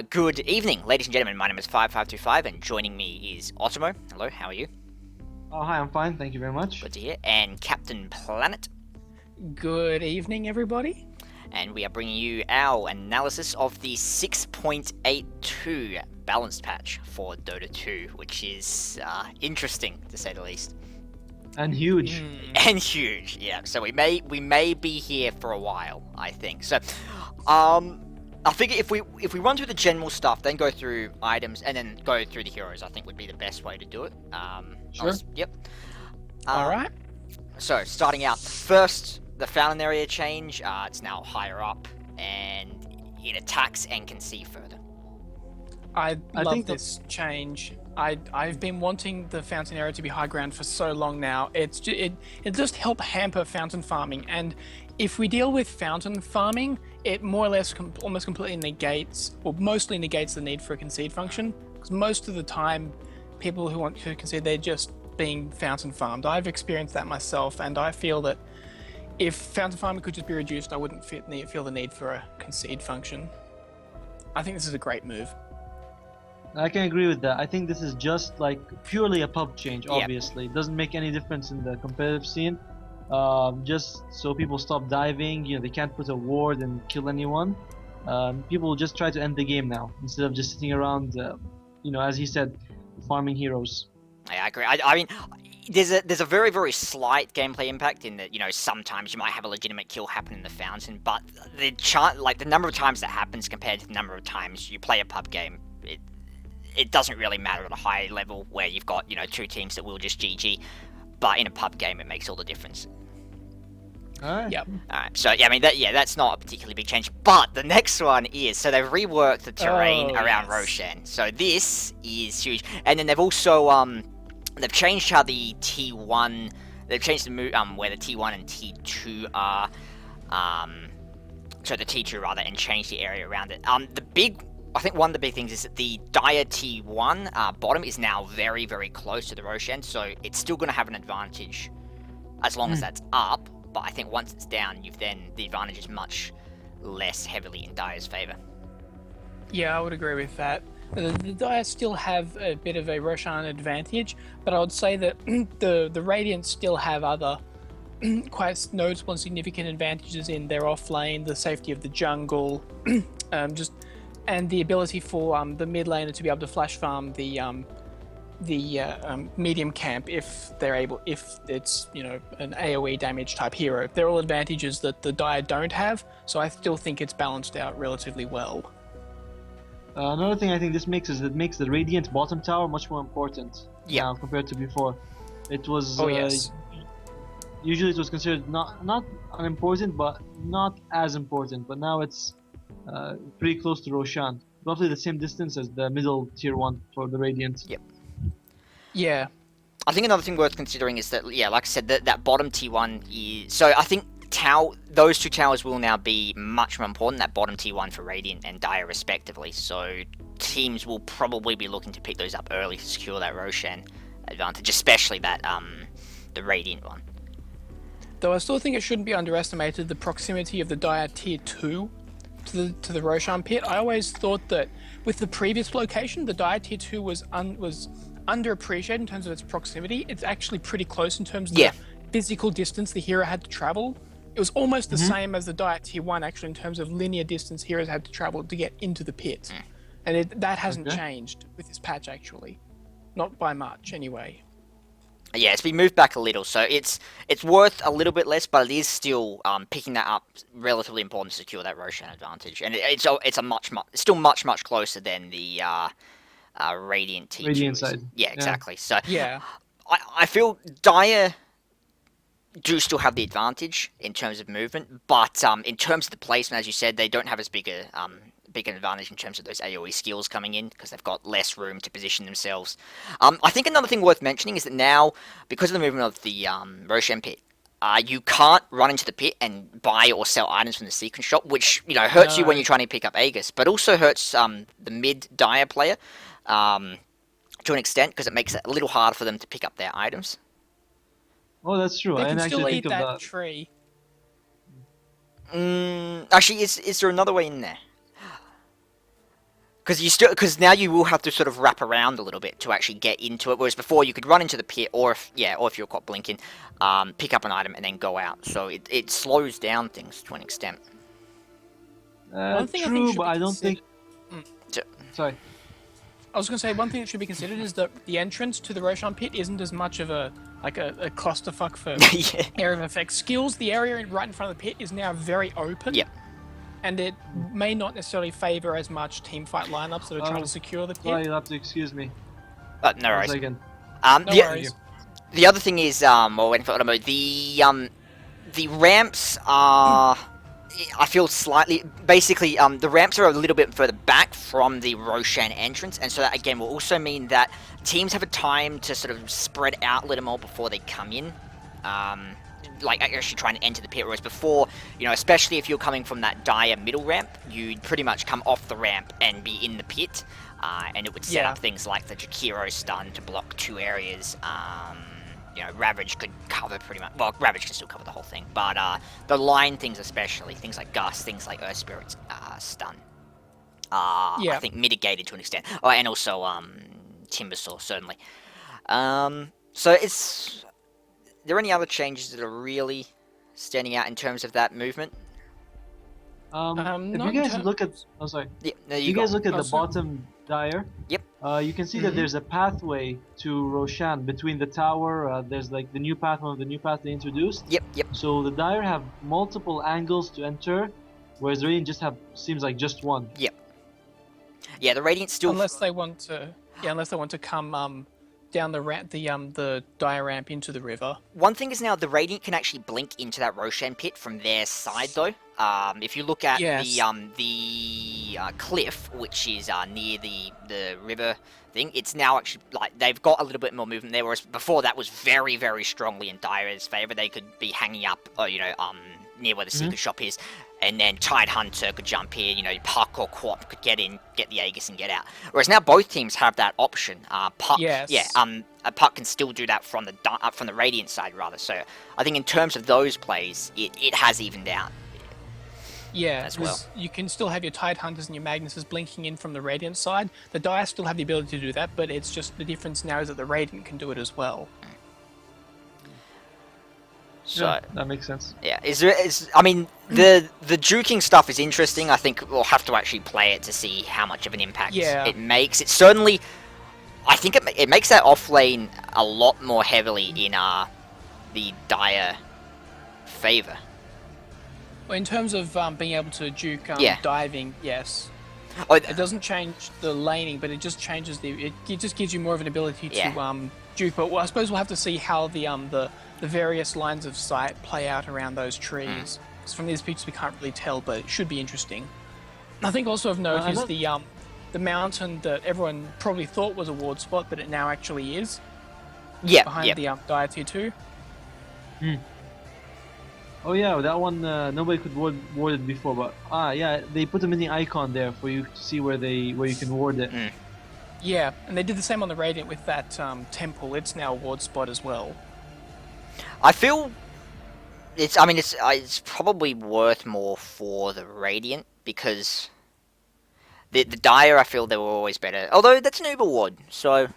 Good evening, ladies and gentlemen. My name is 5525, and joining me is Otomo. Hello, how are you? Oh, hi, I'm fine. Thank you very much. Good to hear. And Captain Planet. Good evening, everybody. And we are bringing you our analysis of the 6.82 balanced patch for Dota 2, which is interesting to say the least. And huge. And huge, yeah. So we may be here for a while, I think. So, I figure if we run through the general stuff, then go through items, and then go through the heroes, I think would be the best way to do it. Sure. Yep. All right. So starting out, first the Fountain area change. It's now higher up, and it attacks and can see further. I love think this change. I've been wanting the fountain area to be high ground for so long now. It just help hamper fountain farming, and if we deal with fountain farming, it more or less almost completely negates, or mostly negates, the need for a concede function. Because most of the time, people who want to concede, they're just being fountain farmed. I've experienced that myself, and I feel that if fountain farming could just be reduced, I wouldn't feel the need for a concede function. I think this is a great move. I can agree with that. I think this is just like purely a pub change, Yep. obviously. It doesn't make any difference in the competitive scene. Just so people stop diving, they can't put a ward and kill anyone. People will just try to end the game now, instead of just sitting around, as he said, farming heroes. I agree. I mean, there's a very, very slight gameplay impact in that, sometimes you might have a legitimate kill happen in the fountain, but the number of times that happens compared to the number of times you play a pub game, it doesn't really matter at a high level where you've got, two teams that will just GG, but in a pub game it makes all the difference. Alright. Yep. Alright, so yeah, I mean that's not a particularly big change, but the next one is, so they've reworked the terrain around yes. Roshan, so this is huge, and then they've also they've changed how the T1, they've changed the where the T1 and T2 are, so the T2 rather, and changed the area around it. I think one of the big things is that the Dire T1 bottom is now very, very close to the Roshan, so it's still going to have an advantage as long as that's up, but I think once it's down, the advantage is much less heavily in Dire's favour. Yeah, I would agree with that. The Dire still have a bit of a Roshan advantage, but I would say that the Radiants still have other quite noticeable and significant advantages in their offlane, the safety of the jungle, and the ability for the mid laner to be able to flash farm the medium camp if it's an AoE damage type hero. They're all advantages that the Dire don't have, so I still think it's balanced out relatively well. Another thing I think this makes is it makes the Radiant bottom tower much more important now compared to before. It was Yes. Usually it was considered not unimportant, but not as important. But now it's pretty close to Roshan, roughly the same distance as the middle tier 1 for the Radiant. Yep. Yeah. I think another thing worth considering is that, like I said, that bottom T1 is... So I think those two towers will now be much more important, that bottom T1 for Radiant and Dire respectively, so teams will probably be looking to pick those up early to secure that Roshan advantage, especially that the Radiant one. Though I still think it shouldn't be underestimated the proximity of the Dire Tier 2 to the Roshan pit. I always thought that with the previous location, the Dire Tier 2 was underappreciated in terms of its proximity. It's actually pretty close in terms of the physical distance the hero had to travel. It was almost the same as the Dire Tier 1 actually in terms of linear distance heroes had to travel to get into the pit. And that hasn't changed with this patch actually. Not by much anyway. Yeah, it's been moved back a little, so it's worth a little bit less, but it is still picking that up relatively important to secure that Roshan advantage, and it's still much closer than the Radiant T2. Radiant side. Yeah, exactly. So Yeah. I feel Dire do still have the advantage in terms of movement, but in terms of the placement, as you said, they don't have as big an advantage in terms of those AoE skills coming in, because they've got less room to position themselves. I think another thing worth mentioning is that now, because of the movement of the Roshan pit, you can't run into the pit and buy or sell items from the sequence shop, which hurts you when you're trying to pick up Aegis, but also hurts the mid Dire player to an extent, because it makes it a little harder for them to pick up their items. Oh, that's true. They I can didn't still actually eat think of that that. tree. Actually, is there another way in there? because now you will have to sort of wrap around a little bit to actually get into it, whereas before you could run into the pit, or if you're caught blinking, pick up an item and then go out. So it slows down things to an extent. One thing I think True, should but be I don't think. So- Sorry. I was going to say one thing that should be considered is that the entrance to the Roshan pit isn't as much of a clusterfuck for Yeah. area of effect skills. The area right in front of the pit is now very open. Yep. And it may not necessarily favour as much team fight lineups that are trying to secure the Sorry, pit. you'll have to excuse me. No One worries. second. No The, worries. the other thing is, well, waiting for automo, the ramps are, I feel slightly, basically, the ramps are a little bit further back from the Roshan entrance, and so that, again, will also mean that teams have a time to sort of spread out a little more before they come in. Like actually trying to enter the pit, whereas before, especially if you're coming from that dire middle ramp, you'd pretty much come off the ramp and be in the pit, and it would set up things like the Jakiro stun to block 2 areas. Ravage could cover pretty much. Well, Ravage can still cover the whole thing, but the line things, especially things like Gust, things like Earth Spirit's stun, I think mitigated to an extent. Oh, and also Timbersaw certainly. So it's. Are there any other changes that are really standing out in terms of that movement? If you guys look at, oh sorry, Yeah, no, you go. guys look at the sorry. bottom dire. Yep. You can see that there's a pathway to Roshan between the tower. There's like the new path, one of the new paths they introduced. Yep. So the dire have multiple angles to enter, whereas the Radiant seems like just one. Yeah, the Radiant still. Unless they want to come down the dire ramp into the river. One thing is now the Radiant can actually blink into that Roshan pit from their side, though. If you look at the cliff, which is near the river thing, it's now actually like they've got a little bit more movement there. Whereas before that was very, very strongly in Dire's favor. They could be hanging up, near where the secret shop is, and then Tide Hunter could jump in. Puck or Quap could get in, get the Aegis, and get out. Whereas now both teams have that option. Puck, Puck can still do that from the Radiant side rather. So I think in terms of those plays, it has evened out. Yeah, as well. You can still have your Tide Hunters and your Magnuses blinking in from the Radiant side. The Dire still have the ability to do that, but it's just the difference now is that the Radiant can do it as well. So Yeah, that makes sense. yeah, the juking stuff is interesting. I think we'll have to actually play it to see how much of an impact it makes. It certainly, I think it makes that off lane a lot more heavily in the Dire favor. Well, in terms of being able to juke diving, yes. Oh, It doesn't change the laning, but it just changes it just gives you more of an ability to juke. But I suppose we'll have to see how the various lines of sight play out around those trees. Because from these pictures we can't really tell, but it should be interesting. I think also of note is the mountain that everyone probably thought was a ward spot, but it now actually is. Behind the Dire Tier 2. Oh yeah, that one nobody could ward it before, but they put a mini icon there for you to see where you can ward it. Yeah, and they did the same on the Radiant with that temple. It's now a ward spot as well. I feel it's probably worth more for the Radiant because the Dire, I feel they were always better. Although that's an Uber ward, so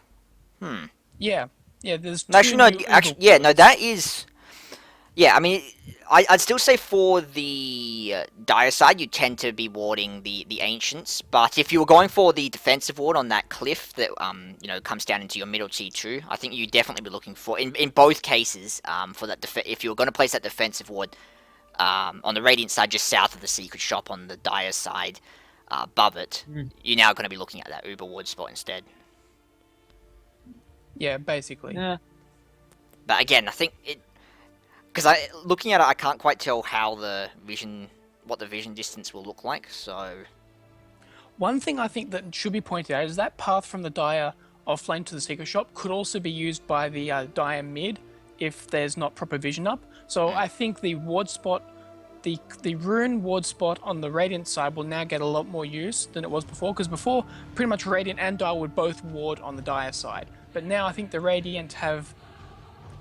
Yeah, there's that is. Yeah, I mean, I'd still say for the Dire side, you tend to be warding the Ancients, but if you were going for the defensive ward on that cliff that, comes down into your middle T2, I think you'd definitely be looking for, in both cases, for that if you were going to place that defensive ward on the Radiant side, just south of the Secret Shop on the Dire side, above it, you're now going to be looking at that Uber ward spot instead. Yeah, basically. Yeah. But again, I think because looking at it, I can't quite tell what the vision distance will look like. So, one thing I think that should be pointed out is that path from the Dire offlane to the Secret Shop could also be used by the Dire mid if there's not proper vision up. So I think the ward spot, the Rune ward spot on the Radiant side will now get a lot more use than it was before. Because before, pretty much Radiant and Dire would both ward on the Dire side, but now I think the Radiant have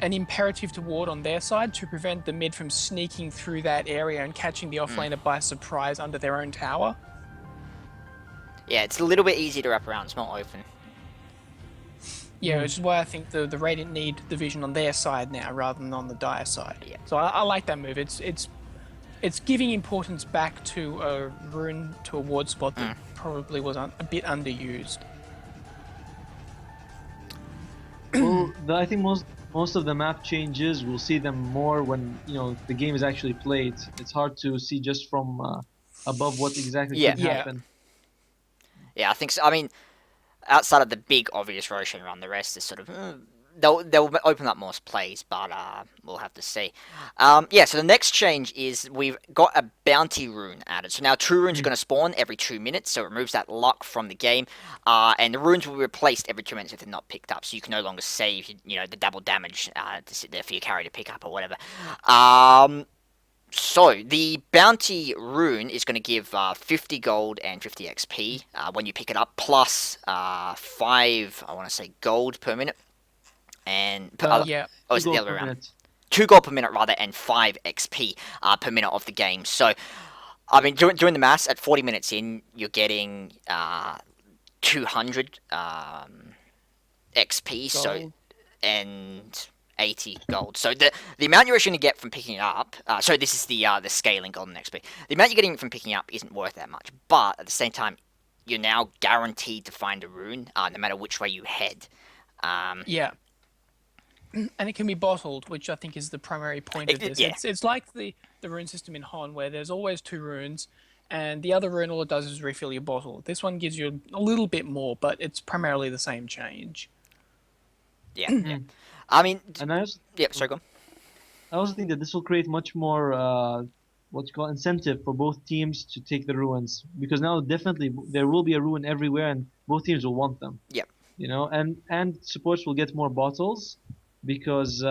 an imperative to ward on their side to prevent the mid from sneaking through that area and catching the offlaner by surprise under their own tower. Yeah, it's a little bit easier to wrap around. It's more open. Yeah, which is why I think the Radiant need the vision on their side now rather than on the Dire side. Yeah. So I like that move. It's giving importance back to a rune to a ward spot that probably was a bit underused. Well, I think most of the map changes we'll see them more when the game is actually played. It's hard to see just from above what exactly Yeah. could Yeah. happen. Yeah, I think so. I mean, outside of the big obvious Roshan run, the rest is sort of they'll open up more plays, but we'll have to see. Yeah, so the next change is we've got a bounty rune added. So now 2 runes are going to spawn every 2 minutes, so it removes that luck from the game, and the runes will be replaced every 2 minutes if they're not picked up. So you can no longer save the double damage to sit there for your carry to pick up or whatever. So, the bounty rune is going to give 50 gold and 50 XP when you pick it up, plus 5, I want to say, gold per minute. And Yeah. oh, is it the Gold other way per around? minute. 2 gold per minute rather, and 5 XP per minute of the game. So, I mean, doing the maths, at 40 minutes in, you're getting 200 XP. So, Gold. and 80 gold. So the amount you're actually going to get from picking it up. So this is the scaling golden XP. The amount you're getting from picking it up isn't worth that much, but at the same time, you're now guaranteed to find a rune, no matter which way you head. Yeah. And it can be bottled, which I think is the primary point of this. Yeah. It's like the rune system in Hon, where there's always 2 runes, and the other rune all it does is refill your bottle. This one gives you a little bit more, but it's primarily the same change. Yeah. Yeah. I mean, And yeah. Sorry, go on. I also think that this will create much more what you call incentive for both teams to take the ruins, because now definitely there will be a ruin everywhere and both teams will want them. Yep. And supports will get more bottles, because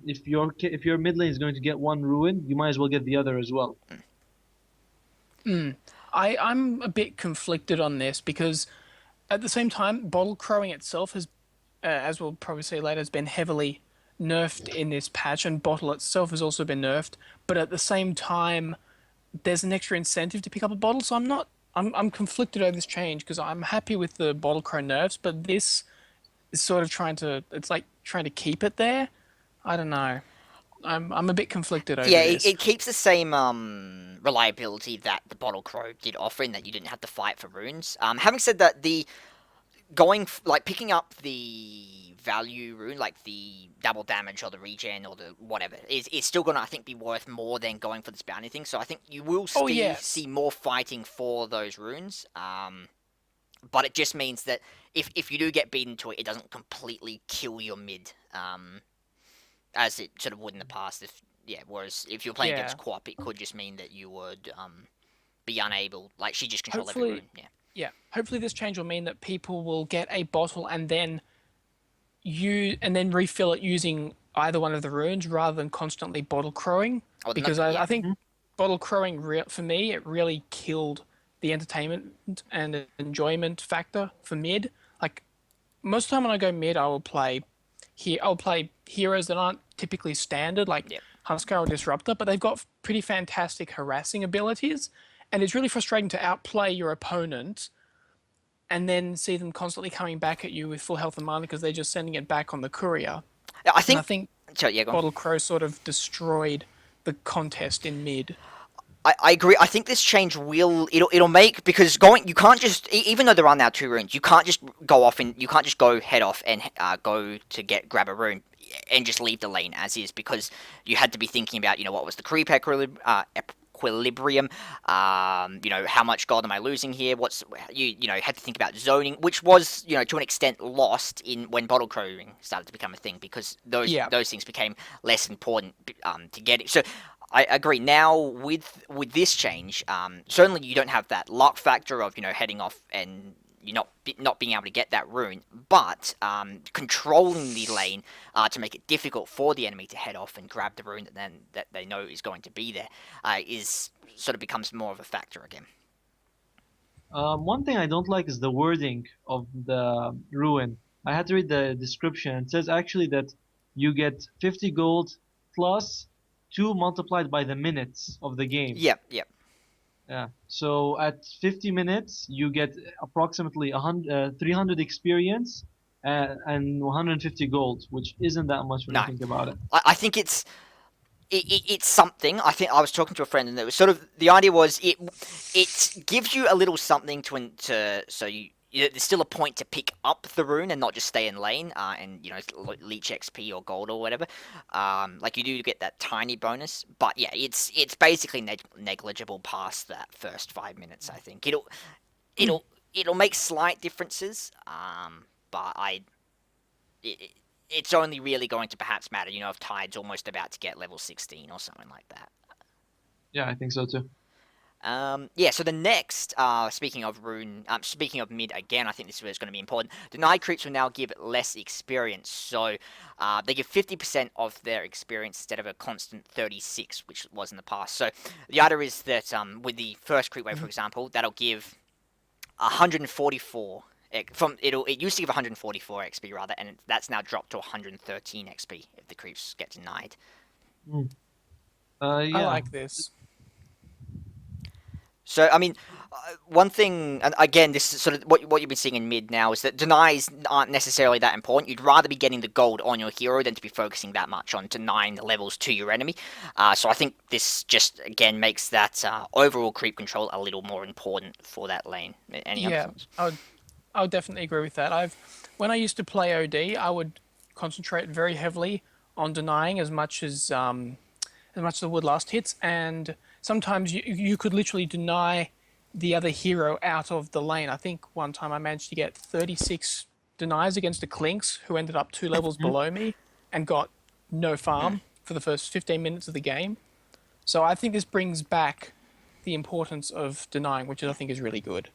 if your mid lane is going to get 1 ruin, you might as well get the other as well. I'm a bit conflicted on this because at the same time, bottle crowing itself has, as we'll probably see later, has been heavily nerfed in this patch, and bottle itself has also been nerfed. But at the same time, there's an extra incentive to pick up a bottle, so I'm conflicted over this change because I'm happy with the bottle crow nerfs, but this is sort of trying to keep it there. I don't know. I'm a bit conflicted over Yeah, this. it keeps the same reliability that the Bottle Crow did offer, in that you didn't have to fight for runes. Having said that, picking up the value rune, like the double damage or the regen or the whatever, is still gonna, I think, be worth more than going for this bounty thing. So I think you will see more fighting for those runes. But it just means that if you do get beaten to it, it doesn't completely kill your mid, as it sort of would in the past. Whereas if you're playing against Quap, it could just mean that you would be unable. Like, she just control every rune. Yeah. Yeah, hopefully this change will mean that people will get a bottle and then refill it using either one of the runes rather than constantly bottle crowing. Because I think bottle crowing, for me, it really killed the entertainment and enjoyment factor for mid. Like, most of the time when I go mid, I'll play heroes that aren't typically standard, like Huskar or Disruptor, but they've got pretty fantastic harassing abilities. And it's really frustrating to outplay your opponent and then see them constantly coming back at you with full health and mana because they're just sending it back on the courier. I think go on. Bottle Crow sort of destroyed the contest in mid. I agree. I think this change it'll make, because you can't just, even though there are now 2 runes, you can't just go head off and go to grab a rune and just leave the lane as is, because you had to be thinking about what was the creep equilibrium, how much gold am I losing here? You had to think about zoning, which was to an extent lost when bottle crowing started to become a thing, because those things became less important to get it. So I agree. Now with this change, certainly you don't have that luck factor of heading off and you not being able to get that rune, but controlling the lane to make it difficult for the enemy to head off and grab the rune that they know is going to be there is sort of becomes more of a factor again. One thing I don't like is the wording of the ruin. I had to read the description. It says actually that you get 50 gold plus 2 multiplied by the minutes of the game. Yep. Yeah. So at 50 minutes, you get approximately 300 experience and 150 gold, which isn't that much when you No, think about it. I think it's something. I think I was talking to a friend, and it was sort of the idea was it gives you a little something to so there's still a point to pick up the rune and not just stay in lane and leech XP or gold or whatever. Like you do get that tiny bonus, but yeah, it's basically negligible past that first 5 minutes. I think it'll it'll make slight differences. But it, it's only really going to perhaps matter, if Tide's almost about to get level 16 or something like that. Yeah, I think so too. Yeah, so the next, speaking of mid again, I think this is going to be important. Denied creeps will now give less experience, so they give 50% of their experience instead of a constant 36, which was in the past. So the idea is that with the first creep wave, for example, that'll give 144 it used to give 144 XP rather, and that's now dropped to 113 XP if the creeps get denied. Mm. I Yeah. like this. So I mean, one thing, and again, this is sort of what you've been seeing in mid now is that denies aren't necessarily that important. You'd rather be getting the gold on your hero than to be focusing that much on denying the levels to your enemy. So I think this just again makes that overall creep control a little more important for that lane. Any other Yeah, thoughts? I would definitely agree with that. When I used to play OD, I would concentrate very heavily on denying as much as I would last hits, and sometimes you could literally deny the other hero out of the lane. I think one time I managed to get 36 denies against a Clinks who ended up 2 levels Mhm. below me and got no farm for the first 15 minutes of the game. So I think this brings back the importance of denying, which I think is really good.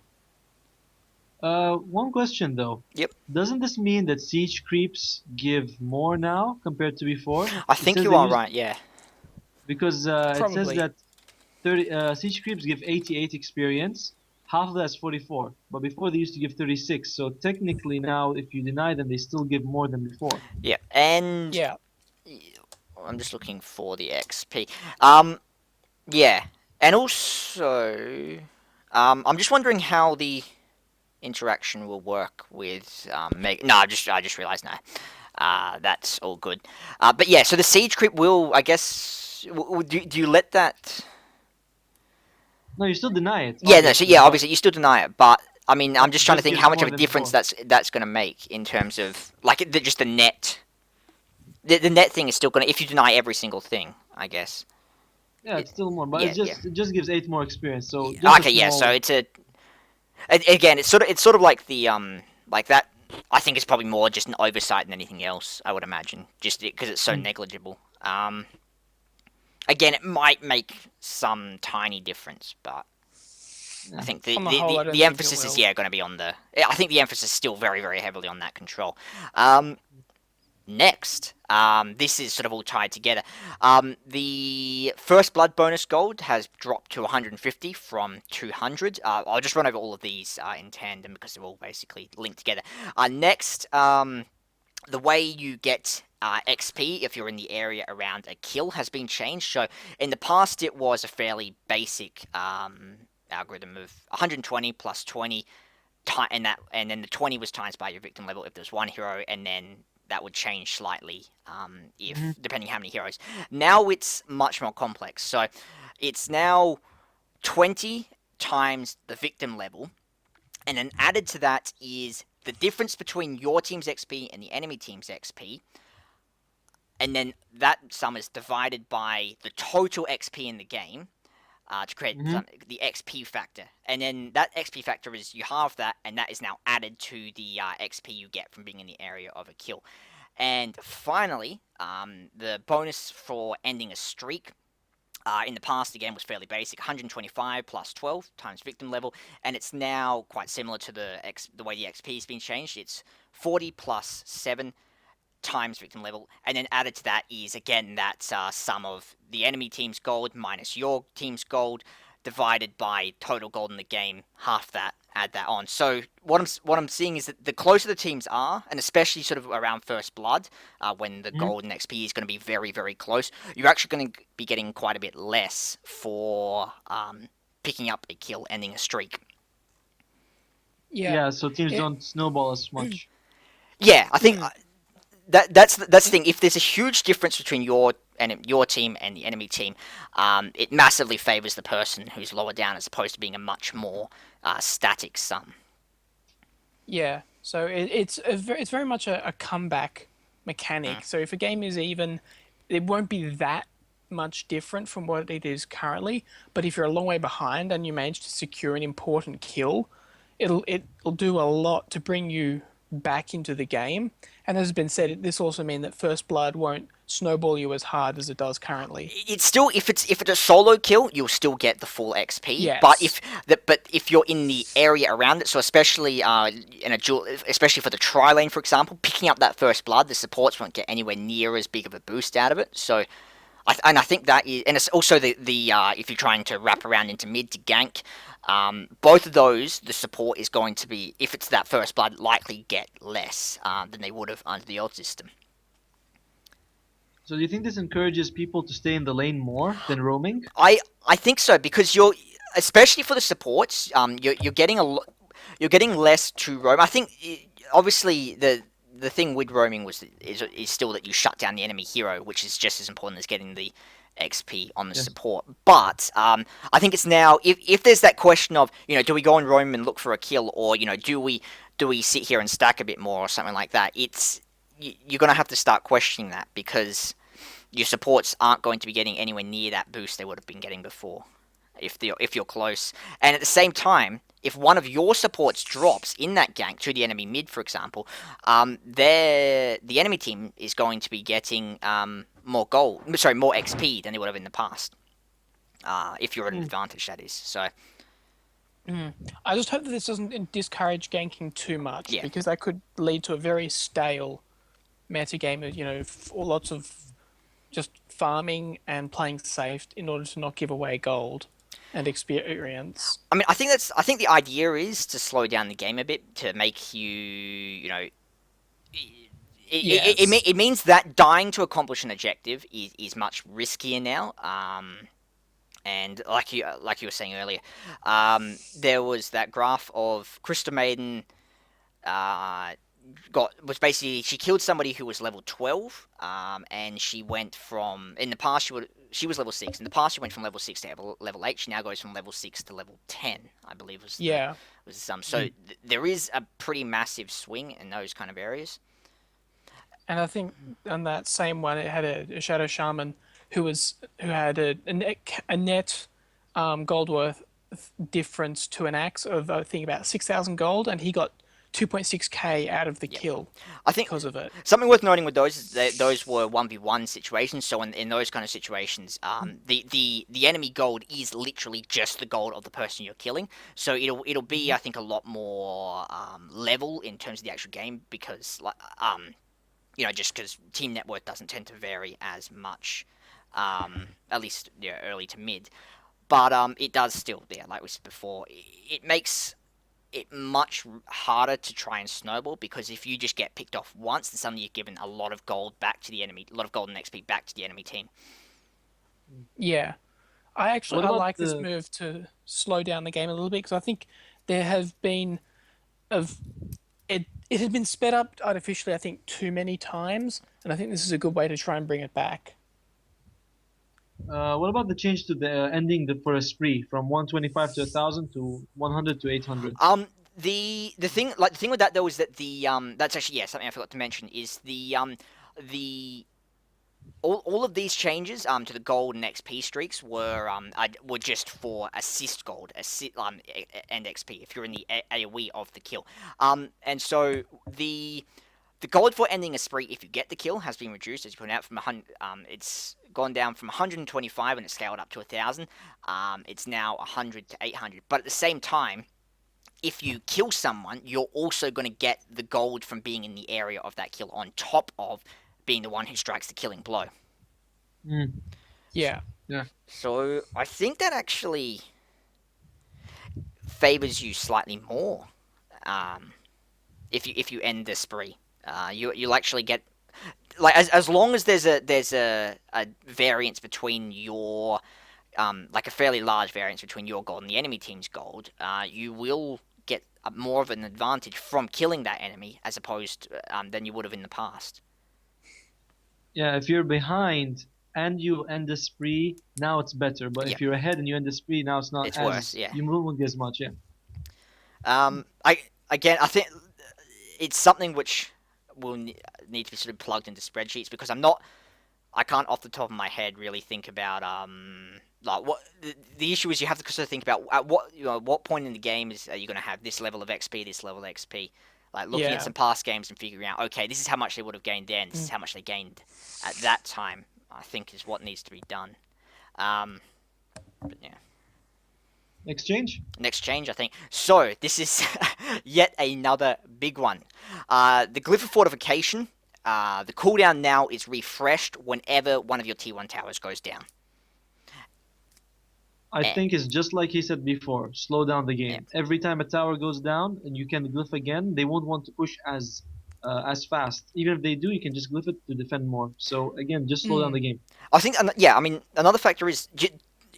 One question though. Yep. Doesn't this mean that siege creeps give more now compared to before? I It think says you they are used right. Yeah. because it says Probably. that 30 siege creeps give 88 experience. Half of that's 44, but before they used to give 36. So technically now, if you deny them, they still give more than before. Yeah. And Yeah. I'm just looking for the XP. Um. Yeah. And also, I'm just wondering how the interaction will work with Meg. No, I just realized now. That's all good. But yeah, so the siege creep will, I guess, do you let that? No, you still deny it, Yeah, no. So obviously, yeah, but obviously you still deny it, but I mean, I'm just it trying to just think gives how much more of a than difference before. that's going to make in terms of like just the net. The net thing is still going to if you deny every single thing, I guess. Yeah, It, it's still more, but yeah, yeah. it just gives 8 more experience. So just a Okay, yeah. So small. again, it's sort of like the like that. I think it's probably more just an oversight than anything else. I would imagine, just because it's so Hmm. negligible. Again, it might make some tiny difference, but I Yeah. think On the whole, I the don't think it emphasis is will. going to be on the. I think the emphasis is still very very heavily on that control. Um, Next, this is sort of all tied together. The first blood bonus gold has dropped to 150 from 200. I'll just run over all of these in tandem because they're all basically linked together. Next, the way you get XP if you're in the area around a kill has been changed. So in the past, it was a fairly basic algorithm of 120 plus 20 and then the 20 was times by your victim level if there's one hero, and then that would change slightly Hmm. if depending how many heroes. Now it's much more complex. So it's now 20 times the victim level, and then added to that is the difference between your team's XP and the enemy team's XP, and then that sum is divided by the total XP in the game, to create Hmm. the XP factor. And then that XP factor is you halve that, and that is now added to the XP you get from being in the area of a kill. And finally, the bonus for ending a streak. In the past, again, was fairly basic 125 plus 12 times victim level, and it's now quite similar to the way the XP has been changed. It's 40 plus 7 times victim level, and then added to that is again that sum of the enemy team's gold minus your team's gold divided by total gold in the game. Half that, add that on. So what I'm seeing is that the closer the teams are, and especially sort of around first blood, when the Hmm. gold and XP is going to be very very close, you're actually going to be getting quite a bit less for picking up a kill, ending a streak. Yeah. Yeah, so teams It, don't snowball as much. Yeah, I think mm, that's the thing. If there's a huge difference between your team and the enemy team, it massively favors the person who's lower down as opposed to being a much more static sum. yeah. So it's very much a comeback mechanic. So if a game is even, it won't be that much different from what it is currently. But if you're a long way behind and you manage to secure an important kill, it'll do a lot to bring you back into the game. And as has been said, this also means that First Blood won't snowball you as hard as it does currently. It's still if it's a solo kill, you'll still get the full XP. But Yes. if you're in the area around it, so especially in a duel, especially for the tri lane, for example, picking up that first blood, the supports won't get anywhere near as big of a boost out of it. So, I think that is, and it's also the if you're trying to wrap around into mid to gank, both of those, the support is going to be, if it's that first blood, likely get less than they would have under the old system. So do you think this encourages people to stay in the lane more than roaming? I think so because you're especially for the supports, you're getting you're getting less to roam. I think obviously the thing with roaming is still that you shut down the enemy hero, which is just as important as getting the XP on the Yes. support. But I think it's now if there's that question of do we go and roam and look for a kill, or do we sit here and stack a bit more or something like that? You're gonna have to start questioning that because your supports aren't going to be getting anywhere near that boost they would have been getting before if you're close. And at the same time, if one of your supports drops in that gank to the enemy mid, for example, the enemy team is going to be getting more XP than they would have in the past. If you're at an advantage, that is. So I just hope that this doesn't discourage ganking too much, Yeah. because that could lead to a very stale metagame of, lots of just farming and playing safe in order to not give away gold and experience. I mean, I think the idea is to slow down the game a bit to make Yes. it means that dying to accomplish an objective is much riskier now. And like you were saying earlier, there was that graph of Crystal Maiden was basically she killed somebody who was level 12, and she went from in the past she was level 6. In the past she went from level 6 to level 8. She now goes from level 6 to level 10, I believe Yeah. was some. So there is a pretty massive swing in those kind of areas. And I think on that same one, it had a Shadow Shaman who had a net gold worth difference to an axe of, I think, about 6,000 gold, and he got 2.6k out of the kill I think because of it. something worth noting with those is that those were 1v1 situations. So in those kind of situations, the enemy gold is literally just the gold of the person you're killing. So it'll be, I think, a lot more level in terms of the actual game because just because team net worth doesn't tend to vary as much, at least early to mid. But it does still, like we said before, it makes it much harder to try and snowball, because if you just get picked off once, then suddenly you've given a lot of gold back to the enemy, a lot of gold and XP back to the enemy team. Yeah. I What about like this the move to slow down the game a little bit, because I think there have been of it had been sped up artificially, I think, too many times, and I think this is a good way to try and bring it back. what about the change to the ending for a spree from 125 to 1,000 to 100 to 800? The thing with that though is that that's actually something I forgot to mention is the all of these changes to the gold and XP streaks were just for assist gold, and XP if you're in the AoE of the kill. And so the gold for ending a spree if you get the kill has been reduced, as you pointed out, from 100. It's gone down from 125 and it's scaled up to 1,000. It's now 100 to 800. But at the same time, if you kill someone, you're also going to get the gold from being in the area of that kill on top of being the one who strikes the killing blow. Mm. Yeah. Yeah. So I think that actually favors you slightly more if you end the spree. You'll actually get, like, as long as there's a variance between your like a fairly large variance between your gold and the enemy team's gold, you will get more of an advantage from killing that enemy as opposed than you would have in the past. Yeah, if you're behind and you end the spree, now it's better. But Yeah, if you're ahead and you end the spree, now it's not it's worse. as Yeah. you won't get as much. Yeah. I think it's something which will need to be sort of plugged into spreadsheets because I can't off the top of my head really think about like what the issue is. You have to sort of think about at what point in the game are you going to have this level of XP, this level of XP. Like looking at Yeah. some past games and figuring out, okay, this is how much they would have gained then, this is how much they gained at that time. I think is what needs to be done. But yeah. Exchange. Next change, I think. So, this is yet another big one. The Glyph of Fortification, the cooldown now is refreshed whenever one of your T1 towers goes down. I Eh, think it's just like he said before. Slow down the yeah. game. Every time a tower goes down and you can glyph again, they won't want to push as fast. Even if they do, you can just glyph it to defend more. So again, just slow down the game. I think, yeah, I mean, another factor is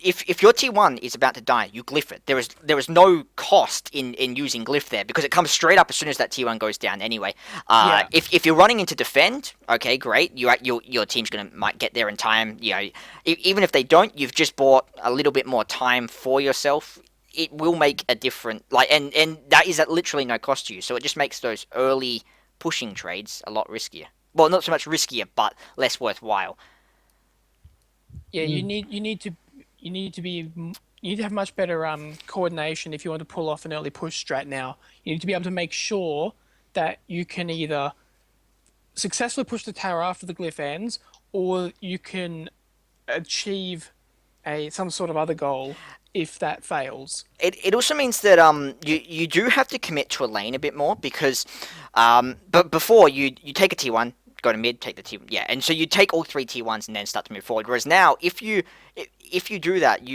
if your T1 is about to die, you glyph it. There is no cost in using glyph there because it comes straight up as soon as that T1 goes down anyway. Yeah. If you're running into defend, okay, great. Your team's might get there in time. You know, even if they don't, you've just bought a little bit more time for yourself. It will make a difference. And that is at literally no cost to you. So it just makes those early pushing trades a lot riskier. Well, not so much riskier, but less worthwhile. Yeah, you Mm. need to have much better coordination if you want to pull off an early push strat now. You need to be able to make sure that you can either successfully push the tower after the glyph ends, or you can achieve some sort of other goal if that fails. It also means that you do have to commit to a lane a bit more because but before you take a T1, go to mid, take the T, yeah, and so you take all three T1s and then start to move forward. Whereas now if you do that,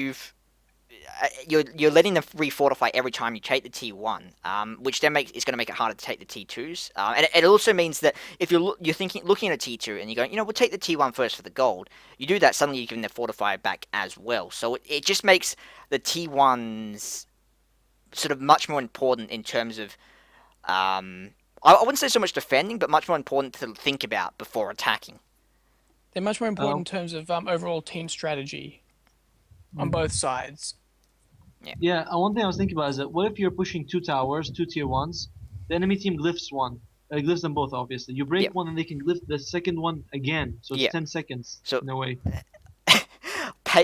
you're letting them refortify every time you take the T1, which then is going to make it harder to take the T2s. And it also means that if you're looking at a T2 and you're going, we'll take the T1 first for the gold. You do that, suddenly you're giving the fortify back as well. So it just makes the T1s sort of much more important in terms of I wouldn't say so much defending, but much more important to think about before attacking. They're much more important Uh, in terms of overall team strategy on mm. both sides. Yeah, one thing I was thinking about is that what if you're pushing two towers, two tier ones, the enemy team glyphs one, glyphs them both obviously. You break Yep. one and they can glyph the second one again, so it's Yeah. 10 seconds So in a way.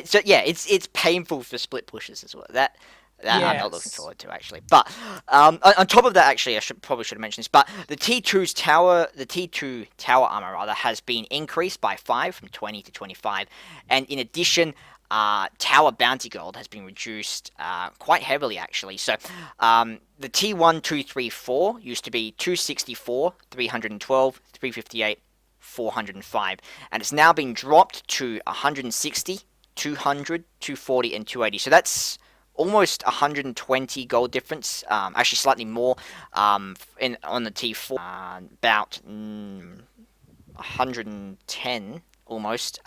So yeah, it's painful for split pushes as well. That I'm not looking Yes. forward to actually. But on top of that, actually, I probably should have mentioned this. But the T2 tower armor rather has been increased by 5 from 20 to 25, and in addition, tower bounty gold has been reduced quite heavily actually. So the T1 234 used to be 264, 312, 358. 405, and it's now been dropped to 160, 200, 240, and 280. So that's almost 120 gold difference. Actually, slightly more on the T4, about 110 almost.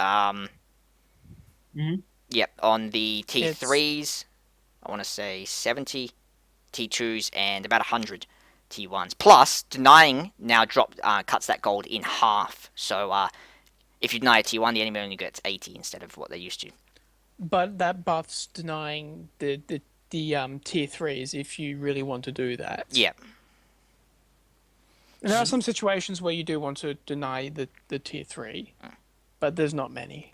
Hmm. Yep, on the It's T3s, I want to say 70, T2s, and about 100 T1s. Plus, denying now cuts that gold in half. So if you deny a T1, the enemy only gets 80 instead of what they used to. but that buff's denying the tier threes if you really want to do that. Yeah. And there are some situations where you do want to deny the tier three, but there's not many.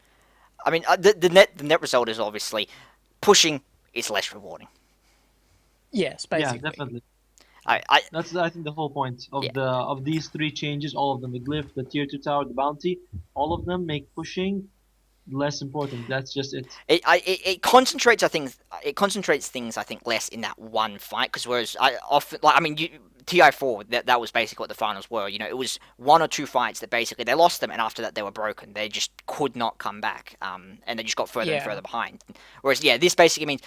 I mean, the net result is obviously pushing is less rewarding. Yes, Yeah, basically. definitely. I That's I think the whole point of Yeah. of these three changes, all of them, the glyph, the tier 2 tower, the bounty, all of them make pushing less important. That's just it. it concentrates. It concentrates things. I think less in that one fight because whereas I often like I mean TI4 that was basically what the finals were. You know, it was one or two fights that basically they lost them, and after that they were broken. They just could not come back. And they just got further and Yeah. further behind. Whereas this basically means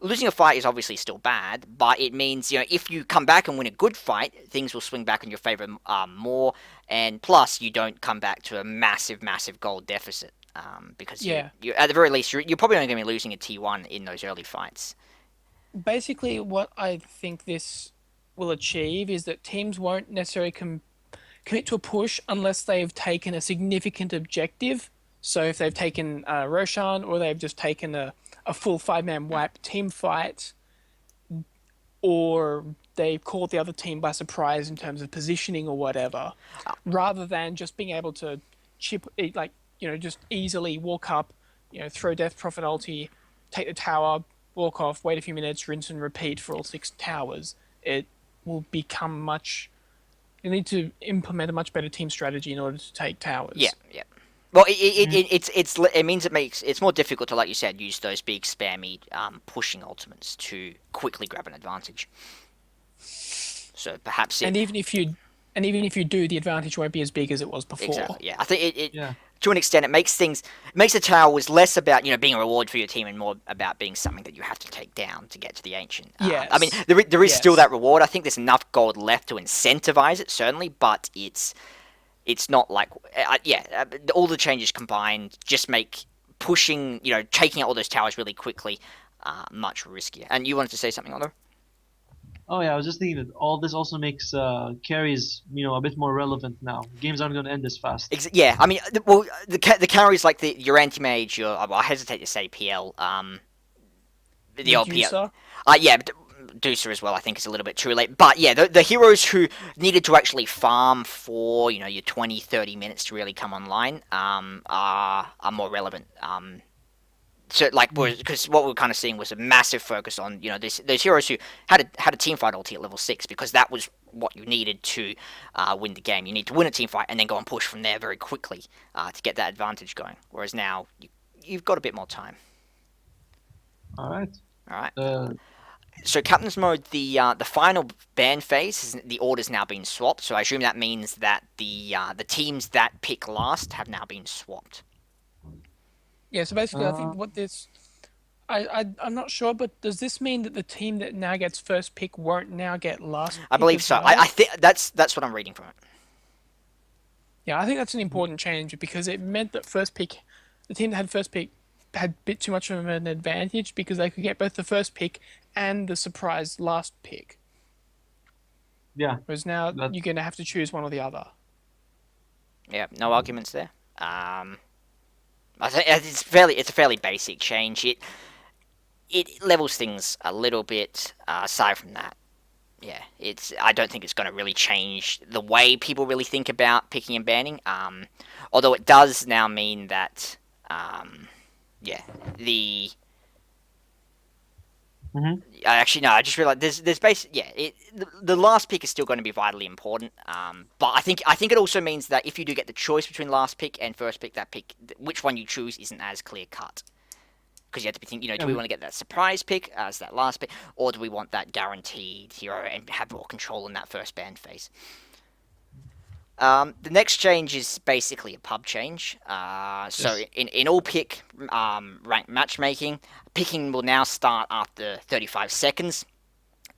losing a fight is obviously still bad, but it means if you come back and win a good fight, things will swing back in your favor more, and plus you don't come back to a massive gold deficit. because Yeah. you at the very least you're probably only going to be losing a T1 in those early fights. Basically, what I think this will achieve is that teams won't necessarily commit to a push unless they've taken a significant objective. So if they've taken Roshan or they've just taken a full five-man wipe team fight, or they've caught the other team by surprise in terms of positioning or whatever, rather than just being able to like, just easily walk up, throw Death Prophet ulti, take the tower, walk off, wait a few minutes, rinse and repeat for all 6 towers. It will become much. You need to implement a much better team strategy in order to take towers. Yeah, yeah. Well, it means it's more difficult to, like you said, use those big spammy pushing ultimates to quickly grab an advantage. So perhaps And even if you do, the advantage won't be as big as it was before. exactly, yeah. I think it Yeah. to an extent it makes the towers less about being a reward for your team and more about being something that you have to take down to get to the ancient. Yes. I mean there is still Yes. that reward. I think there's enough gold left to incentivize it certainly, but it's not like all the changes combined just make pushing taking out all those towers really quickly much riskier. And you wanted to say something, Otto? Oh yeah, I was just thinking that all this also makes carries, a bit more relevant now. Games aren't going to end as fast. Yeah, I mean, the carries like your anti-mage, I hesitate to say PL, the old PL. Medusa. Yeah, but Medusa as well, I think is a little bit too late. But yeah, the heroes who needed to actually farm for, your 20, 30 minutes to really come online, are more relevant. So because what we were kind of seeing was a massive focus on those heroes who had a team fight ulti at level 6, because that was what you needed to win the game. You need to win a team fight and then go and push from there very quickly to get that advantage going. Whereas now you've got a bit more time. All right. All right. So captain's mode, the final ban phase, the order's now been swapped. So I assume that means that the teams that pick last have now been swapped. Yeah, so basically, I think what this, I'm not sure, but does this mean that the team that now gets first pick won't now get last? I believe so. I think that's what I'm reading from it. Yeah, I think that's an important change because it meant that the team that had first pick had a bit too much of an advantage because they could get both the first pick and the surprise last pick. Yeah. Whereas now you're going to have to choose one or the other. Yeah, no arguments there. I think it's a fairly basic change. It levels things a little bit. Aside from that, yeah, I don't think it's going to really change the way people really think about picking and banning. Although it does now mean that, the. Mm-hmm. Actually, no. I just realized there's the last pick is still going to be vitally important. But I think it also means that if you do get the choice between last pick and first pick, which one you choose isn't as clear cut. Because you have to be thinking, do we want to get that surprise pick as that last pick, or do we want that guaranteed hero and have more control in that first ban phase? The next change is basically a pub change. So in all pick ranked matchmaking, picking will now start after 35 seconds.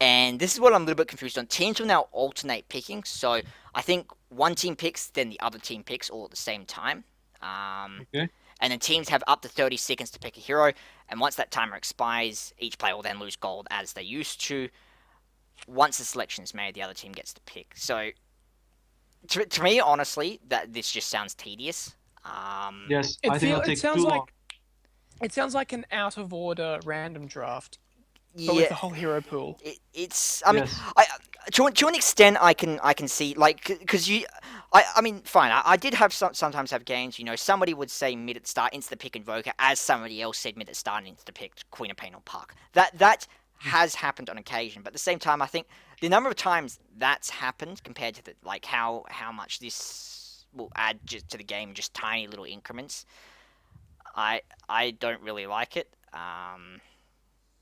And this is what I'm a little bit confused on. Teams will now alternate picking. So I think one team picks, then the other team picks all at the same time. Okay. And then teams have up to 30 seconds to pick a hero. And once that timer expires, each player will then lose gold as they used to. Once the selection is made, the other team gets to pick. So to me, honestly, that this just sounds tedious. Yes, I think it'll take too long. It sounds like an out of order random draft, but Yeah, with the whole hero pool. it's. I mean, Yes. to an extent, I can see because I mean, fine. I did have sometimes have games. Somebody would say mid at start insta pick Invoker, as somebody else said mid at start and insta pick Queen of Pain or Puck. That has happened on occasion, but at the same time, I think the number of times that's happened compared to how much this will add just to the game, just tiny little increments. I don't really like it. I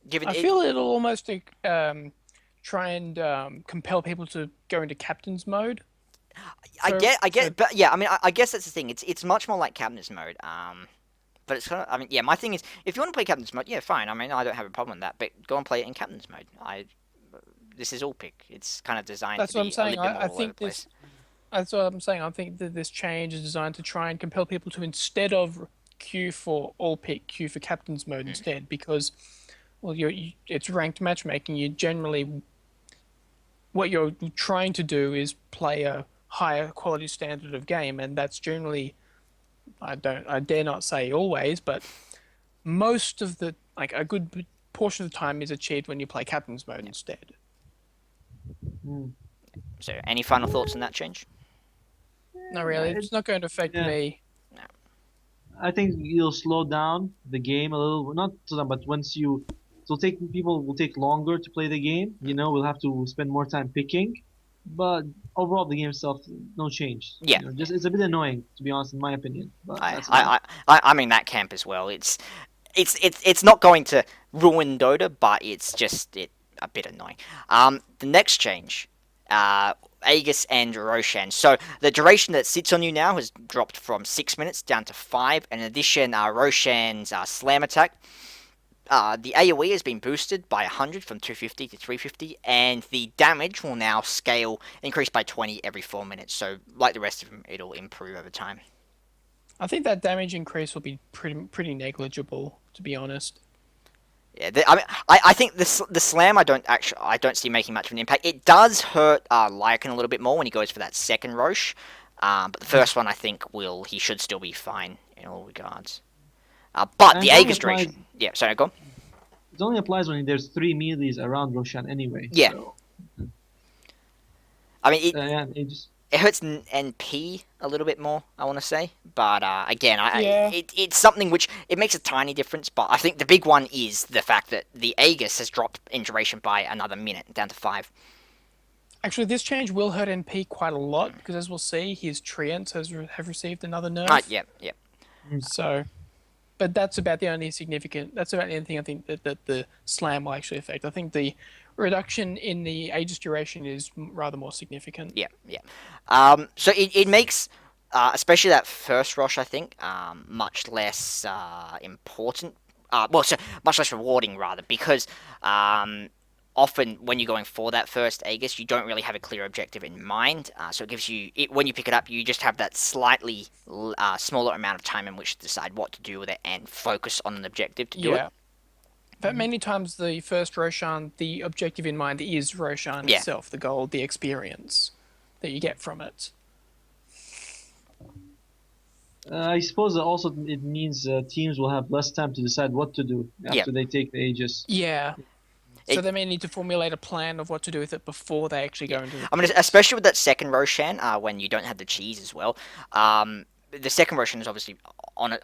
feel it'll almost try and compel people to go into captain's mode. I get, but yeah, I mean, I guess that's the thing. It's much more like captain's mode. But it's kind of, I mean, yeah, my thing is, if you want to play captain's mode, yeah, fine. I mean, I don't have a problem with that, but go and play it in captain's mode. This is all pick. It's kind of designed That's to what be I'm saying. a little bit more I all over think the place. That's what I'm saying. I think that this change is designed to try and compel people to, instead of Q for all pick Q for captain's mode instead because, well, it's ranked matchmaking. You generally what you're trying to do is play a higher quality standard of game, and that's generally I dare not say always, but most of the like a good portion of the time is achieved when you play captain's mode instead. Mm. So, any final thoughts on that change? Not really. It's not going to affect Yeah. me. I think you'll slow down the game a little. Not slow down, but people will take longer to play the game. We'll have to spend more time picking, but overall the game itself no change. Yeah. Just it's a bit annoying to be honest, in my opinion. But I, that's about I'm in that camp as well. It's not going to ruin Dota, but it's just a bit annoying. The next change, Aegis and Roshan. So the duration that sits on you now has dropped from 6 minutes down to 5. In addition, Roshan's slam attack. The AoE has been boosted by 100 from 250 to 350, and the damage will now increase by 20 every 4 minutes. So, like the rest of them, it'll improve over time. I think that damage increase will be pretty negligible, to be honest. Yeah, I think the slam I don't see making much of an impact. It does hurt Lycan a little bit more when he goes for that second Roche, but the first one I think he should still be fine in all regards. But And the it only Aegis applies- duration, yeah, sorry, go on. It only applies when there's 3 melees around Roshan anyway. Yeah. So, I mean, yeah, it just it hurts NP a little bit more, I want to say. But again, Yeah. it's something which it makes a tiny difference. But I think the big one is the fact that the Aegis has dropped in duration by another minute, down to 5. Actually, this change will hurt NP quite a lot because, as we'll see, his Treants have received another nerf. Yeah. So, but that's about the only significant. That's about the only thing I think that the slam will actually affect. I think the reduction in the Aegis duration is rather more significant. Yeah. So it makes, especially that first rush, I think, much less important. So much less rewarding, rather, because often when you're going for that first Aegis, you don't really have a clear objective in mind. So it gives you, when you pick it up, you just have that slightly smaller amount of time in which to decide what to do with it and focus on an objective to do it. But many times the first Roshan, the objective in mind is Roshan itself, the gold, the experience that you get from it. I suppose also it means teams will have less time to decide what to do after they take the Aegis. Yeah. So they may need to formulate a plan of what to do with it before they actually go into the... I mean, especially with that second Roshan, when you don't have the cheese as well. The second Roshan is obviously on it,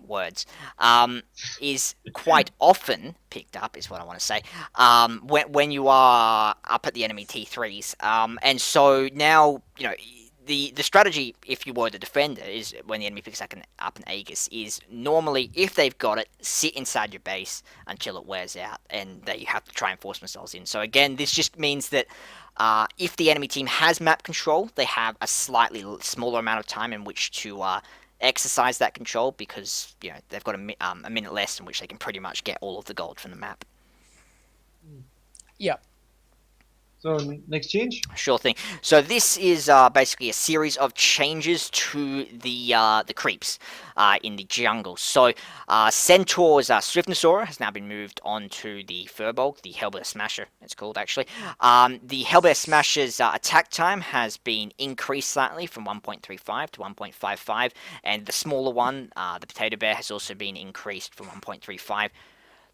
words, is quite often picked up, is what I want to say, when you are up at the enemy T3s. And so now, the strategy, if you were the defender, is when the enemy picks up an Aegis, is normally, if they've got it, sit inside your base until it wears out, and they have to try and force themselves in. So again, this just means that if the enemy team has map control, they have a slightly smaller amount of time in which to exercise that control, because they've got a minute less in which they can pretty much get all of the gold from the map. Yeah. So next change? Sure thing. So this is basically a series of changes to the creeps in the jungle. So Centaur's Swiftness Aura has now been moved onto the Furbolg, the Hellbear Smasher, it's called actually. The Hellbear Smasher's attack time has been increased slightly from 1.35 to 1.55, and the smaller one, the Potato Bear, has also been increased from 1.35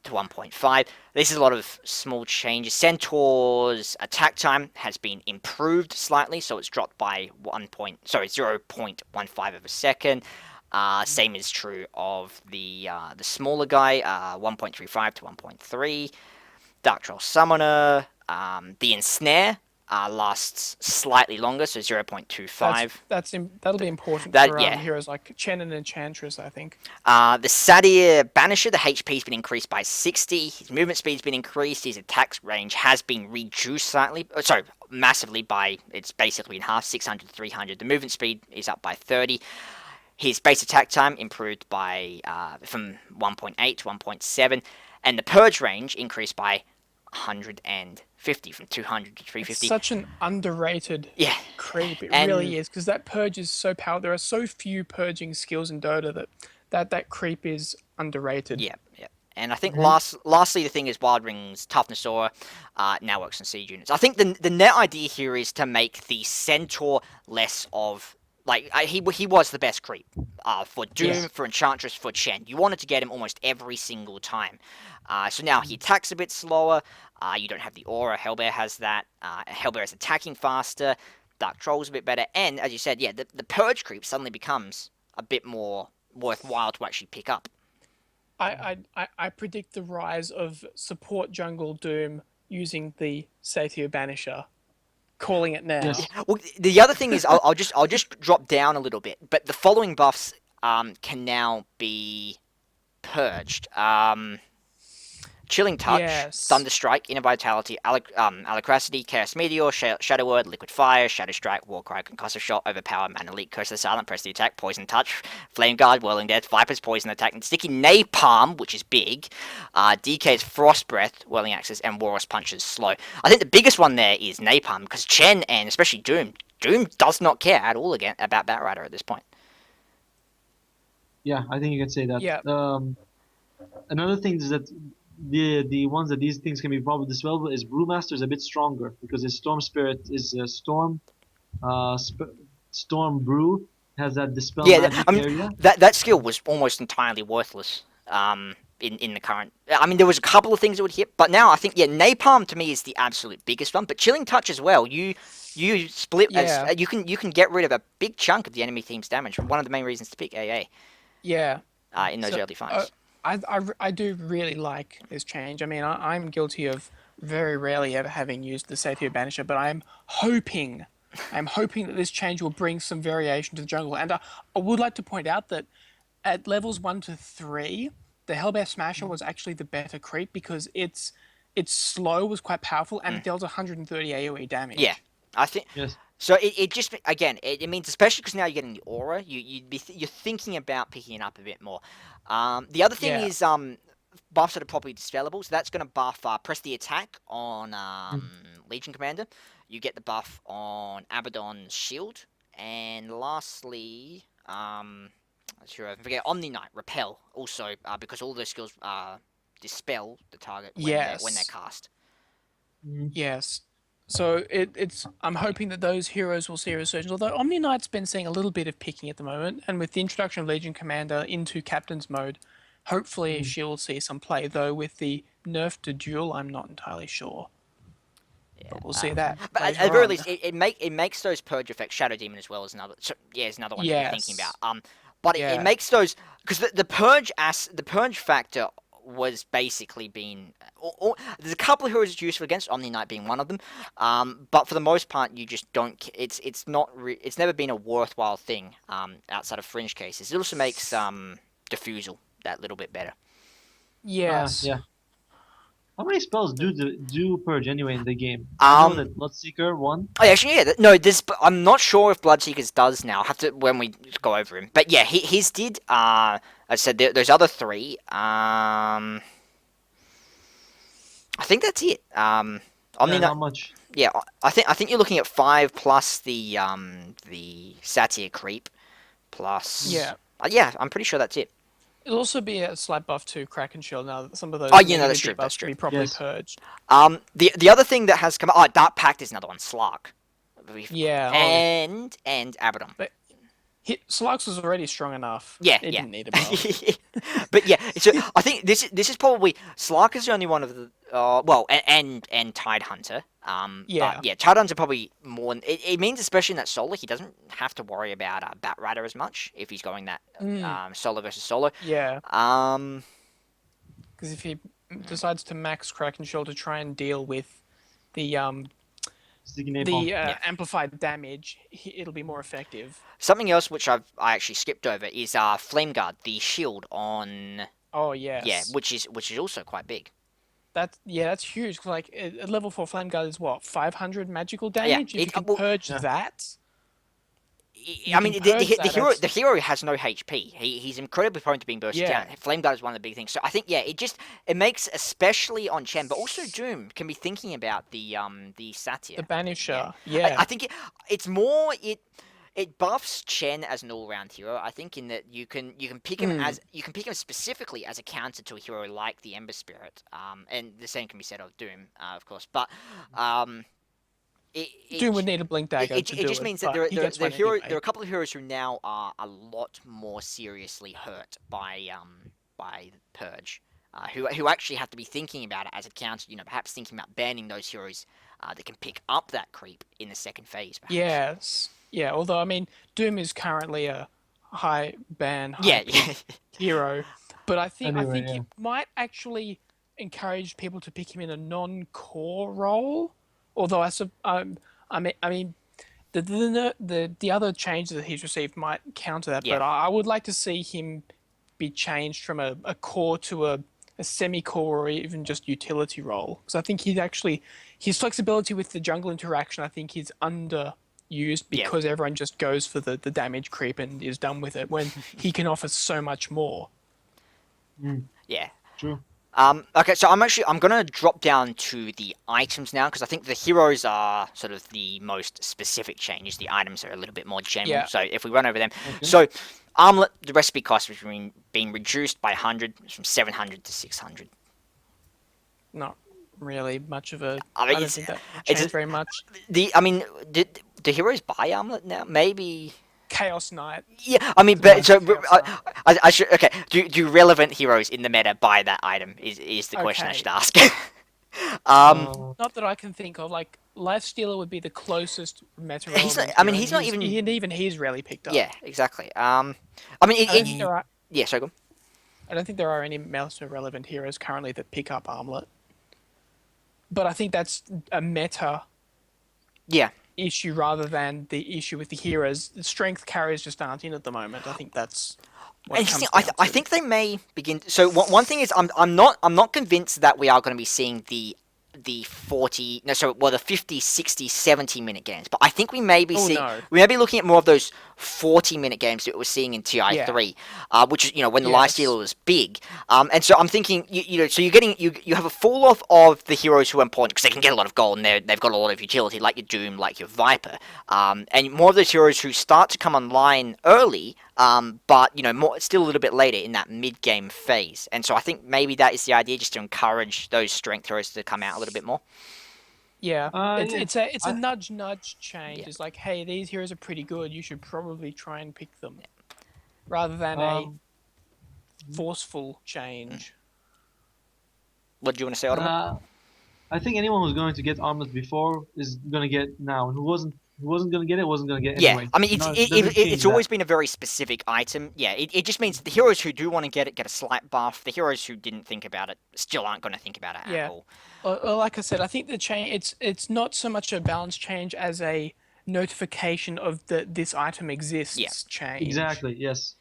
to 1.5. This is a lot of small changes. Centaur's attack time has been improved slightly, so it's dropped by 0.15 of a second. Same is true of the smaller guy, 1.35 to 1.3. Dark Troll Summoner, the Ensnare lasts slightly longer, so 0.25. That'll be important for heroes like Chen and Enchantress, I think. The Sadir Banisher, the HP's been increased by 60. His movement speed's been increased. His attack range has been reduced slightly. Massively it's basically in half, 600 to 300. The movement speed is up by 30. His base attack time improved by from 1.8 to 1.7. And the Purge range increased by 100 and 50 from 200 to It's 350. such an underrated Yeah, creep. It and really is, because that purge is so powerful. There are so few purging skills in Dota that creep is underrated. yeah, yeah. And I think Mhm. lastly, the thing is Wild Ring's toughness aura now works on siege units. I think the net idea here is to make the Centaur less of like he was the best creep for Doom, Yes. for Enchantress, for Chen. You wanted to get him almost every single time. So now he attacks a bit slower. You don't have the aura. Hellbear has that. Hellbear is attacking faster. Dark Troll's a bit better. And as you said, yeah, the purge creep suddenly becomes a bit more worthwhile to actually pick up. I predict the rise of support jungle Doom using the Satyr Banisher. Calling it now. Yes. Well, the other thing is, I'll just drop down a little bit, but the following buffs can now be purged. Chilling Touch, Yes. Thunder Strike, Inner Vitality, Alacracity, Chaos Meteor, Shadow Word, Liquid Fire, Shadow Strike, Warcry, Concussive Shot, Overpower, Mana Leak, Curse of the Silent, Press the Attack, Poison Touch, Flame Guard, Whirling Death, Viper's Poison Attack, and Sticky Napalm, which is big, DK's Frost Breath, Whirling Axis, and Walrus Punches slow. I think the biggest one there is Napalm, because Chen and especially Doom does not care at all again about Batrider at this point. Yeah, I think you can say that. Yeah. Another thing is that the ones that these things can be probably dispelled is Brewmaster is a bit stronger because his Storm Spirit is Storm Brew has that dispel Yeah, magic I mean area. that skill was almost entirely worthless. In the current, I mean, there was a couple of things that would hit, but now I think Napalm to me is the absolute biggest one. But Chilling Touch as well. You split Yeah. as you can get rid of a big chunk of the enemy team's damage. One of the main reasons to pick AA Yeah. in those So, early fights. I do really like this change. I mean, I'm guilty of very rarely ever having used the Satyr Banisher, but I'm hoping that this change will bring some variation to the jungle. And I would like to point out that at levels 1 to 3, the Hellbear Smasher was actually the better creep because its slow was quite powerful and it dealt 130 AoE damage. Yeah, I think. Yes. So it just again it means especially because now you're getting the aura, you're thinking about picking it up a bit more. The other thing Yeah. is buffs that are properly dispellable, so that's going to buff press the attack on Legion Commander. You get the buff on Abaddon's shield, and lastly, sure I forget Omni Knight repel also because all those skills dispel the target when they're Yes. cast. Yes. So it's I'm hoping that those heroes will see a resurgence. Although Omni Knight's been seeing a little bit of picking at the moment, and with the introduction of Legion Commander into Captain's mode, hopefully she'll see some play. Though with the nerf to duel, I'm not entirely sure. Yeah. But we'll see that. But at later the very on. least, it makes those purge effects. Shadow Demon as well is another. So, yeah, is another one to be thinking Yes. about. But it Yeah. makes those because the purge factor was basically been. There's a couple of heroes it's useful against, Omni Knight being one of them. But for the most part, you just don't. It's not. It's never been a worthwhile thing. Outside of fringe cases, it also makes diffusal that little bit better. Yes. Yeah. How many spells do purge anyway in the game? I know that Bloodseeker one. Oh, actually, yeah. No, I'm not sure if Bloodseekers does now. I'll have to when we go over him. But yeah, his did. I said there's other three. I think that's it. Omni Not much. Yeah, I think you're looking at 5 plus the Satyr creep plus. Yeah. Yeah, I'm pretty sure that's it. It'll also be a slight buff to Kraken Shield now that some of those Oh, yeah, no, negative that's true, debuffs that's can true. be properly Yes. purged. The other thing that has come out, Dark Pact is another one. Slark. Yeah. And Abaddon. But Slugs was already strong enough. Yeah, It yeah. didn't need a buff. But yeah, so I think this is probably Slark is the only one of the well, and Tidehunter. Yeah. But yeah, Tidehunter probably more. It means especially in that solo, he doesn't have to worry about Batrider as much if he's going that solo versus solo. Yeah. Um, Because if he decides to max Kraken Shield to try and deal with the Sticky napalm. amplified damage, it'll be more effective. something else which I actually skipped over is Flame Guard, the shield on Oh yes. yeah, which is also quite big. That's huge. 'Cause, like a level 4 Flame Guard is what 500 magical Yeah, damage. If you can well, purge that, I mean, can purge that as- the hero has no HP. He's incredibly prone to being bursted Yeah. down. Flame Guard is one of the big things. So I think it makes, especially on Chen, but also Doom can be thinking about the Satya. the Banisher. I think it's more it buffs Chen as an all-round hero. I think in that you can pick him specifically as a counter to a hero like the Ember Spirit. And the same can be said of Doom, of course. But Doom would need a blink dagger it to do just it, means that but he gets one there anyway. are a couple of heroes who now are a lot more seriously hurt by Purge, who actually have to be thinking about it as a counter. Perhaps thinking about banning those heroes that can pick up that creep in the second phase. Perhaps. Yes. Yeah, although I mean, Doom is currently a high ban, Yeah. hero, but I think Anyway, it might actually encourage people to pick him in a non-core role. Although I mean, the other changes that he's received might counter that, Yeah. but I would like to see him be changed from a core to a semi-core or even just utility role. Because I think his flexibility with the jungle interaction, I think is underused because everyone just goes for the damage creep and is done with it when he can offer so much more. Yeah. True. Okay, so I'm gonna drop down to the items now because I think the heroes are sort of the most specific changes. The items are a little bit more general. Yeah. So if we run over them, Okay. so Armlet, the recipe cost was being reduced by 100 from 700 to 600. Not really much of a. I I mean, don't it's- think that it's- changed very much. Did the heroes buy Armlet now? Maybe. Chaos Knight. Yeah, I mean, but so Chaos I should okay. Do relevant heroes in the meta buy that item? Is the question I Okay. should ask. Not that I can think of. Like Lifestealer would be the closest meta. He's not- relevant I mean, hero, he's and not even- and even he's rarely picked up. Yeah, exactly. I mean, I don't think there are. yeah. So go. I don't think there are any meta relevant heroes currently that pick up Armlet. But I think that's a meta Yeah. issue rather than the issue with the heroes. The strength carriers just aren't in at the moment. I think that's what it comes Interesting. down I to. think they may begin. So one thing is, I'm not convinced that we are going to be seeing the 50, 60, 70 minute games. But I think we may be seeing. no. We may be looking at more of those 40-minute games that we're seeing in TI3, which is when the Yes. Lifestealer was big. And so I'm thinking, so you're getting you have a fall off of the heroes who are important because they can get a lot of gold and they've got a lot of utility, like your Doom, like your Viper, and more of those heroes who start to come online early. But more still a little bit later in that mid-game phase, and so I think maybe that is the idea, just to encourage those strength heroes to come out a little bit more. Yeah, it's a I- nudge change. Yeah. It's like, hey, these heroes are pretty good. You should probably try and pick them, rather than Um, a forceful change. What do you want to say, Ottoman? I think anyone who's going to get Armlet before is going to get now, and who wasn't going to get it wasn't going to get it Yeah, anyway. I mean, No, it doesn't it's change always that. been a very specific item. Yeah, it just means the heroes who do want to get it get a slight buff. The heroes who didn't think about it still aren't going to think about it at Yeah. all. Well, like I said, I think the change it's not so much a balance change as a notification of this item exists Yeah. change. Exactly. Yes.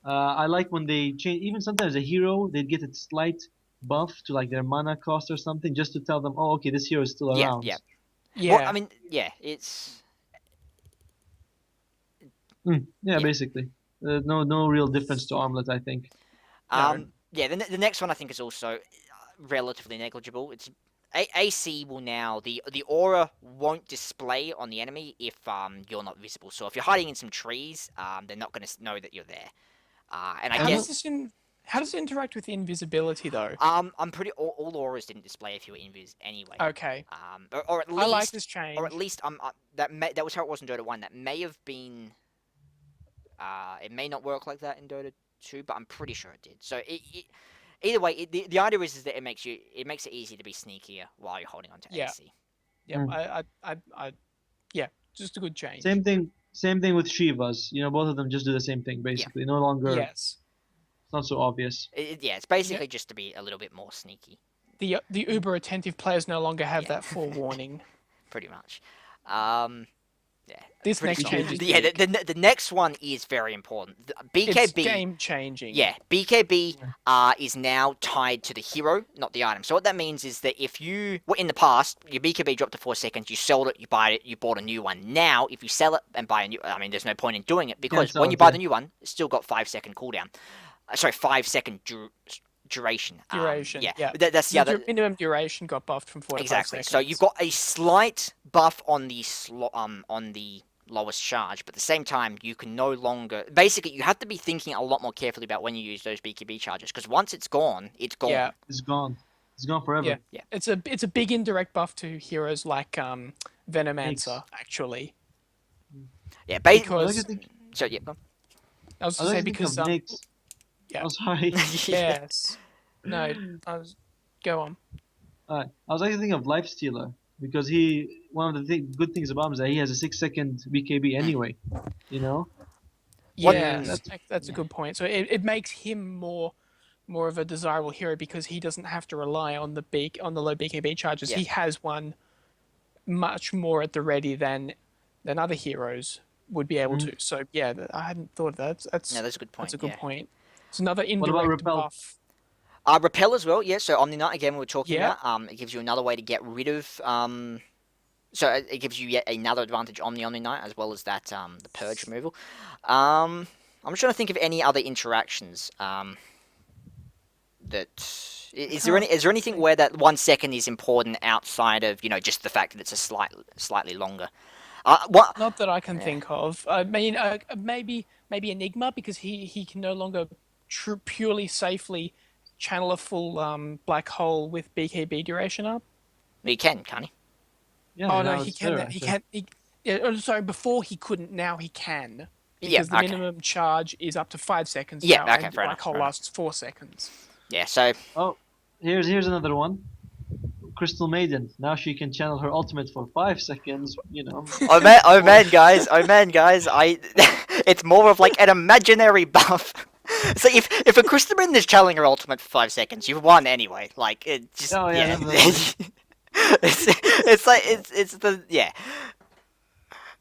I like when they change. Even sometimes a hero they'd get a slight buff to like their mana cost or something, just to tell them, oh, okay, this hero is still Yeah, around. yeah. Yeah. Well, I mean, yeah, it's Yeah, Yeah. basically. No real difference to Armlet, I think. yeah. The next one I think is also relatively negligible. It's AC will now the aura won't display on the enemy if you're not visible. So if you're hiding in some trees, they're not going to know that you're there. And I how guess does how does it interact with invisibility though? I'm pretty all auras didn't display if you were invis anyway. Okay. Or at least I like this change. or at least that was how it was in Dota 1. That may have been it may not work like that in Dota 2, but I'm pretty sure it did. So either way, the idea is that it makes it easier to be sneakier while you're holding onto Yeah. AC. Yeah, I yeah, just a good change. Same thing with Shivas. Both of them just do the same thing basically. No longer, Yes. it's not so obvious. Yeah, it's basically just to be a little bit more sneaky, The uber attentive players no longer have Yeah. that forewarning. pretty much. This Pretty next solid. change is Yeah, big. the next one is very important. It's BKB. game changing. Yeah, BKB is now tied to the hero, not the item. So what that means is that if you, well, in the past, your BKB dropped to 4 seconds, you sold it, you buy it, you bought a new one. Now, if you sell it and buy a new, I mean, there's no point in doing it because Cancel when you it, buy yeah. the new one, it's still got 5 second cooldown. Sorry, 5 second duration. Duration. Yeah, Yeah. that's the other. Minimum duration got buffed from 4 to 5 Exactly. seconds. So you've got a slight buff on the lowest charge, but at the same time, you can no longer. Basically, you have to be thinking a lot more carefully about when you use those BKB charges, because once it's gone, it's gone. Yeah. It's gone. It's gone forever. Yeah. Yeah. It's a big indirect buff to heroes like Venomancer, actually. Yeah, I like Because to think. So yeah, go on. I was I to like say to think because of Nyx. yeah. Oh, sorry. Yes. No, I was go on. I was like to think of Lifestealer because one of the good things about him is that he has a 6 second BKB anyway. You know. What- Yes, that's a good point. So it makes him more of a desirable hero because he doesn't have to rely on the low BKB charges. Yeah. He has one much more at the ready than other heroes would be able to. So yeah, I hadn't thought of that. That's Yeah, that's a good point. That's a good Yeah. point. It's another about indirect Repel? buff. Repel as well. Yeah. So Omni Knight again, we were talking Yeah. about. It gives you another way to get rid of. So it gives you yet another advantage on the Omni Knight as well as that the purge removal. I'm just trying to think of any other interactions. That is there anything where that 1 second is important outside of just the fact that it's a slightly longer. What? Not that I can think of. I mean, maybe Enigma because he can no longer purely safely channel a full black hole with BKB duration up. He can't he? Yeah. Oh now no, he it's can. fair, He actually. can't. Sorry, before he couldn't. Now he can. Yeah, Because the okay. minimum charge is up to 5 seconds Yeah, now, okay, and fair black enough, hole fair enough. lasts 4 seconds. Yeah. So Oh, here's another one. Crystal Maiden. Now she can channel her ultimate for 5 seconds. You know. oh man, guys, it's more of like an imaginary buff. So if a Crystalman is channeling her ultimate for 5 seconds, you've won anyway. Like it just Oh, yeah, yeah. it's like it's the yeah.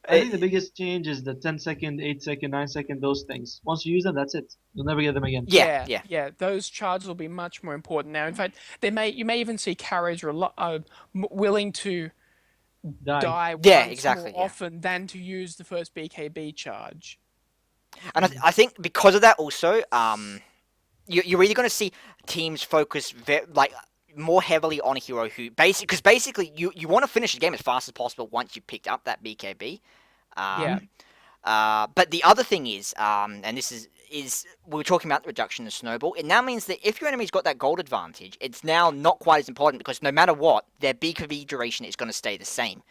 I think the biggest change is the 10 second, 8 second, 9 second, those things. Once you use them, that's it. You'll never get them again. Yeah. Those charges will be much more important now. In fact, you may even see carriers are willing to die Yeah, once exactly, more yeah. often than to use the first BKB charge. And I think because of that also, you're either going to see teams focus more heavily on a hero who basically you want to finish the game as fast as possible once you picked up that BKB. Yeah. But the other thing is, and this is we were talking about the reduction of snowball. It now means that if your enemy's got that gold advantage, it's now not quite as important because no matter what, their BKB duration is going to stay the same.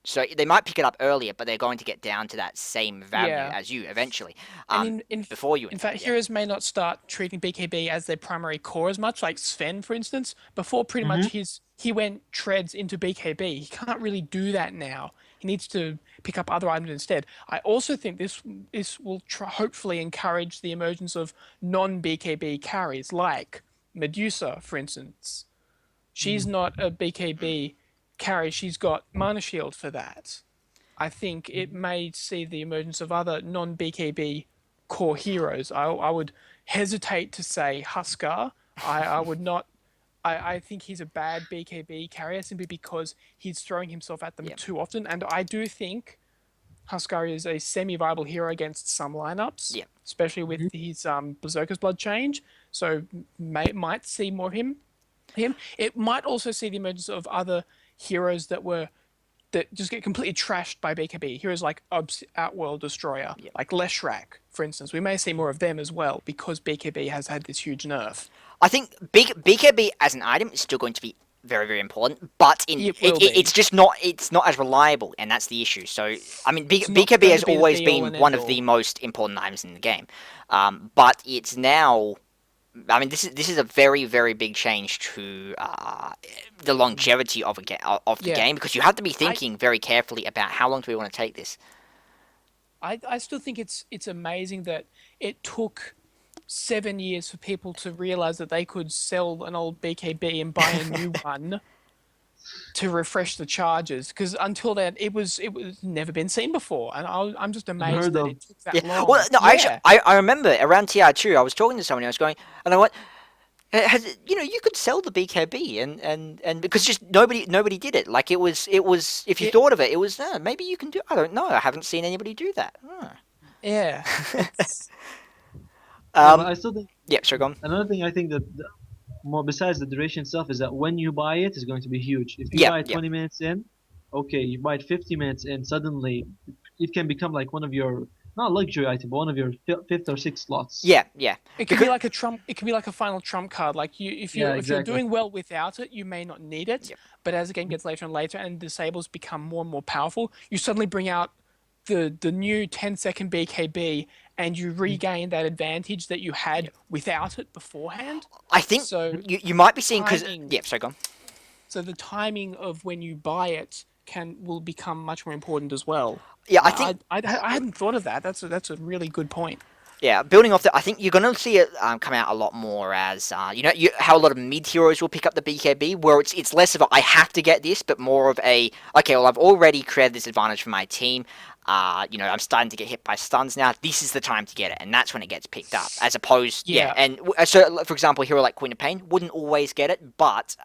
So they might pick it up earlier, but they're going to get down to that same value Yeah. as you eventually. And Before you, in fact, heroes may not start treating BKB as their primary core as much, like Sven, for instance. Before, pretty much he went treads into BKB. He can't really do that now. He needs to pick up other items instead. I also think this will hopefully encourage the emergence of non-BKB carries, like Medusa, for instance. She's not a BKB carry. She's got Mana Shield for that. I think it may see the emergence of other non-BKB core heroes. I would hesitate to say Huskar. I would not. I think he's a bad BKB carrier simply because he's throwing himself at them too often. And I do think Huskar is a semi-viable hero against some lineups, especially with his Berserker's Blood change. So might see more of him. It might also see the emergence of other heroes that just get completely trashed by BKB. Heroes like Outworld Destroyer, like Leshrac, for instance. We may see more of them as well because BKB has had this huge nerf. I think BKB as an item is still going to be very, very important, but it's just not as reliable, and that's the issue. So I mean, BKB has always been one of the most important items in the game, but it's now. I mean, this is a very, very big change to the longevity of the game because you have to be thinking very carefully about how long do we want to take this. I still think it's amazing that it took 7 years for people to realize that they could sell an old BKB and buy a new one. to refresh the charges, because until then it was never been seen before, and I'm just amazed Unheard that of. it took that Yeah. Well, long. no, actually, Yeah, I remember around TR2, I was talking to someone. I was going, and I went, you could sell the BKB, and because just nobody did it. Like it was. If you it, thought of it, it was maybe you can do. I don't know. I haven't seen anybody do that. yeah, it's Yeah, but Um. I still think Yeah. So gone. another thing I think that more besides the duration itself is that when you buy it is going to be huge. If you Yeah. buy it Yeah. 20 minutes in, okay, you buy it 50 minutes in, suddenly it can become like one of your not luxury item, but one of your fifth or sixth slots. Yeah. Yeah. it can be Because like a trump. It can be like a final trump card. Like Yeah, if you're exactly. doing well without it, you may not need it. yeah. But as the game gets later and later and disables become more and more powerful, you suddenly bring out the new 10-second BKB, and you regain that advantage that you Yeah. had without it beforehand. I think So you might be seeing because timing yeah. So gone. so the timing of when you buy it will become much more important as well. Yeah. I think I hadn't thought of that. That's a really good point. Yeah, building off that, I think you're going to see it come out a lot more as how a lot of mid heroes will pick up the BKB, where it's less of a I have to get this, but more of a okay, well I've already created this advantage for my team. I'm starting to get hit by stuns now. This is the time to get it, and that's when it gets picked up. As opposed, yeah, Yeah, and so for example, a hero like Queen of Pain wouldn't always get it, but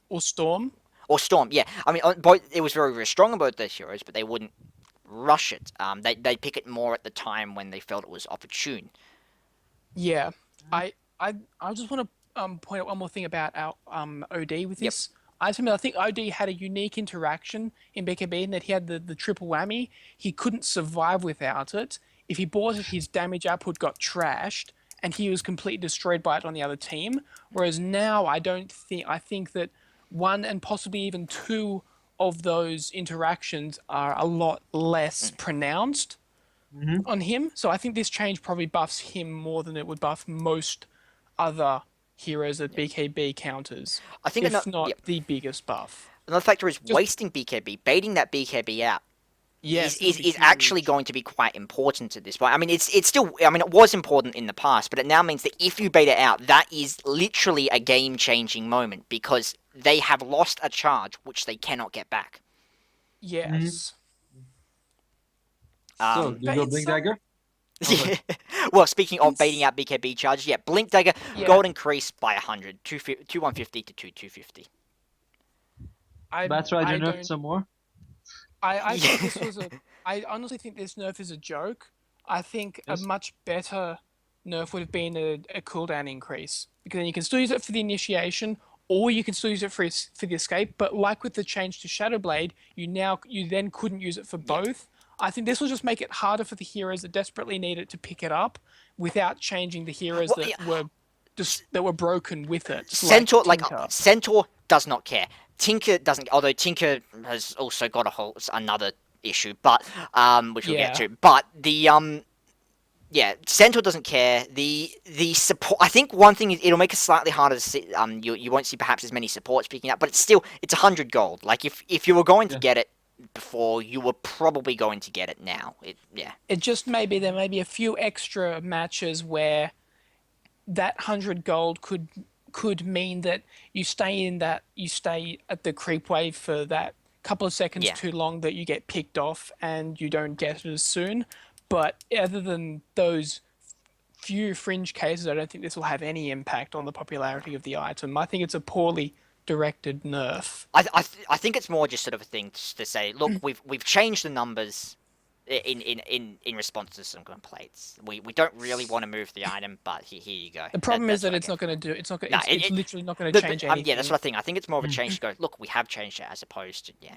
or Storm. or Storm, yeah. I mean, both it was very very strong on both those heroes, but they wouldn't rush it. They pick it more at the time when they felt it was opportune. Yeah, I I I just want to point out one more thing about our OD with Yep. this. I think OD had a unique interaction in BKB in that he had the triple whammy. He couldn't survive without it. If he bought it, his damage output got trashed, and he was completely destroyed by it on the other team. Whereas now, I don't think I think that one and possibly even two of those interactions are a lot less pronounced Hmm. on him. So I think this change probably buffs him more than it would buff most other heroes that BKB counters, I think if another not yeah, the biggest buff. another factor is Just wasting BKB, baiting that BKB out is, yes, this is, will be is actually huge. going to be quite important at this point. I mean, it's still. I mean, it was important in the past, but it now means that if you bait it out, that is literally a game-changing moment because they have lost a charge which they cannot get back. Hmm. Yes, So, Um, do you but go it's Blink some Dagger? Oh, sorry. yeah. Well, speaking of baiting it's out BKB charges, yeah, Blink Dagger, yeah. gold increase by 100, 150 to 250. Bats Rider I nerfed don't some more. I think Yeah. this was a I honestly think this nerf is a joke. I think a Yes. much better nerf would have been a cooldown increase, because then you can still use it for the initiation, or you can still use it for the escape. But like with the change to Shadow Blade, you then couldn't use it for Yeah. both. I think this will just make it harder for the heroes that desperately need it to pick it up, without changing the heroes Well, yeah, that were just that were broken with it, like Centaur, Tinker. Centaur does not care. Tinker doesn't. Although Tinker has also got another issue, but which we'll get Yeah, to. But yeah, Centaur doesn't care. The support. I think one thing is it'll make it slightly harder to see. You won't see perhaps as many supports picking up, but it's 100 gold. Like if you were going to Yeah. get it before, you were probably going to get it now. Yeah. it just there may be a few extra matches where that 100 gold could mean that you stay at the creep wave for that couple of seconds Yeah. too long, that you get picked off and you don't get it as soon. But other than those few fringe cases, I don't think this will have any impact on the popularity of the item. I think it's a poorly directed nerf. I think it's more just sort of a thing to say, look, we've changed the numbers in response to some complaints. We don't really want to move the item, but here you go. The problem is That's that what I it's get. not going to do. It's not. No, It's literally not going to change yeah, that's anything. what I think. I think it's more of a change to go. Look, we have changed it as opposed to yeah.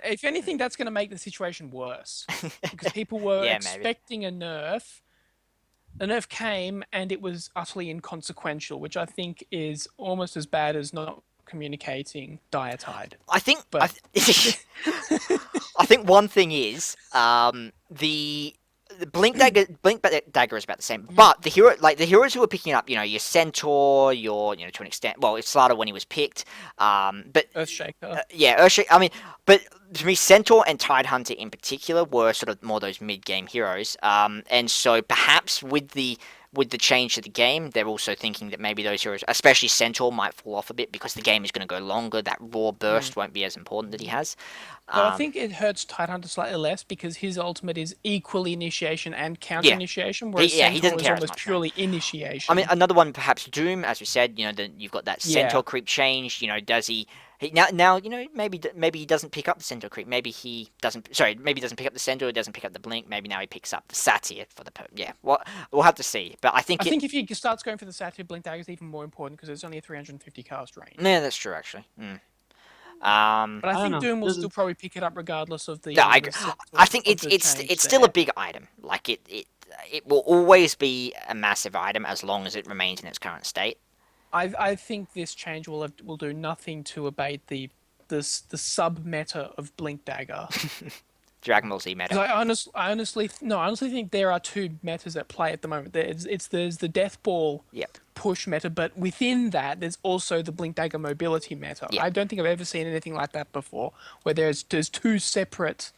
If anything, that's going to make the situation worse, because people were Yeah, maybe. expecting a nerf. The nerf came and it was utterly inconsequential, which I think is almost as bad as not communicating Dietide. I think But I think one thing is the Blink Dagger is about the same, but the heroes who are picking up, your Centaur, to an extent, well, it's Slaughter when he was picked, but Earthshaker. yeah, Urshik. I mean, but to me, Centaur and Tidehunter in particular were sort of more those mid-game heroes, and so perhaps with with the change to the game, they're also thinking that maybe those heroes, especially Centaur, might fall off a bit because the game is going to go longer. That raw burst won't be as important that he has. Though I think it hurts Tidehunter slightly less because his ultimate is equally initiation and counter Yeah. initiation, whereas He Centaur doesn't is care as almost much, no. purely I initiation. mean, another one, perhaps Doom, as we said. You've got that Centaur creep change. Does he now? Maybe he doesn't pick up the Centaur creep. Maybe he doesn't. Sorry, maybe he doesn't pick up the Centaur. He doesn't pick up the blink. Maybe now he picks up the Satyr for the yeah. Well, we'll have to see. But I think if he starts going for the Satyr, Blink Dagger is even more important because it's only a 350 cast range. Yeah, that's true actually. But I don't think know. Doom will still probably pick it up regardless of the. No, I agree. I think of the it's change still there. a big item. Like it will always be a massive item as long as it remains in its current state. I think this change will do nothing to abate the sub meta of Blink Dagger. Dragon Ball Z meta. I honestly think there are two metas at play at the moment. There's the Death Ball Yep. push meta, but within that there's also the Blink Dagger mobility meta. Yep. I don't think I've ever seen anything like that before, where there's two separate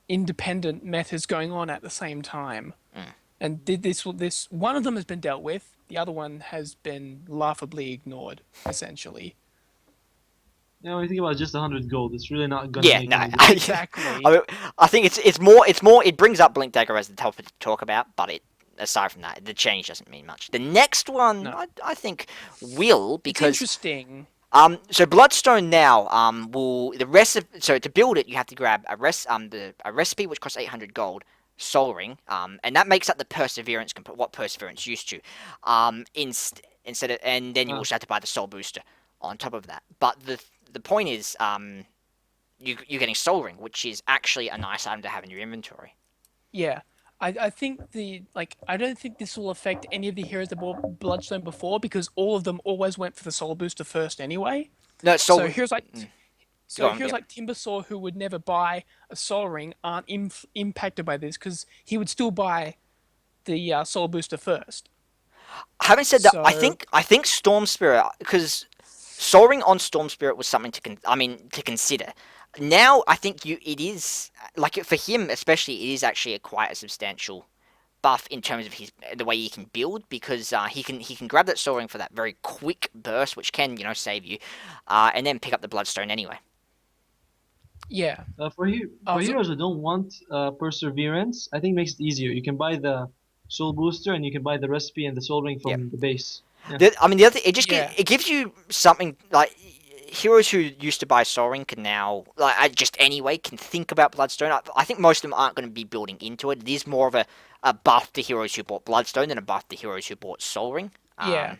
independent metas going on at the same time. And this one of them has been dealt with, the other one has been laughably ignored, essentially. When you think about just 100 gold, it's really not gonna Yeah, make no, any difference. Exactly. I think it's more. It brings up Blink Dagger as the topic to talk about, but aside from that, the change doesn't mean much. The next one, No. I think, will It's because interesting. so Bloodstone now will the rest of so to build it you have to grab a recipe which costs 800 gold, Soul Ring, and that makes up the Perseverance what Perseverance used to, instead of, and then you also have to buy the Soul Booster on top of that. But the point is you're getting Soul Ring, which is actually a nice item to have in your inventory. Yeah. I think I don't think this will affect any of the heroes that bought Bloodstone before because all of them always went for the Soul Booster first anyway. No, So heroes like Go on, heroes yep. like Timbersaw who would never buy a Soul Ring aren't impacted by this because he would still buy the Soul Booster first. Having said that, So- I think Storm Spirit, because Soul Ring on Storm Spirit was something to consider. Now I think it is like for him especially, it is actually quite a substantial buff in terms of the way he can build, because he can grab that Soul Ring for that very quick burst, which can save you, and then pick up the Bloodstone anyway. Yeah. For heroes who don't want perseverance, I think it makes it easier. You can buy the soul booster and you can buy the recipe and the soul ring from the base. Yeah. The other thing, Yeah. it gives you something like heroes who used to buy Soul Ring can now, just anyway, can think about Bloodstone. I think most of them aren't going to be building into it. It is more of a buff to heroes who bought Bloodstone than a buff to heroes who bought Soul Ring. Yeah.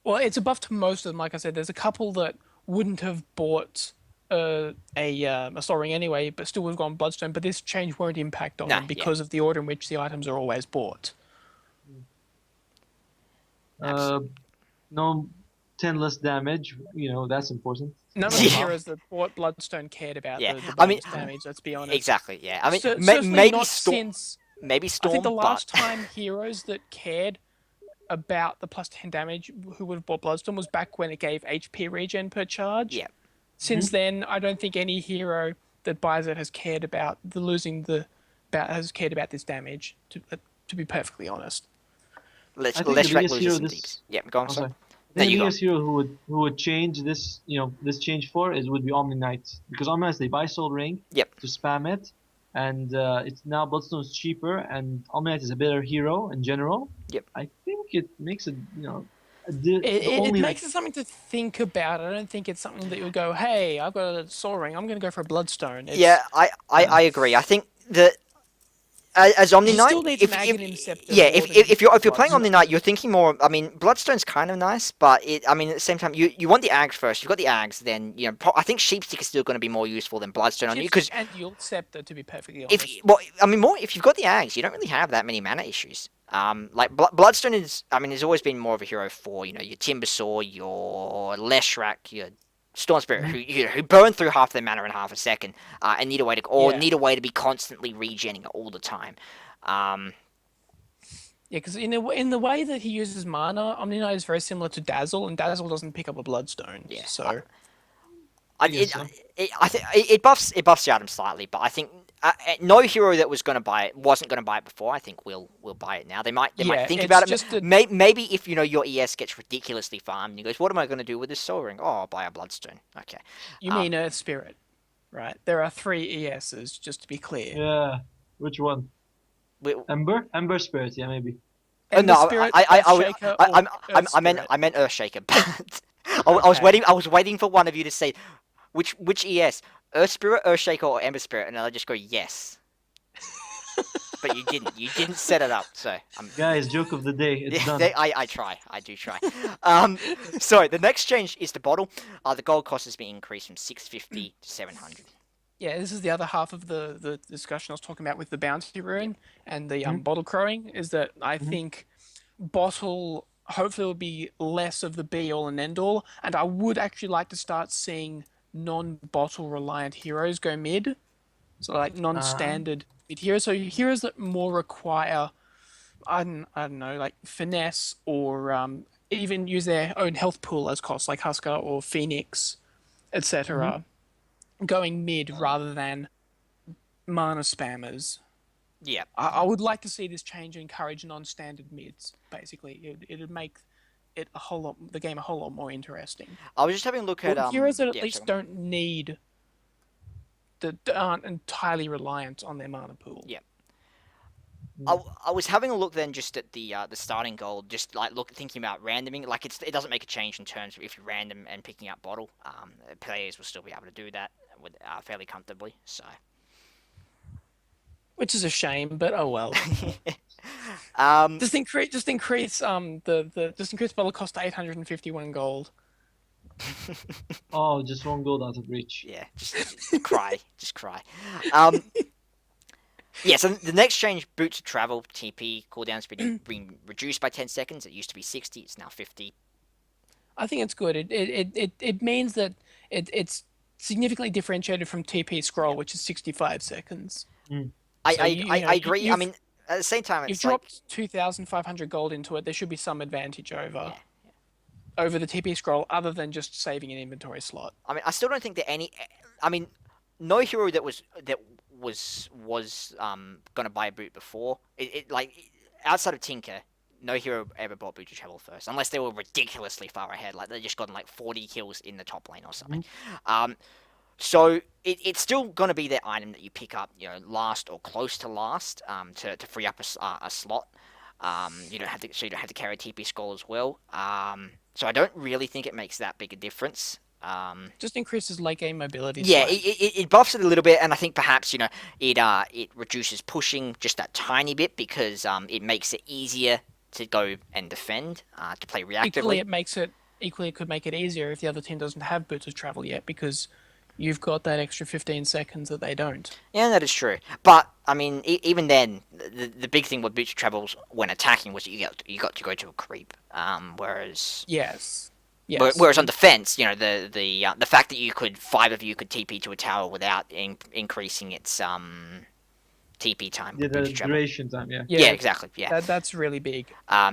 Well, it's a buff to most of them. Like I said, there's a couple that wouldn't have bought a Soul Ring anyway, but still would have gone Bloodstone. But this change won't impact on Nah, them because of the order in which the items are always bought. No 10 less damage, that's important. None of the Yeah. heroes that bought Bloodstone cared about Yeah. the I mean- bonus damage. Let's be honest. Exactly. Yeah. I mean, Certainly maybe not Storm. since. Maybe Storm. I think the last but... time heroes that cared about the plus 10 damage who would have bought Bloodstone was back when it gave HP regen per charge. Yeah. Since then, I don't think any hero that buys it has cared about has cared about this damage. To be perfectly honest. Let's I think let's the track biggest losers hero and this- deeps. Yeah. Go on. I'm Sorry. sorry. No, I think you the go. biggest hero who would change this, this change for would be Omni Knights, because Omni Knights, they buy Soul Ring Yep. to spam it, and it's now Bloodstone's cheaper, and Omni Knight is a better hero in general. Yep. I think it makes it It makes it something to think about. I don't think it's something that you'll go, hey, I've got a Soul Ring, I'm going to go for a Bloodstone. Yeah, I agree. I think that as Omni You Knight, still need some Aghanim Scepter yeah, more if you're playing Bloodstone. Omni Knight, you're thinking more. I mean, Bloodstone's kind of nice, but at the same time, you want the Ags first. You've got the Ags, then I think Sheepstick is still going to be more useful than Bloodstone on you, because And Yule Scepter, to be perfectly honest. if you've got the Ags, you don't really have that many mana issues. Bloodstone has always been more of a hero for your Timbersaw, your Leshrac, your Storm Spirit, who burn through half their mana in half a second, and need a way to be constantly regenning all the time. Yeah, because in the way that he uses mana, Omni Knight is very similar to Dazzle, and Dazzle doesn't pick up a Bloodstone. Yeah. So I think it buffs the item slightly, but I think no hero that was going to buy it wasn't going to buy it before. I think will buy it now. They might Yeah, think it's about it. just a- Maybe if your ES gets ridiculously farmed, and you goes, what am I going to do with this soul ring? Oh, I'll buy a bloodstone. Okay. You mean Earth Spirit, right? There are 3 ESs, just to be clear. Yeah. Which one? We, Ember Spirit. Yeah, maybe. Ember no, Spirit, I, Earthshaker, I, or I, Earth I meant Spirit? I meant Earthshaker, but I was Okay. waiting. I was waiting for one of you to say which ES, Earth Spirit, Earthshaker, or Ember Spirit, and I just go yes. But you didn't. You didn't set it up, so I'm. Guys, joke of the day. It's done. I try. I do try. So the next change is the bottle. The gold cost has been increased from 650 to 700. Yeah, this is the other half of the discussion I was talking about with the bounty rune and the bottle crowing, is that I think bottle hopefully will be less of the be all and end all, and I would actually like to start seeing non-bottle reliant heroes go mid. So like non-standard mid heroes. So heroes that more require I don't know, like finesse or even use their own health pool as costs, like Husker or Phoenix, etc. Going mid rather than mana spammers. Yeah. I would like to see this change and encourage non-standard mids. Basically, it'd make it the game a whole lot more interesting. I was just having a look at Heroes that at yeah, least sorry. don't need that aren't entirely reliant on their mana pool. Yeah. I was having a look then just at the starting goal, just like thinking about randoming. Like it doesn't make a change in terms of if you random and picking up bottle. Players will still be able to do that with fairly comfortably. So. Which is a shame, but oh well. Just increase bottle cost to 851 gold. Oh, just 1 gold out of reach. Yeah, just cry, just cry. Yeah, so the next change, boots of travel, TP cooldown's been reduced by 10 seconds. It used to be 60, it's now 50. I think it's good. It means that it's significantly differentiated from TP scroll, which is 65 seconds. I agree. I mean, at the same time, You've it's like... dropped 2,500 gold into it. There should be some advantage Yeah. over the TP scroll, other than just saving an inventory slot. I mean, I still don't think that any... I mean, no hero that was gonna buy a boot before. Outside of Tinker, no hero ever bought boot to travel first, unless they were ridiculously far ahead. Like they just gotten like 40 kills in the top lane or something. So it's still gonna be that item that you pick up, last or close to last, to free up a slot. You don't have to carry a TP scroll as well. So I don't really think it makes that big a difference. Just increases late game mobility. Yeah, slightly. it buffs it a little bit, and I think perhaps it reduces pushing just that tiny bit because it makes it easier to go and defend, to play reactively. Equally it could make it easier if the other team doesn't have boots of travel yet, because you've got that extra 15 seconds that they don't. Yeah, that is true. But I mean, even then, the big thing with boots of travels when attacking was you got to go to a creep. Whereas Yes. Whereas on defense, the fact that 5 of you could TP to a tower without increasing its TP time. Yeah, the duration time. Yeah. Yeah, exactly. Yeah. That's really big.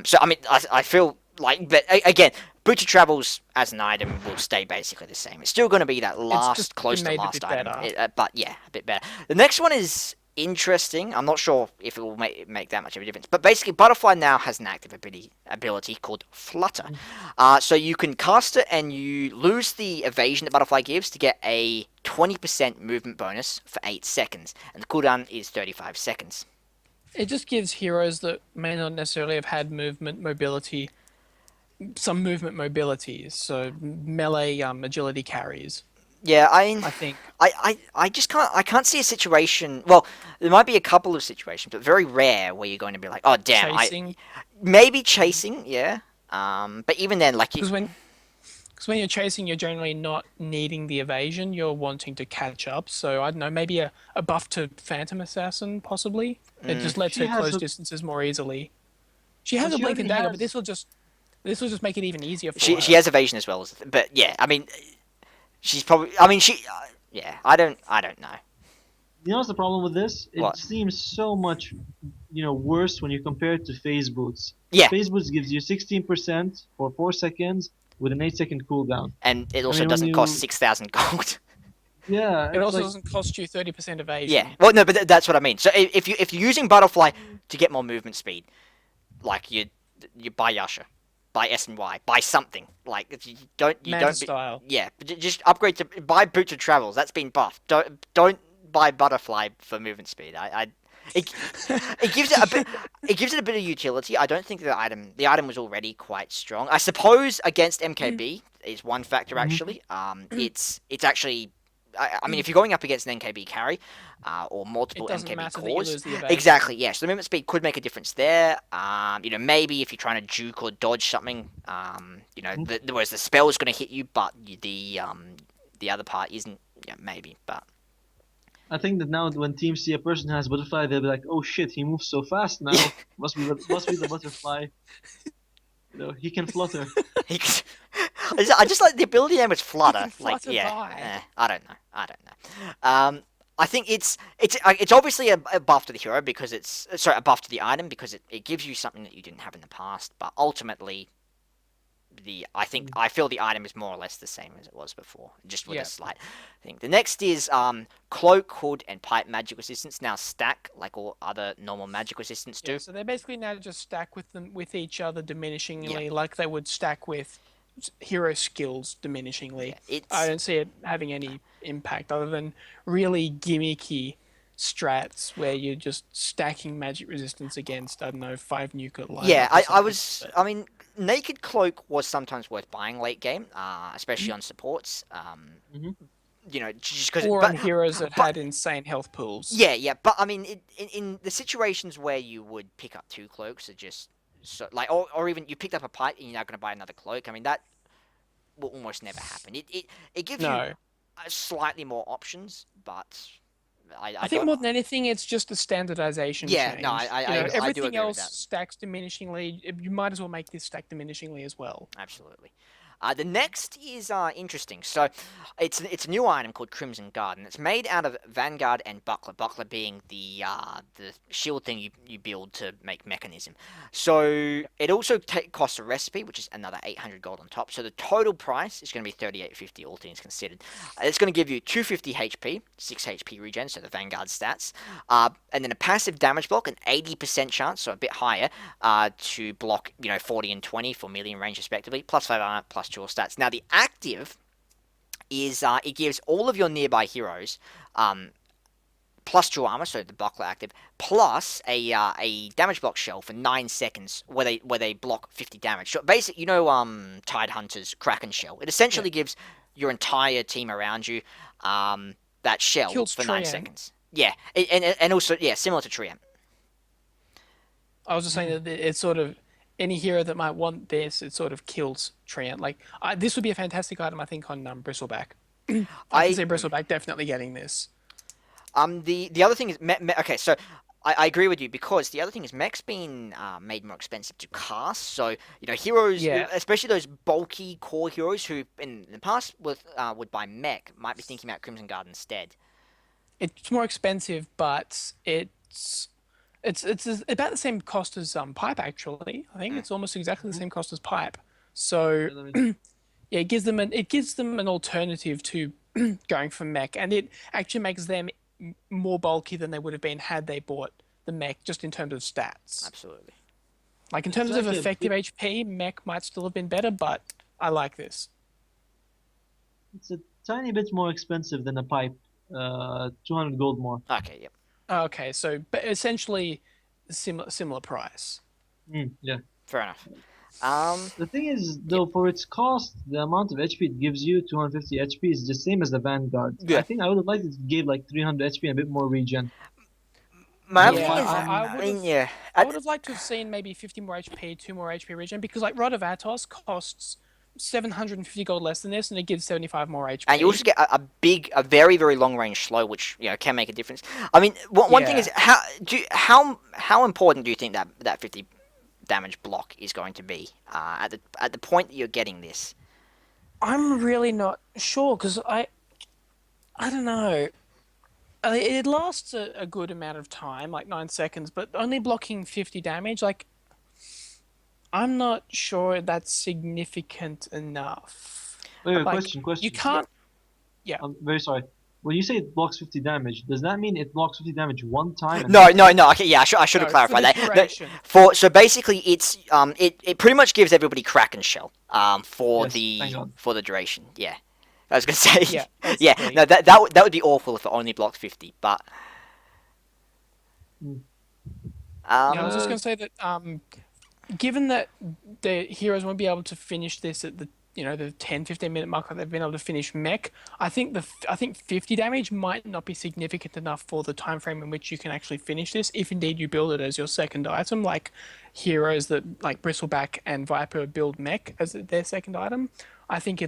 So I mean, I feel like, but again, Boots of Travels as an item will stay basically the same. It's still going to be that last close to last item, but yeah, a bit better. The next one is interesting. I'm not sure if it will make that much of a difference, but basically Butterfly now has an active ability called Flutter. So you can cast it and you lose the evasion that Butterfly gives to get a 20% movement bonus for 8 seconds, and the cooldown is 35 seconds. It just gives heroes that may not necessarily have had some movement mobilities, so melee agility carries. Yeah, I think I just can't see a situation. Well, there might be a couple of situations, but very rare where you're going to be like, oh damn, maybe chasing, yeah. But even then, like, because when you're chasing, you're generally not needing the evasion. You're wanting to catch up. So I don't know, maybe a buff to Phantom Assassin possibly. It just lets her close distances more easily. She has a blink and dagger, but this will just make it even easier for her. She has evasion as well, but yeah, I mean. She's probably. I mean, yeah, I don't know. You know what's the problem with this? It What? seems so much, worse when you compare it to phase boots. Yeah. Phase boots gives you 16% for 4 seconds with an 8-second cooldown. And it also doesn't cost 6,000 gold. Yeah, It it's also like doesn't cost you 30% evasion. Yeah. Well, no, but that's what I mean. So if you're using butterfly to get more movement speed, like you buy Yasha, buy S and Y, buy something like you Manta don't be, style. yeah, but just upgrade to buy Boots of Travels. That's been buffed. Don't buy butterfly for movement speed. It, it gives it a bit. It gives it a bit of utility. I don't think the item was already quite strong. I suppose against MKB is one factor Mhm. actually. It's actually. I mean, if you're going up against an NKB carry, or multiple It doesn't MKB matter that you cores, lose the evasion. exactly. Yes, the movement speed could make a difference there. Maybe if you're trying to juke or dodge something, whereas the spell is going to hit you, but the other part isn't. Yeah, maybe, but I think that now when teams see a person has butterfly, they'll be like, "Oh shit, he moves so fast yeah. now. Must be the butterfly. He can flutter." He, I just like the ability name was He Flutter. can Like, flutter yeah, by. I don't know. I don't know. I think it's obviously a buff to the hero because a buff to the item because it gives you something that you didn't have in the past. But ultimately, I feel the item is more or less the same as it was before, just with a Yeah. slight thing. The next is cloak, hood, and pipe magic resistance now stack like all other normal magic resistance do. Yeah, so they basically now just stack with each other diminishingly, Yeah. like they would stack with hero skills diminishingly. Yeah, I it's don't see it having any impact other than really gimmicky strats where you're just stacking magic resistance against, I don't know, 5 nuke Yeah, lineup or I something. was. But I mean, Naked Cloak was sometimes worth buying late game, especially Mhm. on supports. Hmm. Just because. or on heroes that But had insane health pools. yeah. But I mean, in the situations where you would pick up two cloaks, are just so like, or even you picked up a pipe and you're now going to buy another cloak. I mean, that will almost never happen. It gives you No. slightly more options, but I I think don't. more than anything, it's just a standardization Yeah, no, change. You know, I do everything agree with else that. stacks diminishingly. You might as well make this stack diminishingly as well. Absolutely. The next is interesting. So, it's a new item called Crimson Guard, and it's made out of Vanguard and Buckler. Buckler being the shield thing you build to make mechanism. So it also costs a recipe, which is another 800 gold on top. So the total price is going to be 3850, all things considered. It's going to give you 250 HP, 6 HP regen, so the Vanguard stats, and then a passive damage block, an 80% chance, so a bit higher, to block 40 and 20 for melee and range respectively, plus 5 armor, plus 2 stats. Now the active is it gives all of your nearby heroes plus 2 armor, so the buckler active, plus a damage block shell for 9 seconds where they block 50 damage. So basically, Tide Hunter's Kraken shell. It Yeah. essentially gives your entire team around you that shell Kills for 9 Treant. seconds. Yeah, and also similar to Treant. I was just saying that it's sort of any hero that might want this, it sort of kills Treant. Like this would be a fantastic item, I think, on Bristleback. I can I see Bristleback definitely getting this. the other thing is okay, so I agree with you because the other thing is mech's been made more expensive to cast. So heroes, Yeah, especially those bulky core heroes who in the past would buy mech, might be thinking about Crimson Guard instead. it's more expensive, but it's about the same cost as Pipe actually. I think Mm. it's almost exactly the Hmm. same cost as Pipe. So Yeah, yeah, it gives them an alternative to going for mech, and it actually makes them more bulky than they would have been had they bought the mech, just in terms of stats. Absolutely. Like in it's terms of actually a effective bit. HP, mech might still have been better, but I like this. It's a tiny bit more expensive than a pipe. 200 gold more. Okay. Yep. Okay, so but essentially similar price. Yeah. Fair enough. Um. The thing is, Yeah. though, for its cost, the amount of HP it gives you, 250 HP, is the same as the Vanguard. I Yeah. think I would have liked it if it gave like 300 HP and a bit more regen. My other Yeah, thing is, I I would mean, have yeah. I would have liked to have seen maybe 50 more HP, 2 more HP regen, because like Rod of Atos costs 750 gold less than this, and it gives 75 more And you HP. also get a very, very long range slow, which can make a difference. I mean, one thing is Yeah, how important do you think that 50 damage block is going to be at the point that you're getting this? I'm really not sure because I don't know. It lasts a good amount of time, like 9 seconds, but only blocking 50 damage. Like I'm not sure that's significant enough. Wait, wait, Like question, you question. Yeah. can't. Yeah. I'm very sorry. when you say it blocks 50 damage, does that mean it blocks 50 damage one time? And No, that's no, it? no. Okay, yeah, I should have No, for clarified the that. No, duration. so basically, it pretty much gives everybody Kraken Shell for Yes, thank God. the duration. Yeah, I was gonna say. Yeah, Yeah, basically. no, that would be awful if it only blocked 50. But Hmm. Yeah, I was just Uh, going to say that given that the heroes won't be able to finish this at the the 10-15 minute mark that they've been able to finish mech, I think 50 damage might not be significant enough for the time frame in which you can actually finish this, if indeed you build it as your second item, like heroes that like Bristleback and Viper build mech as their second item. I think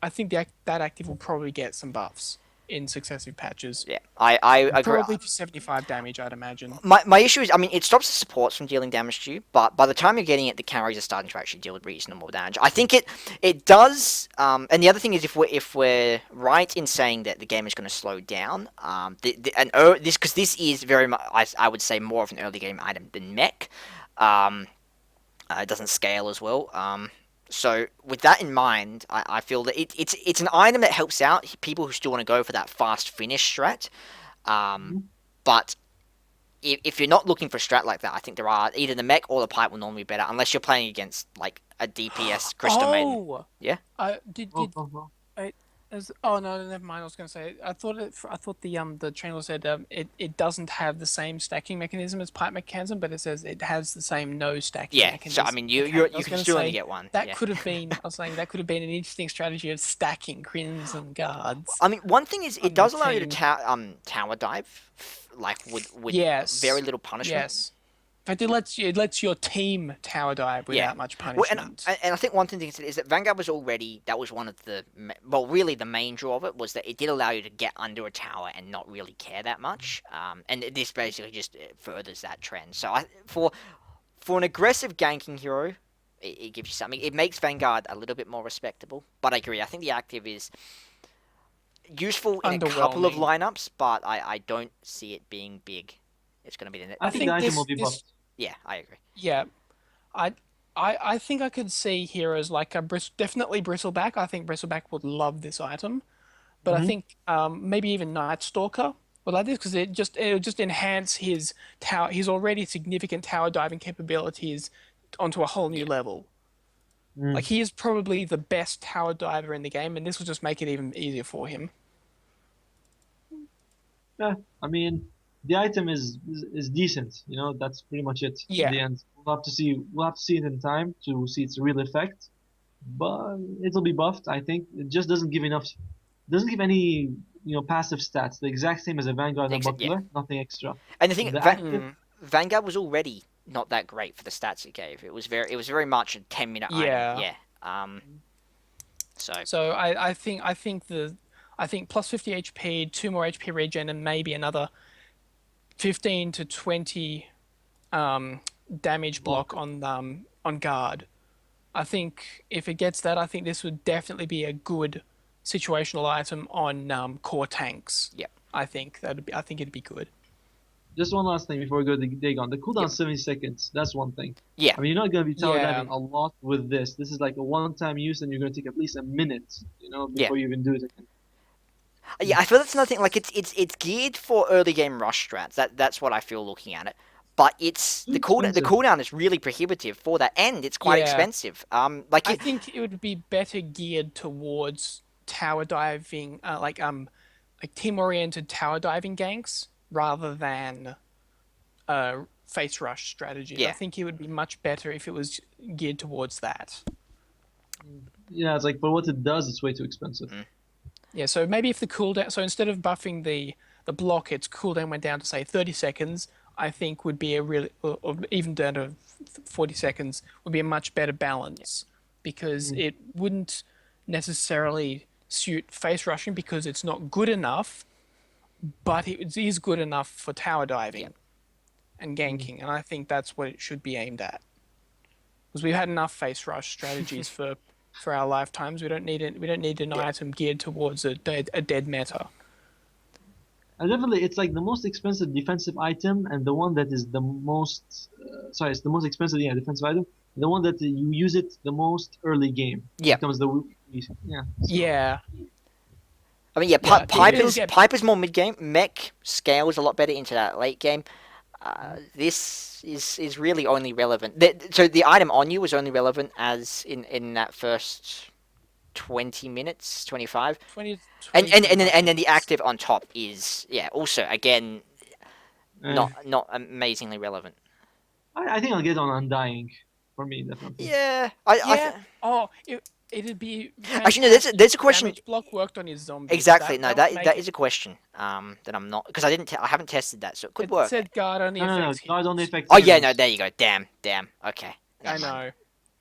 I think that active will probably get some buffs in successive patches. yeah, I agree. Probably to 75 damage, I'd imagine. My issue is, I mean, it stops the supports from dealing damage to you, but by the time you're getting it, the carries are starting to actually deal reasonable damage. I think it does. And the other thing is, if we're right in saying that the game is going to slow down, because this is very much, I would say, more of an early game item than mech. It doesn't scale as well. So with that in mind, I feel that it's an item that helps out people who still want to go for that fast finish strat. But if you're not looking for a strat like that, I think there are either the mech or the pipe will normally be better, unless you're playing against like a DPS Crystal Maiden. Oh, Yeah. did oh, oh, oh. oh no, never mind. I was going to say I thought the trainer said it doesn't have the same stacking mechanism as pipe mechanism, but it says it has the same no stacking Yeah. So mechanism. I mean, you was can gonna still only say, get one. That Yeah. could have been. I was saying that could have been an interesting strategy of stacking crins and guards. I mean, one thing is on it does the allow you to team. tower dive, like with Yes. very little punishment. Yes. In fact, it lets your team tower dive Yeah. without much Well, punishment. and I think one thing to consider is that Vanguard was already, that was one of the, really the main draw of it was that it did allow you to get under a tower and not really care that much. And this basically just furthers that trend. So for an aggressive ganking hero, it gives you something. It makes Vanguard a little bit more respectable. But I agree. I think the active is useful in a couple of Underwhelming. lineups, but I don't see it being big. It's going to be the I think the item will be buffed. Yeah, I agree. Yeah, I think I could see heroes like definitely Bristleback. I think Bristleback would love this item, but I think maybe even Night Stalker would like this because it'll just enhance his tower, his already significant tower diving capabilities onto a whole new level. Like he is probably the best tower diver in the game, and this will just make it even easier for him. Yeah, I mean, the item is decent. You know, that's pretty much it. Yeah. In the end, we'll have to see. We'll have to see it in time to see its real effect. But it'll be buffed. I think it just doesn't give enough. Doesn't give any passive stats. The exact same as a Vanguard and Buckler. Nothing extra. And the thing, The active, Vanguard was already not that great for the stats it gave. It was very much a 10-minute item. Yeah. So I think plus 50 HP, 2 more HP regen, and maybe another 15 to 20 damage block on guard. I think if it gets that, I think this would definitely be a good situational item on core tanks. Yep. I think it'd be good. just one last thing before we go to Dagon. The cooldown 70 seconds. That's one thing. Yeah. I mean, you're not going to be tower Yeah. diving a lot with this. This is like a one-time use, and you're going to take at least a minute, before you even do it again. Yeah, I feel that's another thing. Like it's geared for early game rush strats. That's what I feel looking at it. But it's the cooldown is really prohibitive for that, and it's quite Yeah. expensive. I think it would be better geared towards tower diving, like team-oriented tower diving ganks rather than face rush strategies. Yeah. I think it would be much better if it was geared towards that. Yeah, it's like, but what it does, it's way too expensive. Yeah, so maybe if the cooldown, so instead of buffing the block, its cooldown went down to say 30 seconds, I think would be a really, or even down to 40 seconds, would be a much better balance because it wouldn't necessarily suit face rushing because it's not good enough, but it is good enough for tower diving and ganking, and I think that's what it should be aimed at. Because we've had enough face rush strategies for our lifetimes. We don't need it. We don't need an item geared towards a dead meta. And definitely, it's like the most expensive defensive item, and the one that is the most. It's the most expensive defensive item. The one that you use it the most early game. Yeah. Becomes the. Yeah. Yeah. I mean, yeah, Yeah, it'll get Piper's more mid game. Mech scales a lot better into that late game. This is really only relevant. So the item on you was only relevant as in that first 20 minutes, 25, 20, and 20, and and then, 25 and then the minutes. active on top is also again Eh, not amazingly relevant. I think I'll get on Undying. For me, definitely. Yeah, Yeah. Oh, it'd be actually no. fantastic. There's a if question. Damage block worked on his zombies. Exactly. No, That would make that it. is a question. That I'm not because I haven't tested that, so it could It work. said guard only No. affects Guard only heroes. affects Oh yeah, no, heroes. there you go. Damn. Okay. I Never mind. know.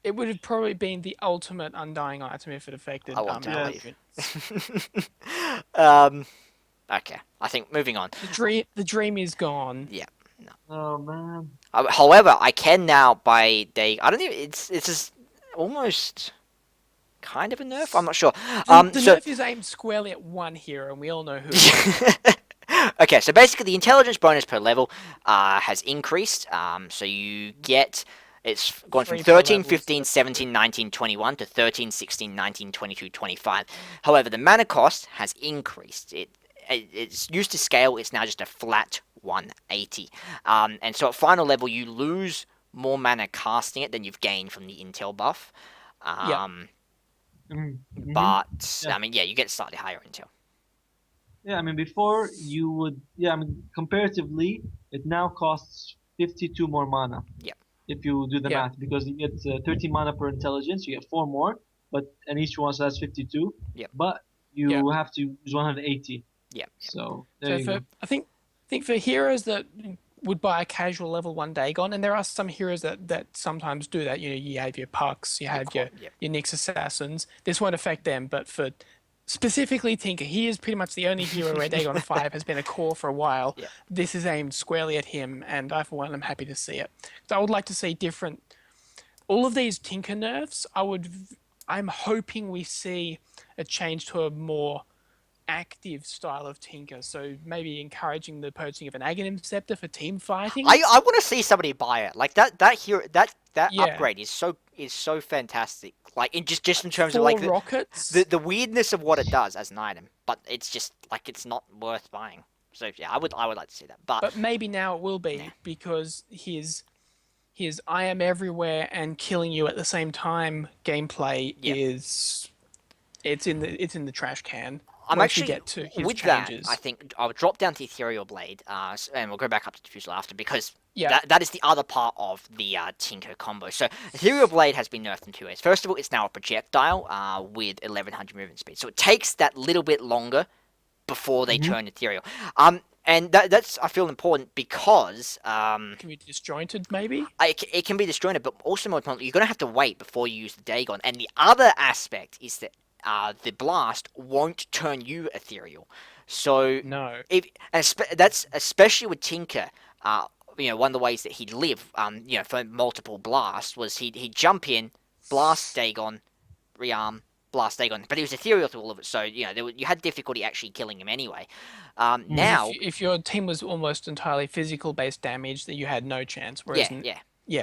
It would have probably been the ultimate undying item if it affected I want to melee Yes. units. um. Okay. I think moving on. The dream is gone. Yeah. No. Oh man. However, I can now by day. I don't even. It's just almost kind of a nerf. I'm not sure. The So. nerf is aimed squarely at one hero, and we all know who. It is. Okay, so basically the intelligence bonus per level has increased. So you get it's gone from 3 per 13, level 15, instead of 17, 19, 21 to 13, 16, 19, 22, 25. However, the mana cost has increased. It's used to scale. It's now just a flat 180. And so at final level, you lose more mana casting it than you've gained from the intel buff. Yeah. But Yeah. I mean, yeah, you get slightly higher intel. Yeah, I mean before you would. Yeah, I mean comparatively, it now costs 52 more mana. Yep. If you do the Yeah. math, because you get 13 mana per intelligence, you get 4 more, and each one has 52. Yep. But you Yep. have to use 180. Yep. So there So you for go. I think for heroes that would buy a casual level 1 Dagon, and there are some heroes that sometimes do that. You know, you have your Pucks, you have your Yep. Nyx Assassins. This won't affect them, but for specifically Tinker, he is pretty much the only hero where Dagon 5 has been a core for a while. Yeah. This is aimed squarely at him, and I, for one, am happy to see it. So I would like to see different. All of these Tinker nerfs, I'm hoping we see a change to a more active style of Tinker. So maybe encouraging the purchasing of an Aghanim Scepter for team fighting. I want to see somebody buy it. Like that hero that Yeah. upgrade is so fantastic. Like in just in terms of 4 like rockets. the weirdness of what it does as an item, but it's just like it's not worth buying. So yeah, I would like to see that. But maybe now it will be because his I am everywhere and killing you at the same time gameplay Yeah. is it's in the trash can. I'm once you actually get to his with changes. that. I think I'll drop down to Ethereal Blade, and we'll go back up to Diffusal after because Yeah. that is the other part of the Tinker combo. So Ethereal Blade has been nerfed in 2 ways. First of all, it's now a projectile with 1100 movement speed, so it takes that little bit longer before they turn ethereal. And that's I feel important because Can be disjointed maybe. it can be disjointed, but also more importantly, you're gonna have to wait before you use the Dagon. And the other aspect is that the blast won't turn you ethereal. So No. that's especially with Tinker. One of the ways that he'd live, for multiple blasts was he'd jump in, blast Dagon, rearm, blast Dagon, but he was ethereal through all of it. So you had difficulty actually killing him anyway. Now, If your team was almost entirely physical based damage, that you had no chance. Whereas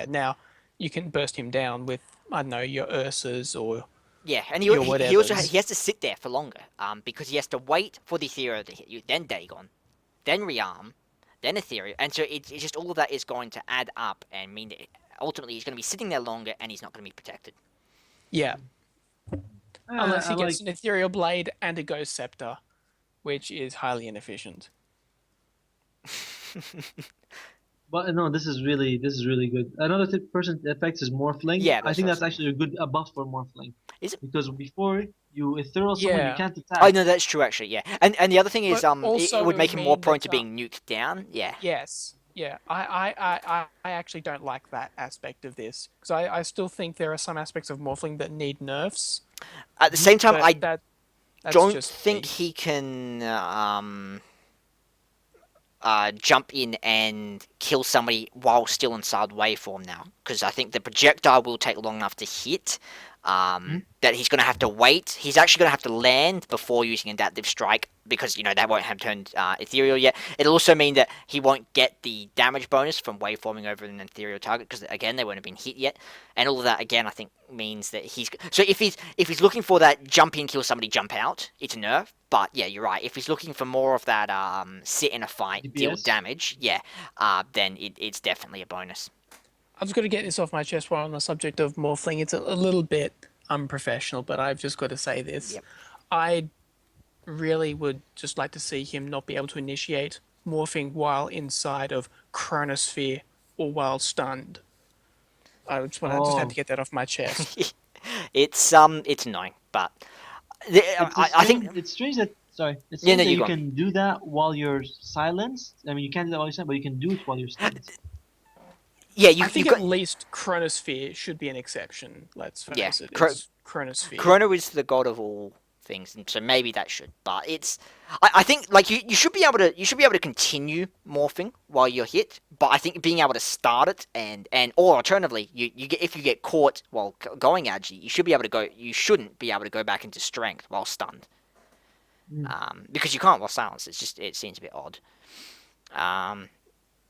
now you can burst him down with, I don't know, your Ursas or yeah, and your he also whatevers. he has to sit there for longer, because he has to wait for the ethereal to hit you, then Dagon, then rearm, then ethereal, and so it's just all of that is going to add up and mean that ultimately he's going to be sitting there longer and he's not going to be protected. Yeah. Unless he I gets an ethereal blade and a ghost scepter, which is highly inefficient. But no, this is really good. Another person affects is Morphling. Yeah, I that's think what I that's was actually a good buff for Morphling. Is it? Because before you ethereal someone, you Yeah. can't attack. Oh no, that's true actually. Yeah, and the other thing is But it also would it make would him more mean prone that, to being nuked down. Yeah. Yes. Yeah. I actually don't like that aspect of this because I still think there are some aspects of Morphling that need nerfs. At the same time, But I that's don't just think me. he can jump in and kill somebody while still inside waveform now, because I think the projectile will take long enough to hit. that he's going to have to wait. He's actually going to have to land before using Adaptive Strike because, that won't have turned Ethereal yet. It'll also mean that he won't get the damage bonus from waveforming over an Ethereal target because, again, they won't have been hit yet. And all of that, again, I think means that he's... So if he's looking for that jump in, kill somebody, jump out, it's a nerf. But, yeah, you're right. If he's looking for more of that sit in a fight, deal DPS? damage, then it's definitely a bonus. I've just got to get this off my chest while on the subject of morphling. It's a little bit unprofessional, but I've just got to say this. Yep. I really would just like to see him not be able to initiate morphing while inside of Chronosphere or while stunned. I just had to get that off my chest. It's annoying, but I think it's strange that it's Yeah, strange no, that you you go. can do that while you're silenced. I mean, you can't do that while you're silenced, but you can do it while you're silenced. yeah, I you think got at least Chronosphere should be an exception. Let's face Yeah, it. It's Chronosphere. Chrono is the god of all things, and so maybe that should. But I think like you should be able to continue morphing while you're hit. But I think being able to start it and or alternatively, if you get caught while going agi, you should be able to go. You shouldn't be able to go back into strength while stunned. Because you can't while silenced. It seems a bit odd.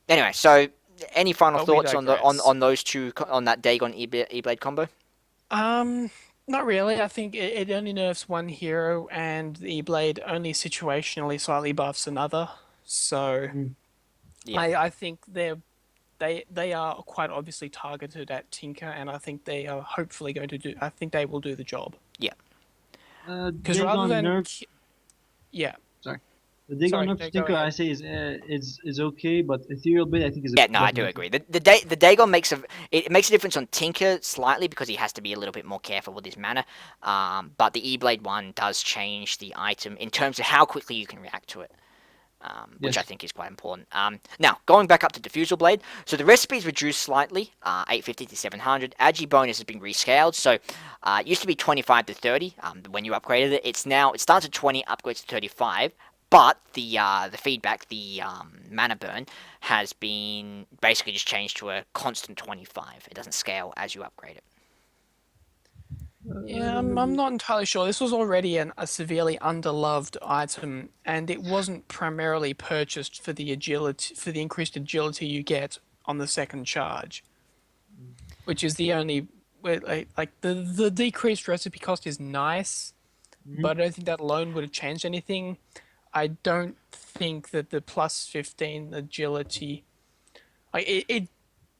Anyway, so any final But we thoughts on digress. those two on that Dagon E-Blade combo? Not really. I think it only nerfs one hero, and the E-Blade only situationally slightly buffs another. So Yeah. I think they are quite obviously targeted at Tinker, and I think they are hopefully going to do. I think they will do the job. Yeah. Because rather than yeah. Sorry. The Dagon nerf go Tinker, I ahead. say, is okay, but Ethereal Blade, I think, is a Yeah, no, I lot do better. agree. The Dagon makes it makes a difference on Tinker slightly because he has to be a little bit more careful with his mana. But the E-Blade one does change the item in terms of how quickly you can react to it, which I Yes. think is quite important. Now going back up to Diffusal Blade, so the recipe is reduced slightly, 850 to 700. Agi bonus has been rescaled, so it used to be 25 to 30 when you upgraded it. It starts at 20, upgrades to 35. But the feedback, the mana burn, has been basically just changed to a constant 25. It doesn't scale as you upgrade it. Yeah, I'm not entirely sure. This was already a severely underloved item, and it wasn't primarily purchased for the agility, for the increased agility you get on the second charge, which is the only like the decreased recipe cost is nice, but I don't think that alone would have changed anything. I don't think that the plus 15 agility, like it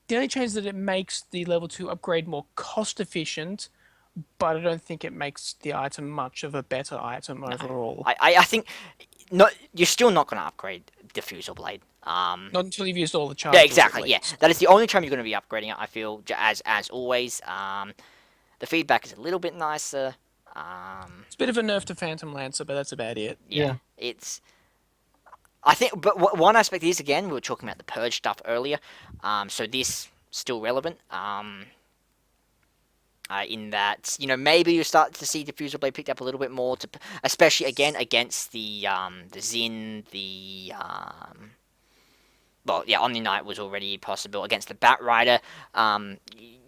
the only change is that it makes the level 2 upgrade more cost efficient, but I don't think it makes the item much of a better item overall. I think no, you're still not going to upgrade Diffusal Blade. Not until you've used all the Yeah, charges. exactly. At Yeah, least. that is the only time you're going to be upgrading it. I feel as always. The feedback is a little bit nicer. It's a bit of a nerf to Phantom Lancer, but that's about it. Yeah. It's. I think, but one aspect is again we were talking about the purge stuff earlier. So this still relevant. In that maybe you start to see Diffusal Blade picked up a little bit more, especially again against the Zin, Omni Knight was already possible against the Bat Rider.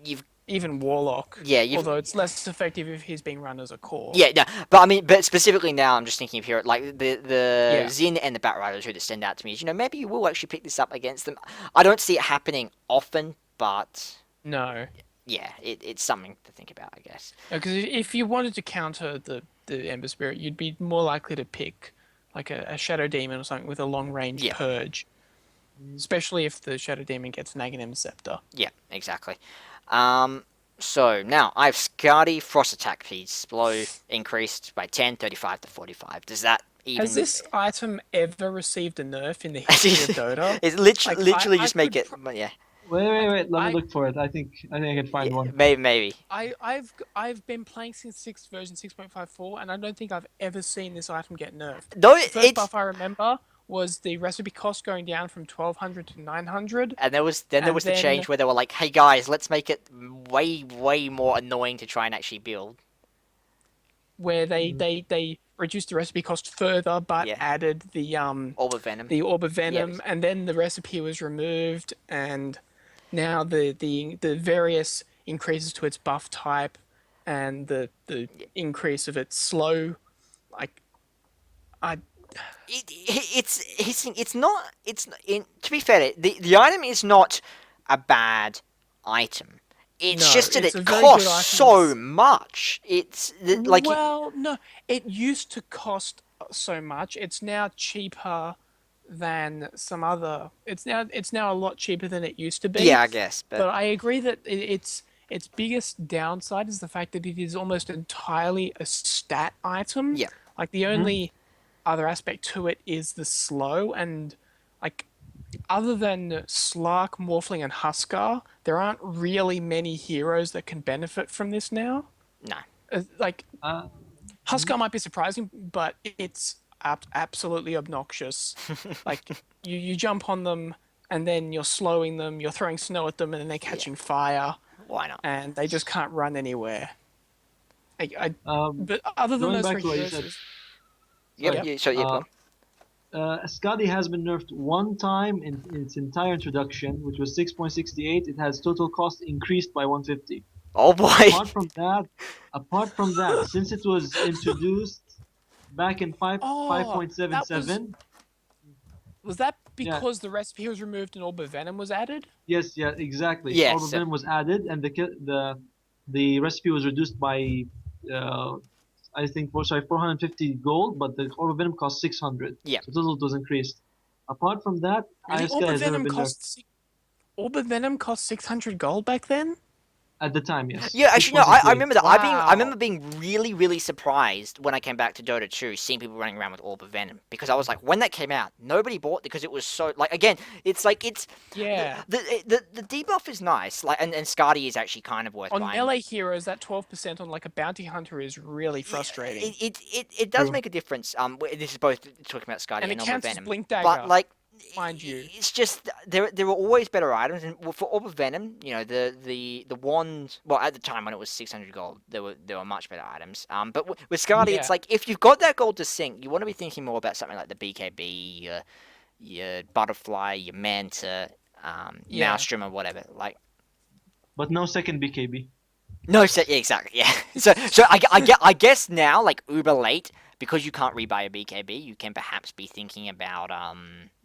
You've Even Warlock. you've Although it's less effective if he's being run as a core. yeah, no, but I mean, but specifically now, I'm just thinking of here, like the Yeah. Zin and the Bat Riders who that stand out to me is, maybe you will actually pick this up against them. I don't see it happening often, but No. yeah, it's something to think about, I guess. Because if you wanted to counter the Ember Spirit, you'd be more likely to pick like a Shadow Demon or something with a long range Yeah. purge. Especially if the Shadow Demon gets an Aghanim Scepter. Yeah, exactly. So now I have Skadi Frost attack speeds blow increased by 10, 35 to 45. Does that even? Has this item ever received a nerf in the history of Dota? It's literally, Like, I just make could it. But yeah, Wait. Let I- me look for it. I think I can find one. maybe. I've been playing since version 6.54, and I don't think I've ever seen this item get nerfed. No, The first it's buff I remember was the recipe cost going down from 1200 to 900. and there was the and change then- where they were like, hey guys, let's make it way more annoying to try and actually build. Where they reduced the recipe cost further, but Yeah. added the Orb of Venom. Orb of Venom, Yes. and then the recipe was removed, and now the various increases to its buff type and the increase of its slow, like I It's not. To be fair, the item is not a bad item. It's no, just that it's a it very good costs item. so much. Like Well, no, it used to cost so much. It's now cheaper than some other. It's now a lot cheaper than it used to be. yeah, I guess, but But I agree that its biggest downside is the fact that it is almost entirely a stat item. yeah, Like the Mhm. only other aspect to it is the slow, and like other than Slark, Morphling, and Huskar, there aren't really many heroes that can benefit from this now. no, Like Uh, Huskar might be surprising, but it's absolutely obnoxious. Like you jump on them and then you're slowing them, you're throwing snow at them, and then they're catching fire, why not? and they just can't run anywhere. um, But other than Going those back three to what you heroes, said, Yep. yep. sorry. So yeah, go on. Scotty has been nerfed one time in its entire introduction, which was 6.68. It has total cost increased by 150. Oh boy. Apart from that, since it was introduced back in Oh, that was 5.77, was that yeah, because the recipe was removed and Orb of Venom was added? yes, yeah, exactly. Yes. Orb of Venom was added, and the recipe was reduced by uh, I think 450 gold, but the Orb of Venom cost 600. Yeah. So total was increased. Apart from that, Really, IFSK has never been nerfed. Orb of Venom cost 600 gold back then. At the time, yes. Yeah, actually, no, I 6.68. remember that. I remember Wow. being really, really surprised when I came back to Dota 2, seeing people running around with Orb of Venom. Because I was like, when that came out, nobody bought it because it was so, like, again, it's like, it's, Yeah. the debuff is nice, like, and Scardy is actually kind of worth On buying. melee heroes, that 12% on like a bounty hunter is really frustrating. It does True. make a difference. This is both talking about Scardy And and it Orb of counts as Venom. Blink But, Dagger, like, mind you. it's just there were always better items, and for Orb of Venom, you know, the wand. Well, at the time when it was 600 gold, there were much better items. But with Scardy, it's Yeah. like if you've got that gold to sink, you want to be thinking more about something like the BKB, your butterfly, your manta, Yeah. maelstrom, or whatever. Like But no second BKB. no, yeah, exactly, yeah. So I guess now, like uber late, because you can't rebuy a BKB, you can perhaps be thinking about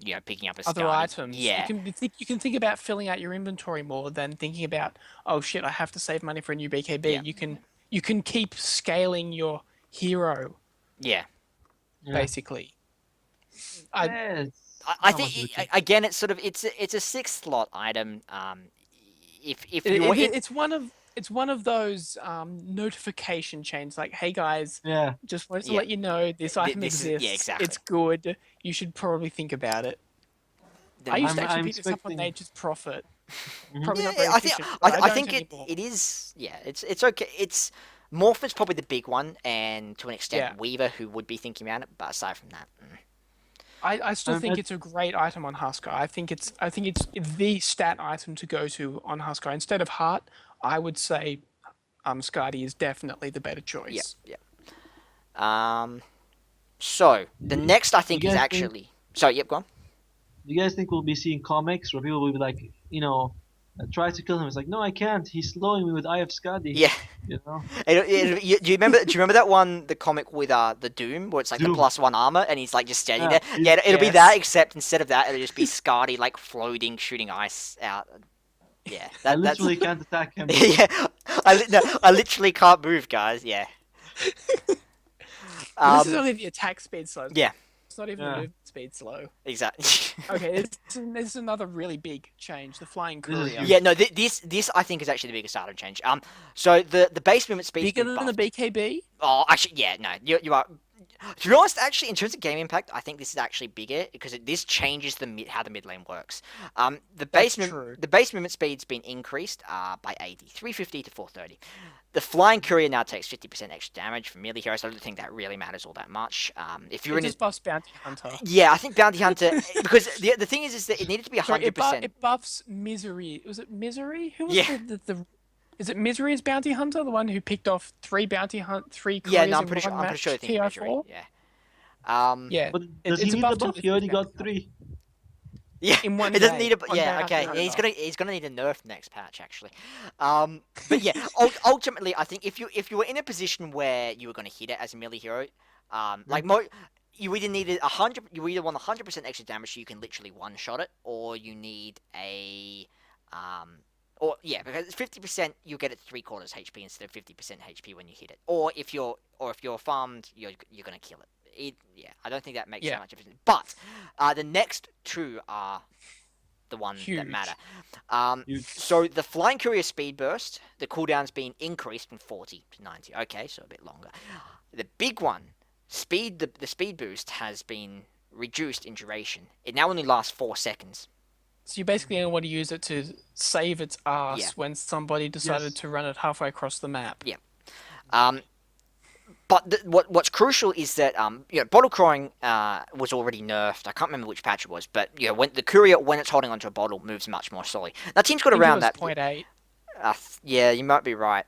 you know, picking up a Other Scardy. items. Yeah. You can think about filling out your inventory more than thinking about, oh shit, I have to save money for a new BKB. Yeah. You can keep scaling your hero Yeah. Yeah. basically. I Yes. I Not much think of a change. again, it's sort of it's a sixth slot item. If it, you it, want, it's one of those notification chains like, hey guys, Yeah. just wanted to Yeah. let you know this item this is- exists. yeah, exactly. It's good. You should probably think about it. the- I used to I'm- actually I'm pick this up on expecting- Nature's Profit. Mhm. Probably yeah, not very I think efficient, but I I don't think anymore. it is. Yeah, it's okay. It's Morphin's probably the big one, and to an extent Yeah. Weaver, who would be thinking about it. But aside from that, I still Um, think I- it's a great item on Huskar. I think it's the stat item to go to on Huskar. Instead of Heart, I would say Skadi is definitely the better choice. yeah. So the next I think you is guys actually. Sorry, yep, go on. Do you guys think we'll be seeing comics where people will be like, you know, try to kill him? It's like, no, I can't. He's slowing me with Eye of Skadi. Yeah. You know? Do you remember that one, the comic with the Doom, where it's like the Doom. +1 armor, and he's like just standing Yeah, there? Yeah, it'll be Yes. that, except instead of that, it'll just be Scardy like floating, shooting ice out. Yeah, I that's literally can't attack him. yeah. I literally can't move, guys. Yeah. But this is only the attack speed slow. yeah, It's not even Yeah. the movement speed slow. exactly. Okay, this is another really big change. The flying This is courier. huge. Yeah, no, this I think is actually the biggest item change. So the base movement speed Bigger than the BKB? Oh, actually, yeah, no, you are. To be honest, actually, in terms of game impact, I think this is actually bigger because this changes how the mid lane works. The base That's true. the base movement speed's been increased by 80, 350 to 430. The flying courier now takes 50% extra damage from melee heroes. I don't think that really matters all that much. If you're It in a, just buffs Bounty Hunter. yeah, I think bounty hunter because the thing is that it needed to be Sorry, 100%. it buffs Misery. Was it Misery? Who was Yeah. the Is it Misery as Bounty Hunter? The one who picked off three Yeah, couriers no, I'm in pretty sure. one I'm pretty match, sure. I think it's TI4? Yeah. Yeah. But it- does it's he a need buff the to buff? the He already bounty got hunter. 3. Yeah, in one it doesn't day, need a. one day Yeah, after okay. the He's gonna need a nerf next patch actually. But yeah, ultimately, I think if you were in a position where you were gonna hit it as a melee hero, like you either needed 100. You either want 100% extra damage so you can literally one shot it, or you need a or yeah, because 50% you get it 3/4 HP instead of 50% HP when you hit it. Or if you're farmed, you're gonna kill it. Yeah, I don't think that makes so Yeah. much of a difference. But the next two are the one that matter. Huge. So the Flying Courier Speed Burst, the cooldown's been increased from 40 to 90. Okay, so a bit longer. The big one, the speed boost has been reduced in duration. It now only lasts 4 seconds. So you basically only want to use it to save its Yeah. ass when somebody decided Yes. to run it halfway across the map. Yeah. Um, But what's crucial is that bottle crowing was already nerfed. I can't remember which patch it was, but when the courier, when it's holding onto a bottle, moves much more slowly. Now teams got I think it around was that. 0.8. Yeah, you might be right.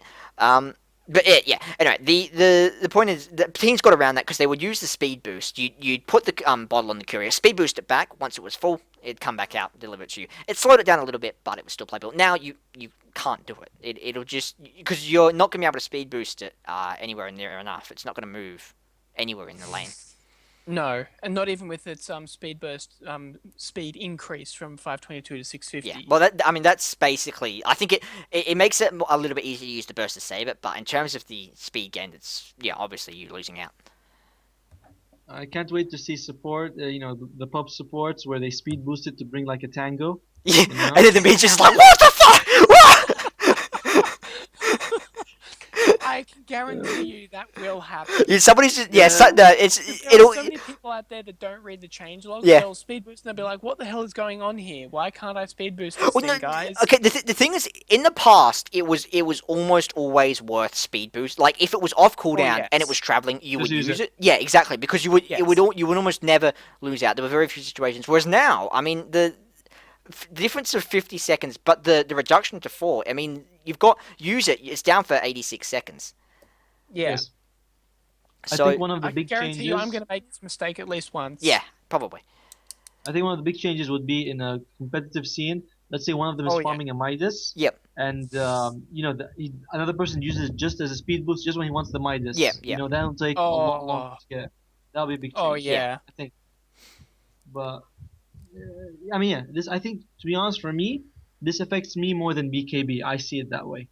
But yeah. Anyway, the point is that teams got around that because they would use the speed boost. You'd put the bottle on the courier, speed boost it back. Once it was full, it'd come back out, deliver it to you. It slowed it down a little bit, but it was still playable. Now you can't do it. It'll just because you're not gonna be able to speed boost it anywhere near enough. It's not gonna move anywhere in the lane. No, and not even with its speed burst speed increase from 522 to Yeah, 650. well, that's basically. I think it makes it a little bit easier to use the burst to save it, but in terms of the speed gain, it's obviously you're losing out. I can't wait to see support. The pub supports where they speed boost it to bring like a tango. Yeah, You know? and then the beach is like, what the fuck? What? I can guarantee you that will happen. Somebody's just There it'll are so many people out there that don't read the changelogs. Yeah. They'll speed boost and they'll be like, "What the hell is going on here? Why can't I speed boost this Well, thing, no, guys?" okay. The thing is, in the past, it was almost always worth speed boost. Like if it was off cooldown and it was yes. traveling, you Just would use use it. it. Yeah, exactly. Because Yes. you would almost never lose out. There were very few situations. Whereas now, I mean, the difference of 50 seconds, but the reduction to 4. I mean, you've got use it. It's down for 86 seconds. Yeah. Yes. I So think one of the I can big guarantee you, I'm changes. going to make this mistake at least once. yeah, probably. I think one of the big changes would be in a competitive scene. Let's say one of them is Oh, yeah. farming a Midas, Yep. and another person uses it just as a speed boost, just when he wants the Midas. Yeah, yeah. That'll take a lot longer Oh. to get. That'll be a big change. Oh yeah. I think. But I mean, yeah. I think, to be honest, for me, this affects me more than BKB. I see it that way.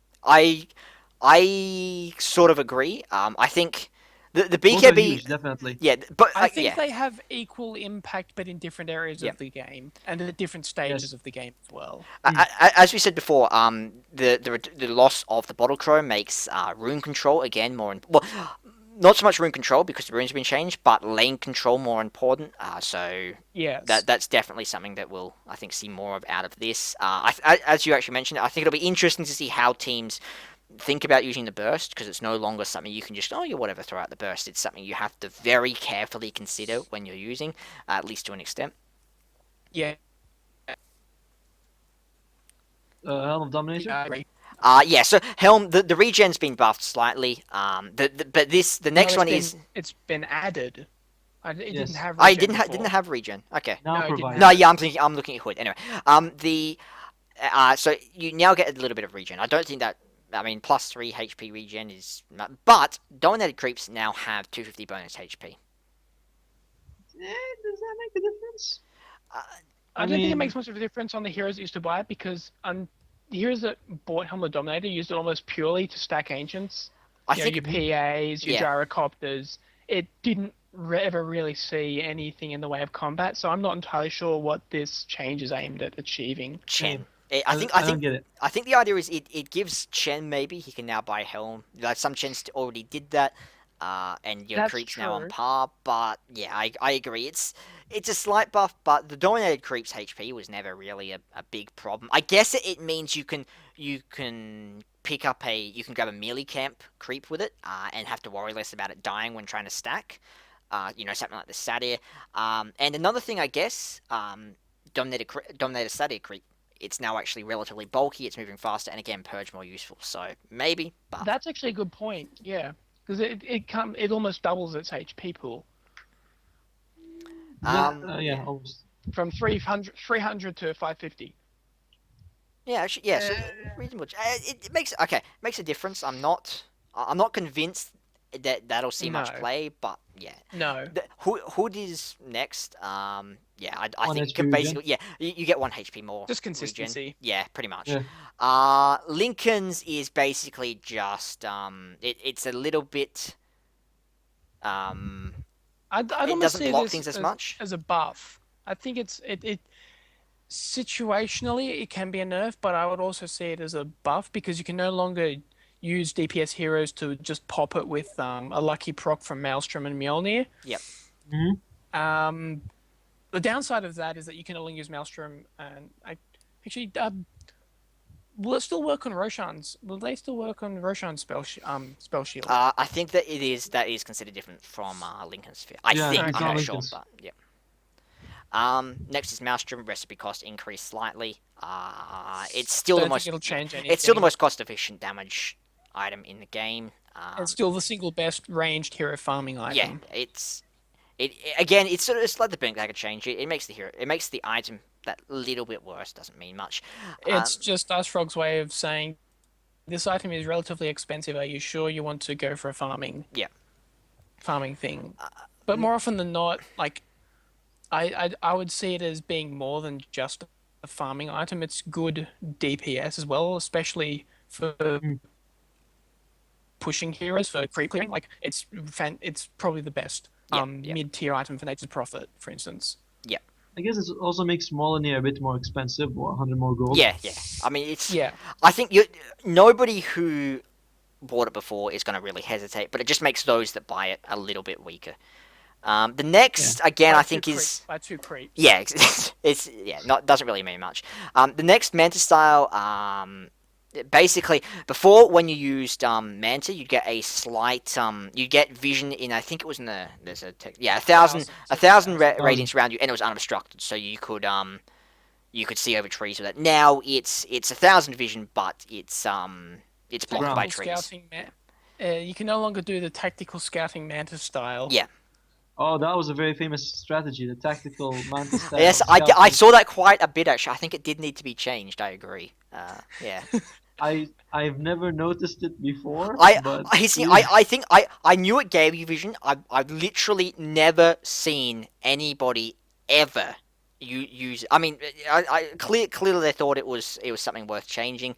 I sort of agree. I think the Both are BKB. huge, definitely. Yeah, but I think yeah. they have equal impact, but in different areas Yeah. of the game and at different stages Yes. of the game as well. As we said before, the loss of the bottle crow makes rune control again more well, not so much rune control because the runes have been changed, but lane control more important. So Yes. that's definitely something that we'll I think see more of out of this. As you actually mentioned, I think it'll be interesting to see how teams think about using the burst because it's no longer something you can just whatever throw out the burst. It's something you have to very carefully consider when you're using, at least to an extent. Yeah. Helm of Dominator. I agree. Yeah. So Helm, the regen's been buffed slightly. But the next No, one is. It's been added. It Yes. didn't have. I regen didn't before. have regen. Okay. Now No, it didn't provide. have- No, yeah, I'm looking at Hood. Anyway, so you now get a little bit of regen. I don't think that. I mean, +3 HP regen is. But dominated creeps now have 250 bonus HP. Does that make a difference? I don't think it mean- makes much of a difference on the heroes that used to buy it because the heroes that bought Helm of Dominator used it almost purely to stack ancients. I You know, think your PAs, your Yeah. gyrocopters. It didn't ever really see anything in the way of combat, so I'm not entirely sure what this change is aimed at achieving. Chen. I I don't think get it. I think the idea is it gives Chen maybe he can now buy Helm. Like some Chens already did that, and your That's creeps now on true. par. But yeah, I agree. It's a slight buff, but the dominated creeps HP was never really a big problem. I guess it means you can pick up you can grab a melee camp creep with it, and have to worry less about it dying when trying to stack. Something like the Satyr. And another thing, I guess, dominated Satyr creep. It's now actually relatively bulky. It's moving faster, and again, purge more useful. So maybe, but That's actually a good point, yeah. Because it almost doubles its HP pool. Yeah, yeah. almost. from 300 to 550. Yeah, actually, yeah. So reasonable. It makes a difference. I'm not convinced that that'll see much No, play, but yeah. no. Hood is next. Yeah, I One think HP regen. basically, yeah, you get 1 HP more Just regen. consistency. Yeah, pretty much. Yeah. Lincoln's is basically just it's a little bit I'd it almost doesn't see block this things as much. as a buff. I think it situationally it can be a nerf, but I would also see it as a buff because you can no longer use DPS heroes to just pop it with a lucky proc from Maelstrom and Mjolnir. Yep. Um, the downside of that is that you can only use Maelstrom, and I actually will it still work on Roshan's? Will they still work on Roshan's spell shield? I think that is considered different from Lincoln's Sphere. I Yeah, think it's I'm not not sure, Lincoln's. but yeah. Next is Maelstrom. Recipe cost increased slightly. It's still Don't the think most. it'll Yeah, change anything. it's still the most cost efficient damage item in the game. It's still the single best ranged hero farming Yeah, item. it again. It's like the Blink Dagger change. It makes the hero. It makes the item that little bit worse. Doesn't mean much. It's just Ice Frog's way of saying this item is relatively expensive. Are you sure you want to go for a Yeah. farming thing? But more often than not, like I would see it as being more than just a farming item. It's good DPS as well, especially for pushing heroes for creep clearing. Like it's probably the best Yeah, mid-tier item for Nature's Prophet, for instance. Yeah. I guess it also makes Mjolnir a bit more expensive, 100 more gold. Yeah. Yeah. I mean, it's. Yeah. I think nobody who bought it before is going to really hesitate, but it just makes those that buy it a little bit weaker. The next, again, I think is by 2 creeps. yeah, it's yeah, not doesn't really mean much. The next Manta style, basically, before when you used Manta, you'd get a slight you get vision in. I think it was in the there's a yeah 1,000 radiance around you, and it was unobstructed, so you could see over trees with it. Now it's 1,000 vision, but it's blocked by trees. You can no longer do the tactical scouting Manta style. Yeah. Oh, that was a very famous strategy, the tactical Manta style. Yes, I saw that quite a bit actually. I think it did need to be changed. I agree. Yeah. I've never noticed it before. I think I knew it gave you vision. I've literally never seen anybody ever use. I mean, clearly they thought it was something worth changing.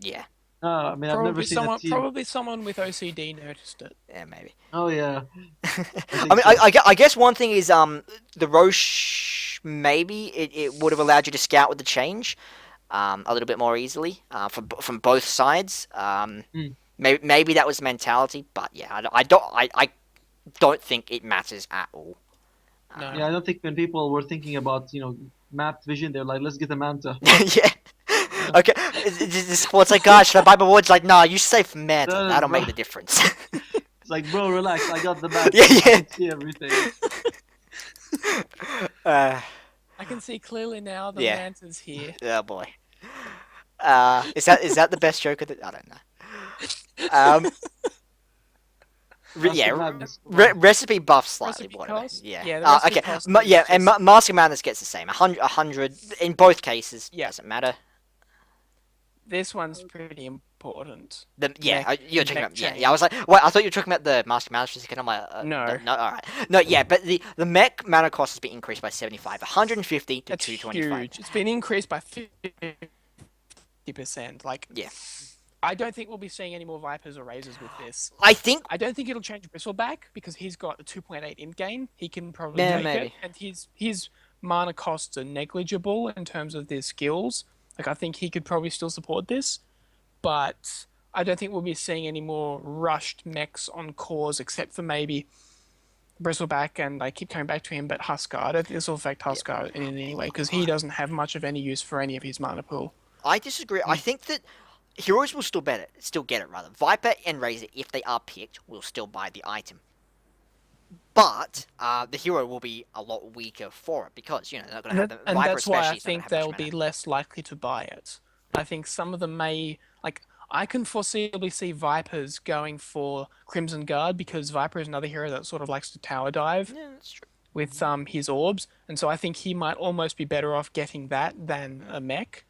Yeah. I mean, I've never seen a team. Probably someone with OCD noticed it. Yeah, maybe. Oh yeah. I mean, I guess one thing is the Roche maybe it would have allowed you to scout with the change a little bit more easily from both sides. Maybe that was the mentality, but yeah, I don't think it matters at all. No. Yeah, I don't think when people were thinking about mapped vision, they're like, let's get a Manta. Yeah. Okay. It's like, gosh, the Bible word's like, nah, you say for Manta. No, That'll bro. make the difference. It's like, bro, relax. I got the map. Yeah. I can see everything. I can see clearly now the Manta's here. Oh boy. Is that the best joke of the? I don't know. Recipe buff slightly. Recipe Whatever. cost? Yeah. Yeah, the recipe okay. cost Yeah, is and just- Mask of Madness gets the same. 100 in both cases. Yeah. Doesn't matter. This one's pretty important. You're talking about change. yeah. I was like, wait, I thought you were talking about the Mask of Madness for a second. I'm like, No. no, all right, no, yeah, but the mech mana cost has been increased by 75, 150 to That's 225. huge. It's been increased by 50%. Like, Yeah. I don't think we'll be seeing any more Vipers or Razors with this. I think I don't think it'll change Bristleback because he's got a 2.8 in gain. He can probably Yeah, take maybe. it, and his mana costs are negligible in terms of their skills. Like, I think he could probably still support this, but I don't think we'll be seeing any more rushed mechs on cores except for maybe Bristleback, and I keep coming back to him, but Huskar. I don't think this will affect Huskar in any way because he doesn't have much of any use for any of his mana pool. I disagree. I think that heroes will still get it rather. Viper and Razor, if they are picked, will still buy the item. But the hero will be a lot weaker for it because they're not going to have the And Viper that's why I especially is not gonna think have they'll much be mana. less likely to buy it. I think some of them may, like, I can foreseeably see Vipers going for Crimson Guard because Viper is another hero that sort of likes to tower dive. Yeah, that's true. with his orbs, and so I think he might almost be better off getting that than a mech,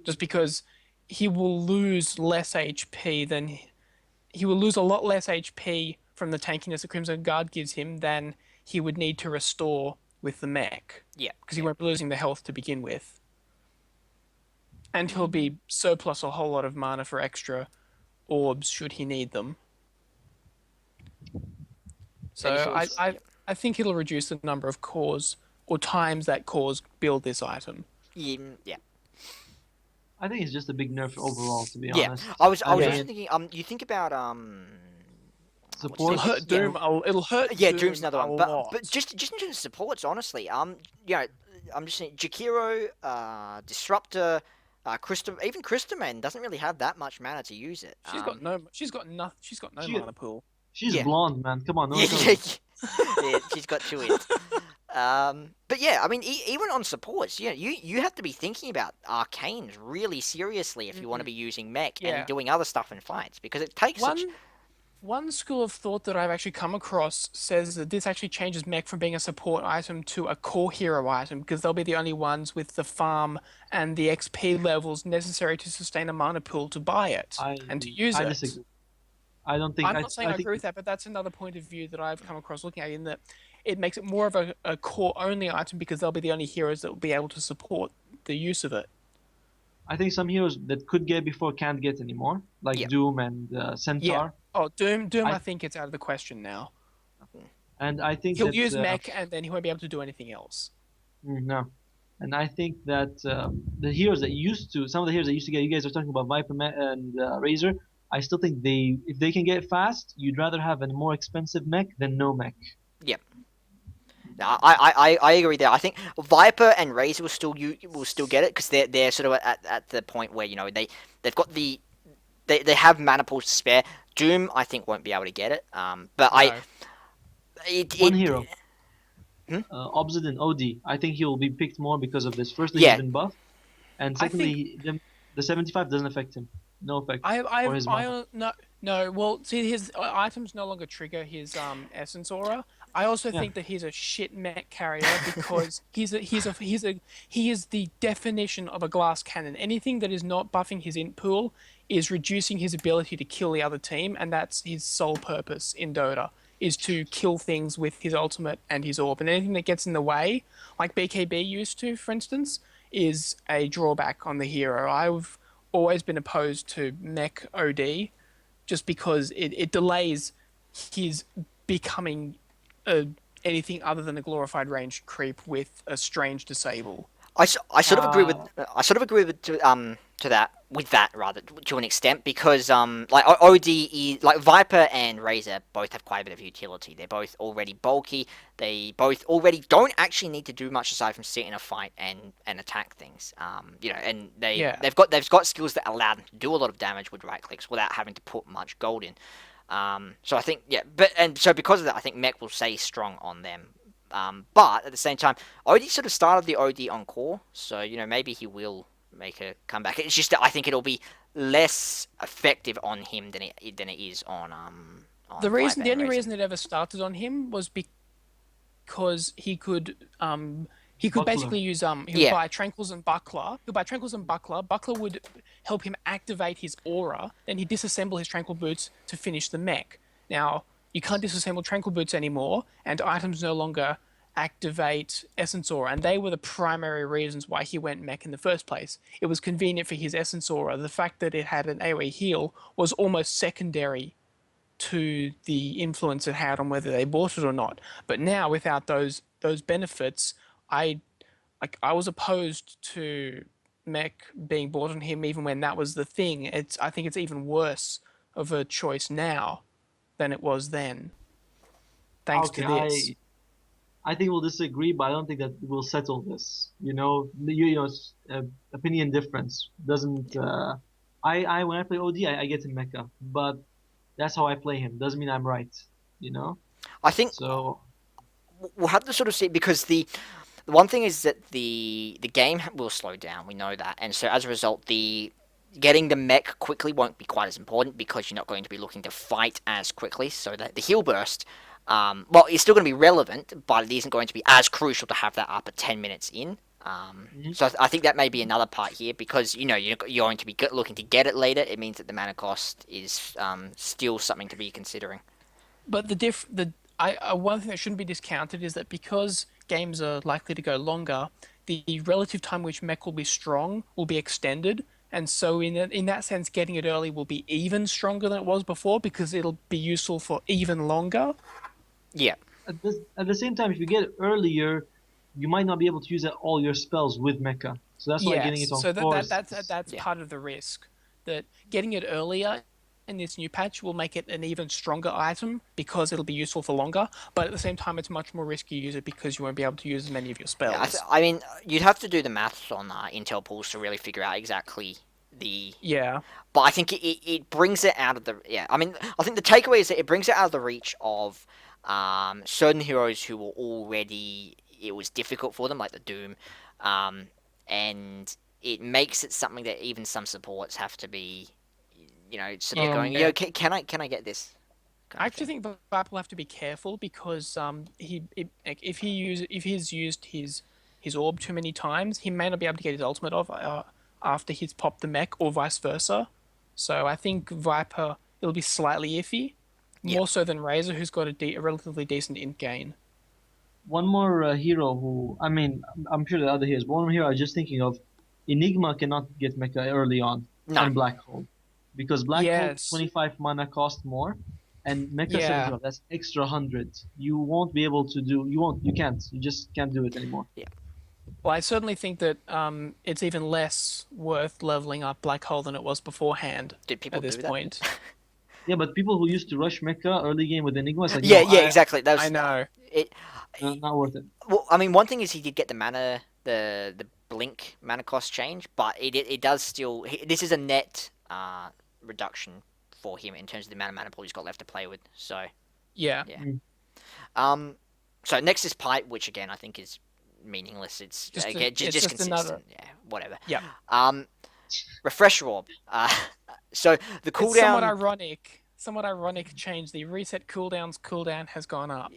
just because he will lose less HP than he will lose a lot less HP from the tankiness that Crimson Guard gives him than he would need to restore with the mech, Yeah. because he won't be losing the health to begin with, and he'll be surplus a whole lot of mana for extra orbs should he need them. So I think it'll reduce the number of cores or times that cores build this item. Yeah. Yeah. I think it's just a big nerf overall, to be Yeah. honest. I was mean, also thinking. You think about support. It'll hurt Yeah. Doom. It'll hurt Yeah, Doom Doom's another a one, lot. but just in terms of supports, honestly, you know, I'm just saying, Jakiro, Disruptor, even Christaman doesn't really have that much mana to use it. She's got no. She's got no She- mana pool. She's Yeah. blonde, man. Come on, no Yeah, one knows. yeah, she's got two ins. But yeah, I mean, even on supports, you have to be thinking about arcanes really seriously if you want to be using mech Yeah. and doing other stuff in fights, because it takes such. One school of thought that I've actually come across says that this actually changes mech from being a support item to a core hero item, because they'll be the only ones with the farm and the XP levels necessary to sustain a mana pool to buy it and to use I it. disagree. I don't think. I'm not saying I think agree with that, but that's another point of view that I've come across looking at it, in that it makes it more of a core only item because they'll be the only heroes that will be able to support the use of it. I think some heroes that could get before can't get anymore, like Yeah. Doom and Centaur. Oh, Doom, I I- think it's out of the question now. And I think He'll that, use mech and then he won't be able to do anything else. No. And I think that the heroes that some of the heroes that used to get, you guys are talking about Viper and Razor. I still think if they can get fast, you'd rather have a more expensive mech than no mech. Yep. No, I agree there. I think Viper and Razor will still get it because they're sort of at the point where they've got they have mana pools to spare. Doom I think won't be able to get it. But One hero. Hmm? Obsidian OD. I think he will be picked more because of this. Firstly, Yeah. he's been buffed, and secondly, the 75 doesn't affect him. No effect for his buff. No. Well, see, his items no longer trigger his essence aura. I also Yeah. think that he's a shit mech carrier because he is the definition of a glass cannon. Anything that is not buffing his int pool is reducing his ability to kill the other team, and that's his sole purpose in Dota, is to kill things with his ultimate and his orb. And anything that gets in the way, like BKB used to, for instance, is a drawback on the hero. I've always been opposed to mech OD just because it delays his becoming anything other than a glorified ranged creep with a strange disable. I sort of agree with that rather to an extent because like OD like Viper and Razor both have quite a bit of utility. They're both already bulky. They both already don't actually need to do much aside from sit in a fight and attack things. And they've got skills that allow them to do a lot of damage with right clicks without having to put much gold in. So I think because of that, I think mech will stay strong on them. But at the same time, OD sort of started the OD on core, so maybe he will make a comeback. It's just that I think it'll be less effective on him than it is on The Viper and only Razor. reason it ever started on him was because he could Buckler. basically use he would buy Tranquils and Buckler. He'll buy Tranquils and Buckler. Buckler would help him activate his aura. Then he'd disassemble his Tranquil boots to finish the mech. Now you can't disassemble Tranquil boots anymore, and items no longer activate Essence Aura, and they were the primary reasons why he went mech in the first place. It was convenient for his Essence Aura. The fact that it had an AoE heal was almost secondary to the influence it had on whether they bought it or not. But now, without those benefits, I was opposed to mech being bought on him even when that was the thing. I think it's even worse of a choice now than it was then. Thanks to this. I think we'll disagree, but I don't think that we'll settle this. Opinion difference doesn't. I when I play OD, I get in mecha, but that's how I play him. Doesn't mean I'm right. I think So we'll have to sort of see because the one thing is that the game will slow down. We know that, and so as a result, getting the mech quickly won't be quite as important because you're not going to be looking to fight as quickly. So that the heal burst Well, it's still going to be relevant, but it isn't going to be as crucial to have that up at 10 minutes in. Mhm. So I think that may be another part here because you're going to be looking to get it later. It means that the mana cost is still something to be considering. But one thing that shouldn't be discounted is that because games are likely to go longer, the relative time which mech will be strong will be extended, and so in that sense, getting it early will be even stronger than it was before because it'll be useful for even longer. Yeah, At the same time, if you get it earlier, you might not be able to use all your spells with mecha. So that's why getting Yes, it on so course. that's yeah, part of the risk that getting it earlier in this new patch will make it an even stronger item because it'll be useful for longer. But at the same time, it's much more risky to use it because you won't be able to use as many of your yeah. spells. I mean, you'd have to do the maths on Intel pools to really figure out exactly the. Yeah, But I think it brings it out of the. Yeah, I mean, I think the takeaway is that it brings it out of the reach of certain heroes who were already. It was difficult for them, like the Doom, um, and it makes it something that even some supports have to be, sort of yeah. going, can I get this kind I of actually thing. think Viper will have to be careful because like, if he's used his orb too many times, he may not be able to get his ultimate off after he's popped the mech or vice versa. So I think Viper it'll be slightly iffy, Yeah, more so than Razor, who's got a relatively decent int gain. One more hero who, I mean, I'm sure the other heroes, but one more hero I was just thinking of, Enigma cannot get mecha early on, no, and Black Hole. Because Black Hole, Yes, 25 mana cost more, and mecha yeah. 75, that's extra 100. You won't be able to do, you can't, you just can't do it anymore. yeah. Well, I certainly think that it's even less worth leveling up Black Hole than it was beforehand Did people at this do that? point. Yeah, but people who used to rush mecha early game with Enigma, it's like, Yeah, no, yeah, exactly. That I was know. it. not worth it. Well, I mean, one thing is he did get the mana, the blink mana cost change, but it does still. This is a net reduction for him in terms of the amount of mana pool he's got left to play with. So Yeah. yeah. Mm. Um. So next is pipe, which again I think is meaningless. It's again It's just just another. consistent. Yeah, whatever. Yeah. Um. Refresher orb. So the It's somewhat cooldown. ironic. Somewhat ironic change. The reset cooldown's cooldown has gone up.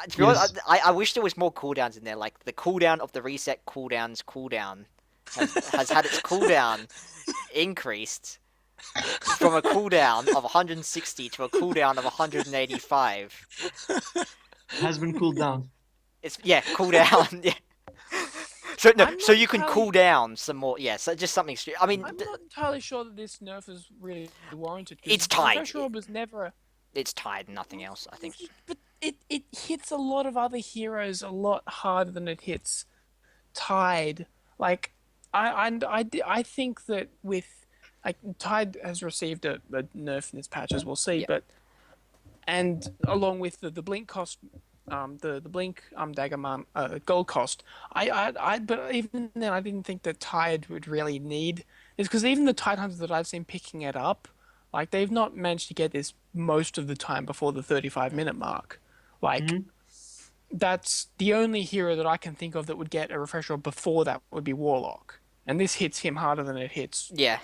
To be Yes. honest, I wish there was more cooldowns in there. Like the cooldown of the reset cooldown's cooldown has had its cooldown increased from a cooldown of 160 to a cooldown of 185. Has been cooled down. It's cooldown. Yeah. So no, I'm so not you can entirely. cool down some more. Yeah, so just something. I mean, I'm not entirely sure that this nerf is really warranted it's because tied. Refresher Orb was never a. It's tied. Nothing else. I think. But it hits a lot of other heroes a lot harder than it hits Tide. Like, I think that with. Like, Tide has received a nerf in this patch, as we'll see, Yeah. but. And along with the blink cost the blink dagger gold cost. But even then I didn't think that Tide would really need this because even the Tide hunters that I've seen picking it up, like they've not managed to get this most of the time before the 35-minute mark. Like Hmm. that's the only hero that I can think of that would get a refresher before that would be Warlock, and this hits him harder than it hits Yeah.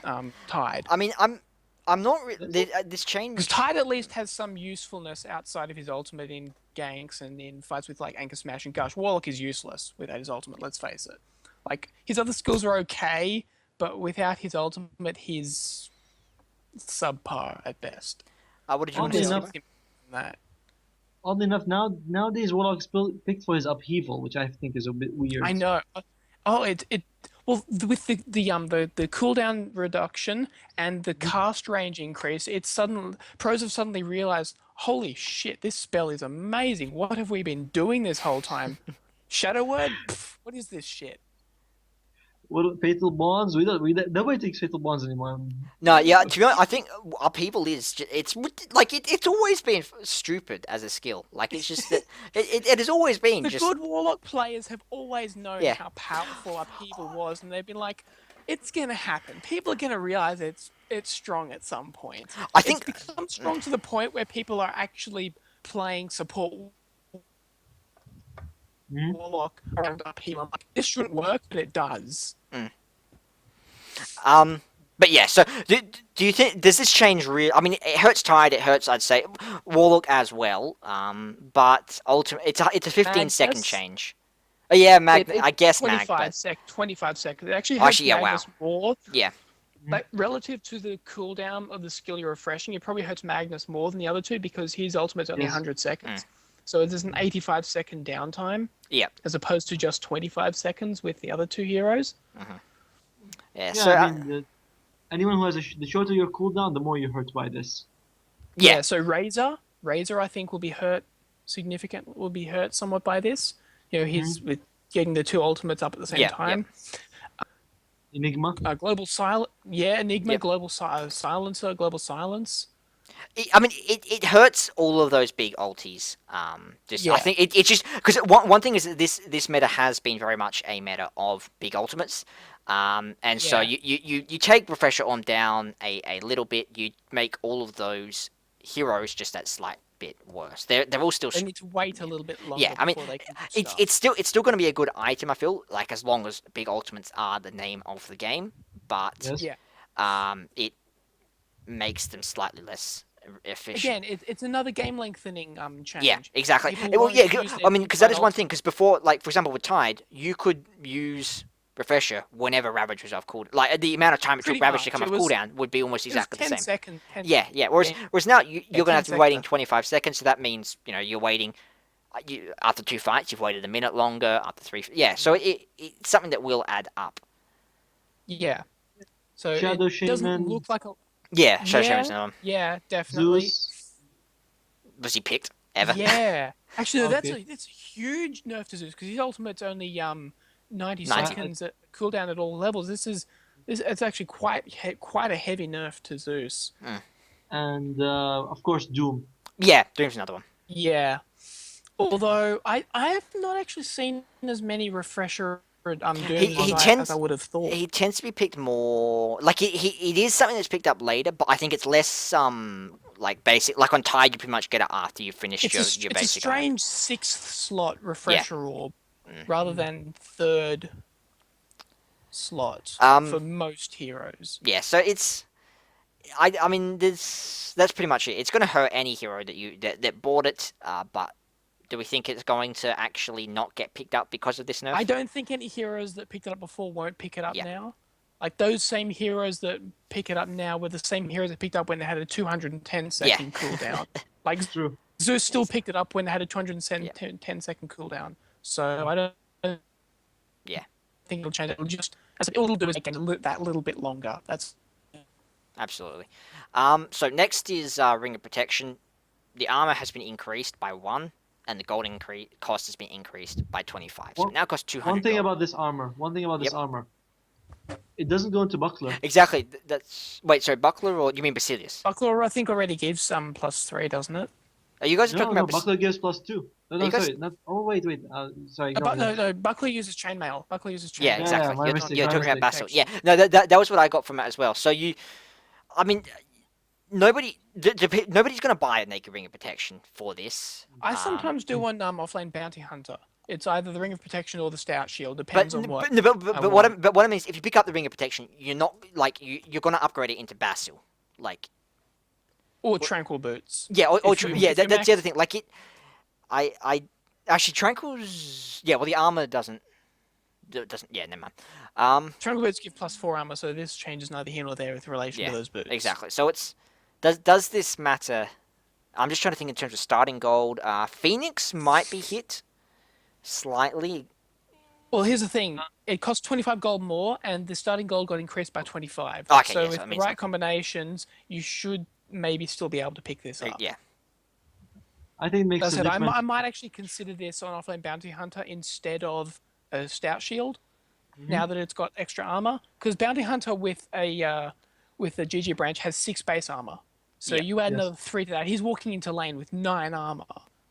Tide. I mean, I'm not. That's it. This Because changed. Tide at least has some usefulness outside of his ultimate in ganks and in fights with like Anchor Smash and Gush. Warlock is useless without his ultimate, let's face it. Like, his other skills are okay, but without his ultimate, he's subpar at best. What did you want Oddly to Unless say? you enough, get him from that. oddly enough, nowadays Warlock is picked for his upheaval, which I think is a bit weird. I know. Oh, well with the cooldown reduction and the Mhm. cast range increase, it's sudden pros have suddenly realized, holy shit, this spell is amazing. What have we been doing this whole time? Shadow Word? Pff, what is this shit? What fatal bonds? Nobody takes fatal bonds anymore. No, yeah. To be honest, I think upheaval is. Like it's always been stupid as a skill. Like it's just that it has always been The just. good Warlock players have always known Yeah. how powerful Upheaval was, and they've been like, it's gonna happen. People are gonna realize it's strong at some point. I It's think. become strong to the point where people are actually playing support Mhm. Warlock around Upheaval. I'm like, this shouldn't work, but it does. Um. But yeah, so do you think does this change real? I mean, it hurts Tide. It hurts, I'd say, Warlock as well. But ultimately, it's a 15-second Magnus, change. Oh yeah, Magnet. it's I guess Mag, but 25 seconds. It actually hurts actually, yeah, wow, Magnus more. yeah, Like relative to the cooldown of the skill you're refreshing, it probably hurts Magnus more than the other two because his ultimate's only Yes. 100 seconds. So there's an 85-second downtime yeah, as opposed to just 25 seconds with the other two heroes. yeah. Yeah, So I mean, anyone who has the shorter your cooldown, the more you're hurt by this. yeah, So Razor, I think will be hurt somewhat by this. You know, he's with getting the two ultimates up at the same Yeah, time. Enigma. Enigma, Yep. global silencer, global silence. I mean, it hurts all of those big ultis. I Yeah. think it's just because one thing is that this meta has been very much a meta of big ultimates. And so Yeah. you take Refresher on down a little bit. You make all of those heroes just that slight bit worse. They're all still They need to wait a little bit longer yeah. I mean, before they can do stuff. it's still going to be a good item. I feel like as long as big ultimates are the name of the game, but Yes. Yeah. it makes them slightly less efficient. Again, it's another game lengthening change. Yeah, exactly. People Well, won't yeah, use I their mean, because that is big one thing. Because before, like for example, with Tide, you could use Refresher whenever Ravage was off cooldown. Like the amount of time it took Pretty Ravage to much. come It off was- cooldown would be almost It was exactly the 10 same. seconds. 10 Yeah. Whereas Yeah. whereas now you're 10 gonna have to be waiting seconds. 25 seconds, so that means you're waiting. After 2 fights, you've waited a minute longer. After three, yeah. So it's something that will add up. Yeah. So Shadow it doesn't Shaman. look like a Yeah, Shadow yeah, Shaman's another one. yeah, definitely. Zeus. Was he picked ever? Yeah. Actually, no, Okay. that's a huge nerf to Zeus because his ultimate's only 90 90. seconds at cooldown at all levels. It's actually quite a heavy nerf to Zeus. And of course Doom. Yeah, Doom's another one. Yeah. Although I have not actually seen as many refresher Dooms He as tends I would have thought. he tends to be picked more like it is something that's picked up later, but I think it's less like basic. Like on Tide, you pretty much get it after you finished your It's a basic. strange sixth slot refresher orb rather than third slot for most heroes. Yeah, so it's I mean that's pretty much it. It's going to hurt any hero that bought it, but do we think it's going to actually not get picked up because of this nerf? I don't think any heroes that picked it up before won't pick it up Yeah. now. Like those same heroes that pick it up now were the same heroes that picked up when they had a 210 second cooldown. Like It's true. Zeus still picked it up when they had a 210 second cooldown. So I don't Yeah. think it'll change. It'll do is make it that little bit longer. That's Absolutely. So next is Ring of Protection. The armor has been increased by 1, and the gold cost has been increased by 25. So it now costs 200. One thing gold. about this armor. Yep. It doesn't go into buckler. Exactly. That's wait. Sorry, Buckler or you mean Basilius? Buckler. I think already gives some +3, doesn't it? Are you guys No, talking no, about buckler gives +2. No, You guys- sorry. Not. Oh, wait. Sorry. Ignore me. No, Buckler uses chainmail. Buckler uses chainmail. Yeah, Yeah, exactly. my You're, mistake, you're my talking about mistake. Basil. Yeah, no, that was what I got from it as well. So I mean, nobody's going to buy a Naked Ring of Protection for this. I sometimes do one offlane bounty hunter. It's either the Ring of Protection or the Stout Shield, But depends on what. but what I mean is, if you pick up the Ring of Protection, you're not like you're going to upgrade it into Basil, like Or Tranquil Boots. yeah, If you- if you that's the other thing. Like I actually Tranquil's yeah. Well, the armor doesn't. Yeah, never mind. Tranquil Boots give +4 armor, so this changes neither here nor there with relation Yeah, to those boots. exactly. So does this matter? I'm just trying to think in terms of starting gold. Phoenix might be hit slightly. Well, here's the thing. It costs 25 gold more, and the starting gold got increased by 25. Okay, so yeah, so with that the means right nothing. combinations, you should maybe still be able to pick this up. Yeah, I think it makes As I a said, difference. I might actually consider this on Offlane Bounty Hunter instead of a Stout Shield, now that it's got extra armor. Because Bounty Hunter with a GG branch has 6 base armor. So Yeah. you add Yes. another 3 to that. He's walking into lane with 9 armor.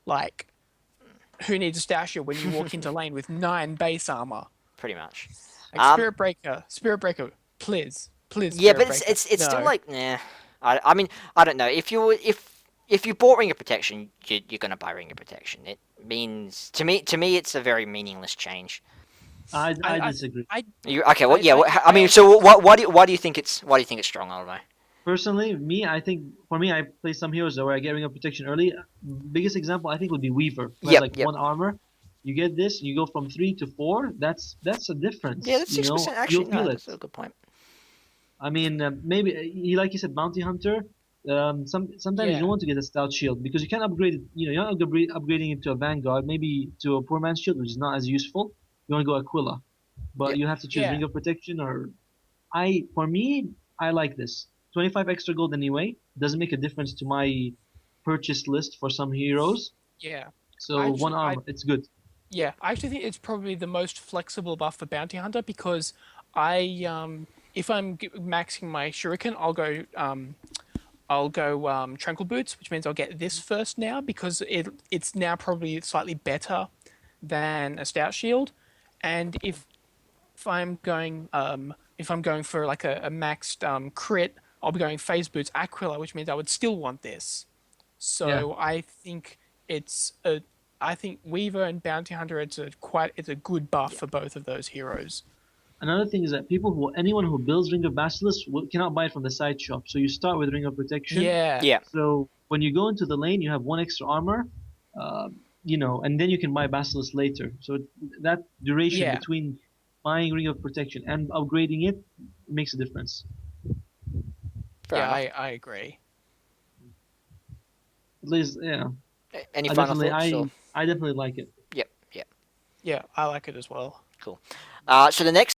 Like, who needs a Stout Shield when you walk into lane with 9 base armor? pretty much. Like Spirit Breaker, please. Yeah, Spirit but Breaker. it's still No. like nah. I mean I don't know if you bought Ring of Protection, you're gonna buy Ring of Protection. It means to me it's a very meaningless change. I disagree. You okay? Well, I- yeah. I- I mean, I so also why do you think it's strong? I don't know. Personally, I think for me, I play some heroes where I get ring of protection early. Biggest example I think would be Weaver, who has Yep, like yep. one armor. You get this, you go from 3 to 4. That's a Yeah, difference. that's You know, 6%. Actually, you'll feel no, it. that's a good point. I mean, maybe he like you said, bounty hunter. Sometimes you yeah don't want to get a stout shield because you can upgrade it. You know, you're not upgrading it to a vanguard, maybe to a poor man's shield, which is not as useful. You want to go Aquila, but Yep. you have to choose yeah ring of protection or for me, I like this. 25 extra gold anyway. Doesn't make a difference to my purchase list for some heroes. yeah. I So one actually I armor, it's good. Yeah, I actually think it's probably the most flexible buff for Bounty Hunter because if I'm maxing my Shuriken, I'll go Tranquil Boots, which means I'll get this first now because it's now probably slightly better than a Stout Shield, and if I'm going for like a maxed crit, I'll be going Phase Boots Aquila, which means I would still want this. Yeah. So I think it's a I think Weaver and Bounty Hunter it's a good buff for both of those heroes. Another thing is that anyone who builds Ring of Basilisk cannot buy it from the side shop. So you start with Ring of Protection. Yeah, Yeah, So when you go into the lane, you have one extra armor, uh, and then you can buy Basilisk later. So that duration yeah, between buying Ring of Protection and upgrading it makes a difference. fair yeah. enough. I agree. At least, yeah, Any I final definitely, thoughts? Or I definitely like it. yep, yep. Yeah, I like it as well. Cool. So the next